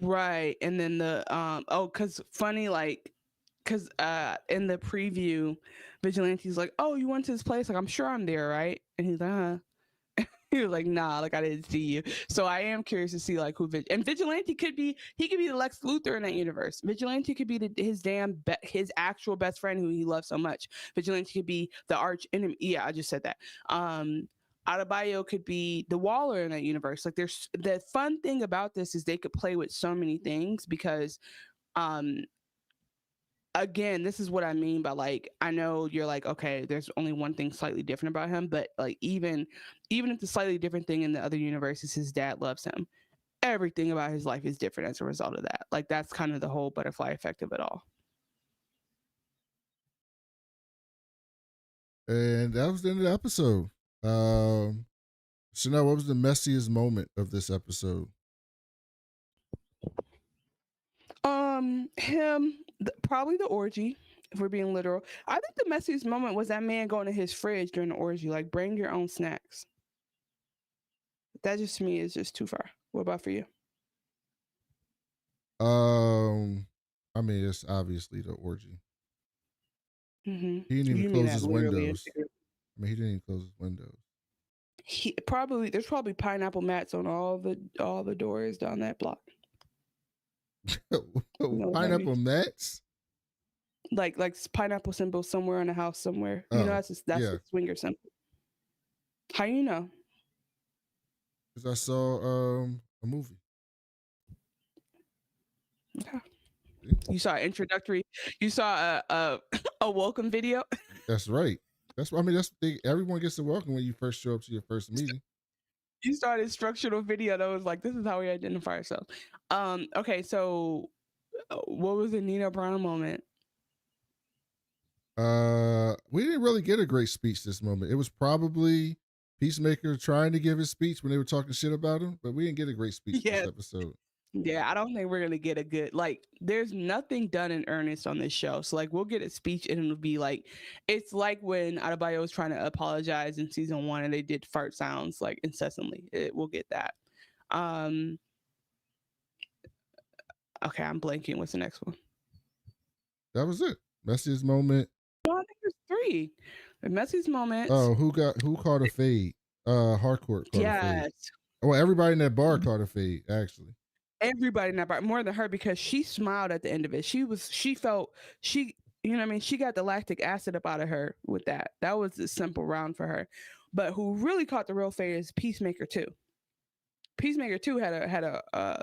Right. And then the because funny, like, because in the preview, Vigilante's like, "Oh, you went to this place? Like, I'm sure I'm there, right?" And he's like, he was like, "Nah, like I didn't see you." So I am curious to see like who and Vigilante could be. He could be the Lex Luthor in that universe. Vigilante could be his actual best friend who he loves so much. Vigilante could be the arch enemy. Yeah, I just said that. Adebayo could be the Waller in that universe. Like, there's the fun thing about this is they could play with so many things because again, this is what I mean by like, I know you're like, okay, there's only one thing slightly different about him, but like even if the slightly different thing in the other universe is his dad loves him, everything about his life is different as a result of that. Like, that's kind of the whole butterfly effect of it all. And that was the end of the episode. So now, what was the messiest moment of this episode? Probably the orgy, if we're being literal. I think the messiest moment was that man going to his fridge during the orgy, like, bring your own snacks. That just, to me, is just too far. What about for you? I mean, it's obviously the orgy. Mm-hmm. He didn't even close his windows. I mean, he didn't even close his windows. There's probably pineapple mats on all the doors down that block. Pineapple mats? Like pineapple symbol somewhere on the house somewhere. You know, that's a swinger symbol. How you know? Because I saw a movie. Okay. You saw introductory. You saw a welcome video. That's right. That's what I mean. Everyone gets a welcome when you first show up to your first meeting. You started instructional video that was like, this is how we identify ourselves. Okay, so what was the Nina Brown moment? We didn't really get a great speech this moment. It was probably Peacemaker trying to give his speech when they were talking shit about him, but we didn't get a great speech this episode. Yeah, I don't think we're gonna get a good, like, there's nothing done in earnest on this show. So like we'll get a speech and it'll be like, it's like when Adebayo was trying to apologize in season 1 and they did fart sounds like incessantly. We'll get that. Okay, I'm blanking. What's the next one? That was it. Messiest moment. No, I think there's 3. The messiest moments. Oh, who caught a fade? Harcourt caught a fade. Well, everybody in that bar caught a fade, actually. Everybody in that bar, more than her, because she smiled at the end of it. She felt, you know what I mean? She got the lactic acid up out of her with that. That was a simple round for her. But who really caught the real fade is Peacemaker 2. Peacemaker 2 had a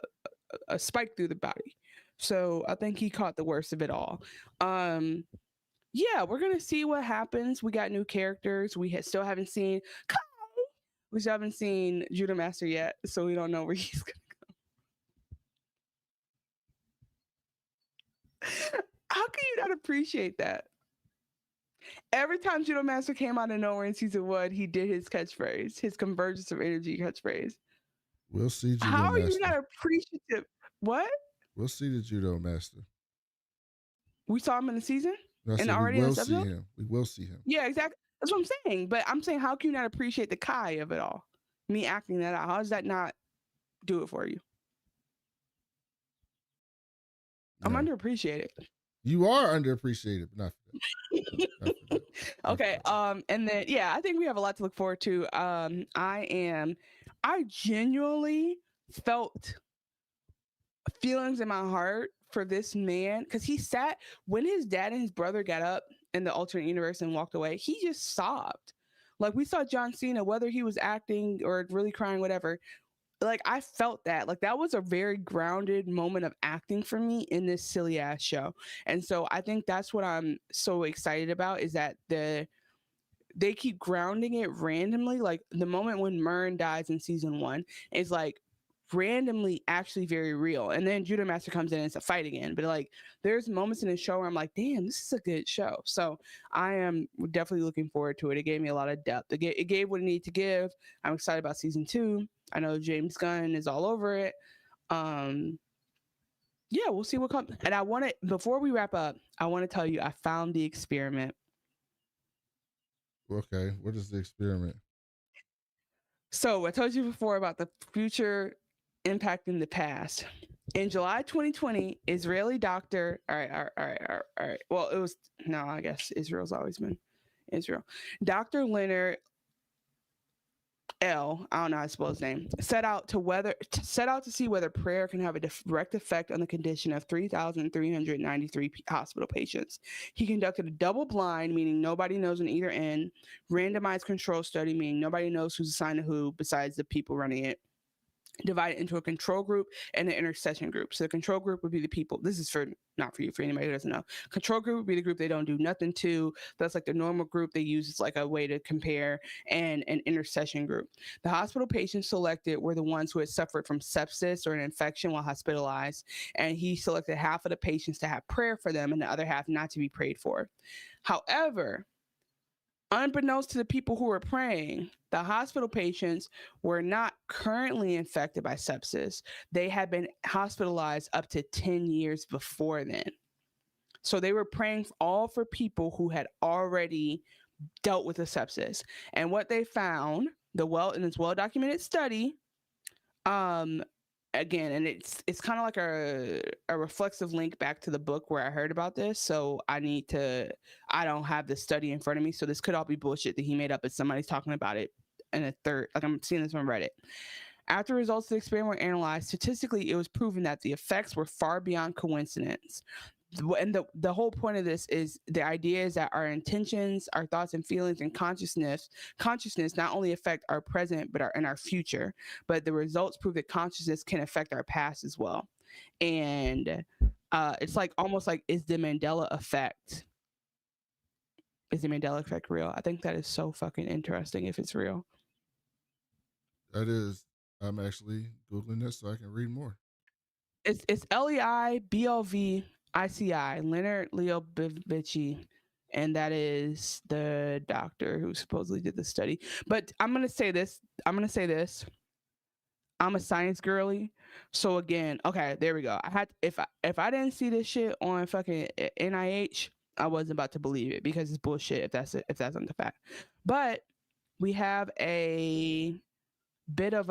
spike through the body. So I think he caught the worst of it all. Yeah, we're going to see what happens. We got new characters. We still haven't seen Judo Master yet, so we don't know where he's going to go. How can you not appreciate that? Every time Judo Master came out of nowhere in season 1, he did his catchphrase, his convergence of energy catchphrage. We'll see Judo How Master. Are you not appreciative? What? We'll see the Judo Master. We saw him in the season? And already we will see him. We will see him. Yeah, exactly. That's what I'm saying. But I'm saying, how can you not appreciate the Kai of it all? Me acting that out. How does that not do it for you? I'm underappreciated. You are underappreciated, but not for that. Not for that. Okay. And then I think we have a lot to look forward to. I genuinely felt feelings in my heart for this man, because he sat when his dad and his brother got up in the alternate universe and walked away. He just sobbed. Like, we saw John Cena, whether he was acting or really crying, whatever. Like, I felt that. Like, that was a very grounded moment of acting for me in this silly ass show. And so I think that's what I'm so excited about, is that they keep grounding it randomly. Like, the moment when Murn dies in season 1 is like randomly actually very real. And then Judo Master comes in and it's a fight again. But like, there's moments in the show where I'm like, damn, this is a good show. So I am definitely looking forward to it. It gave me a lot of depth. It gave what it needed to give. I'm excited about season 2. I know James Gunn is all over it. Yeah, we'll see what comes. And before we wrap up, I want to tell you, I found the experiment. Okay, what is the experiment? So I told you before about the future impacting the past. In July 2020, Israeli doctor, all right. Well, I guess Israel's always been Israel. Dr. Leonard L, I don't know how to spell his name, set out to see whether prayer can have a direct effect on the condition of 3,393 hospital patients. He conducted a double-blind, meaning nobody knows on either end, randomized control study, meaning nobody knows who's assigned to who besides the people running it, divided into a control group and an intercession group. So the control group would be the people. This is not for you, for anybody who doesn't know. Control group would be the group they don't do nothing to. That's like the normal group they use as like a way to compare, and an intercession group. The hospital patients selected were the ones who had suffered from sepsis or an infection while hospitalized. And he selected half of the patients to have prayer for them and the other half not to be prayed for. However, Unbeknownst to the people who were praying, the hospital patients were not currently infected by sepsis. They had been hospitalized up to 10 years before then. So they were praying all for people who had already dealt with a sepsis. And what they found, in this well-documented study, again, and it's kind of like a reflexive link back to the book where I heard about this. So I don't have the study in front of me. So this could all be bullshit that he made up, but somebody's talking about it in a third, like I'm seeing this on Reddit. After results of the experiment were analyzed, statistically, it was proven that the effects were far beyond coincidence. And the whole point of this is the idea is that our intentions, our thoughts and feelings and consciousness not only affect our present but our future, but the results prove that consciousness can affect our past as well. And it's like almost like, is the Mandela effect real? I think that is so fucking interesting if it's real. That is. I'm actually Googling this so I can read more. It's LEIBLVICI, Leonard Leobivici, and that is the doctor who supposedly did the study. But I'm gonna say this. I'm a science girly, so again, okay, there we go. If I didn't see this shit on fucking NIH, I wasn't about to believe it because it's bullshit. If that's not the fact, but we have a bit of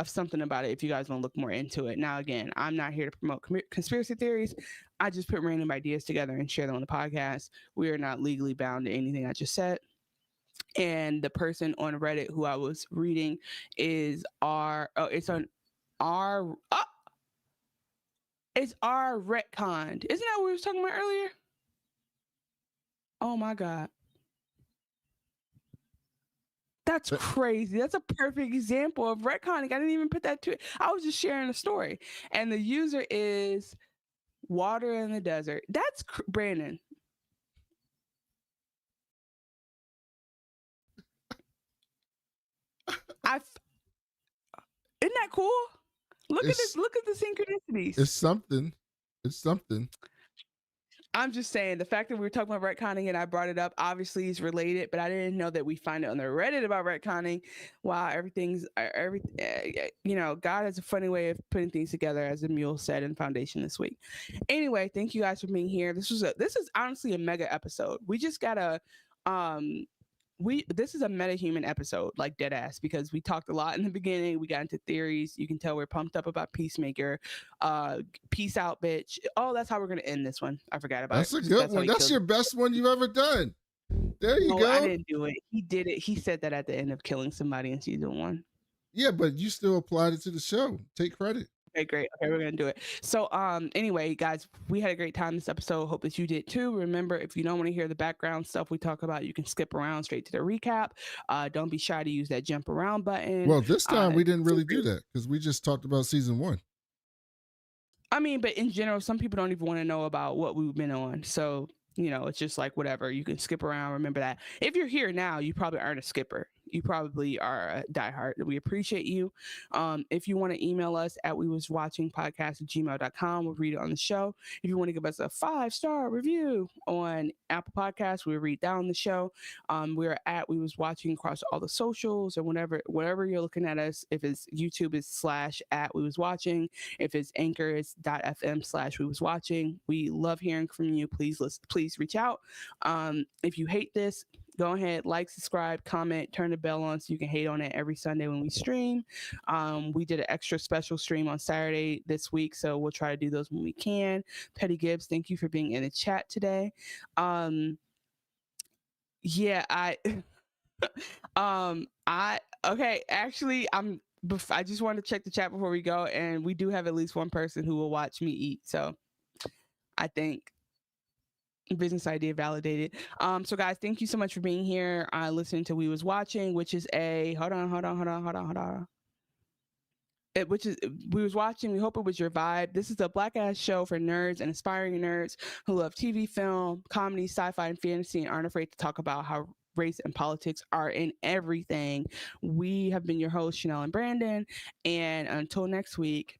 something about it if you guys want to look more into it. Now, again, I'm not here to promote conspiracy theories. I just put random ideas together and share them on the podcast. We are not legally bound to anything I just said. And the person on Reddit who I was reading is it's R retconned. Isn't that what we were talking about earlier? Oh my God. That's crazy. That's a perfect example of retconning. I didn't even put that to it. I was just sharing a story. And the user is Water in the Desert. That's Brandon. Isn't that cool? Look at this. Look at the synchronicities. It's something. I'm just saying the fact that we were talking about retconning and I brought it up obviously is related, but I didn't know that we find it on the Reddit about retconning. Wow, God has a funny way of putting things together, as the mule said in Foundation this week. Anyway, thank you guys for being here. This is honestly a mega episode. We just gotta this is a meta-human episode, like dead ass, because we talked a lot in the beginning. We got into theories. You can tell we're pumped up about Peacemaker. Peace out, bitch. Oh, that's how we're gonna end this one. I forgot about it. That's a good one. That's your best one you've ever done. There you go. I didn't do it. He did it. He said that at the end of killing somebody in season 1. Yeah, but you still applied it to the show. Take credit. Okay, great. Okay, we're gonna do it. So anyway, guys, we had a great time this episode. Hope that you did too. Remember, if you don't want to hear the background stuff we talk about, you can skip around straight to the recap. Don't be shy to use that jump around button. Well, this time we didn't really do that because we just talked about season 1. I mean, but in general, some people don't even want to know about what we've been on. So, it's just like whatever. You can skip around. Remember that. If you're here now, you probably aren't a skipper. You probably are a diehard. We appreciate you. If you want to email us at wewaswatchingpodcast@gmail.com, we'll read it on the show. If you want to give us a 5-star review on Apple Podcasts, we'll read that on the show. We're at We Was Watching across all the socials or whatever you're looking at us. If it's YouTube, it's /at We Was Watching. If it's Anchor, it's .fm/We Was Watching. We love hearing from you. Please reach out. If you hate this, go ahead, like, subscribe, comment, turn the bell on so you can hate on it every Sunday when we stream. We did an extra special stream on Saturday this week, so we'll try to do those when we can. Petty Gibbs, thank you for being in the chat today. I just wanted to check the chat before we go, and we do have at least one person who will watch me eat, so I think business idea validated. So guys, thank you so much for being here, listening to We Was Watching, which is We Was Watching. We hope it was your vibe. This is a black ass show for nerds and aspiring nerds who love TV, film, comedy, sci-fi, and fantasy, and aren't afraid to talk about how race and politics are in everything. We have been your hosts, Chanel and Brandon, and until next week,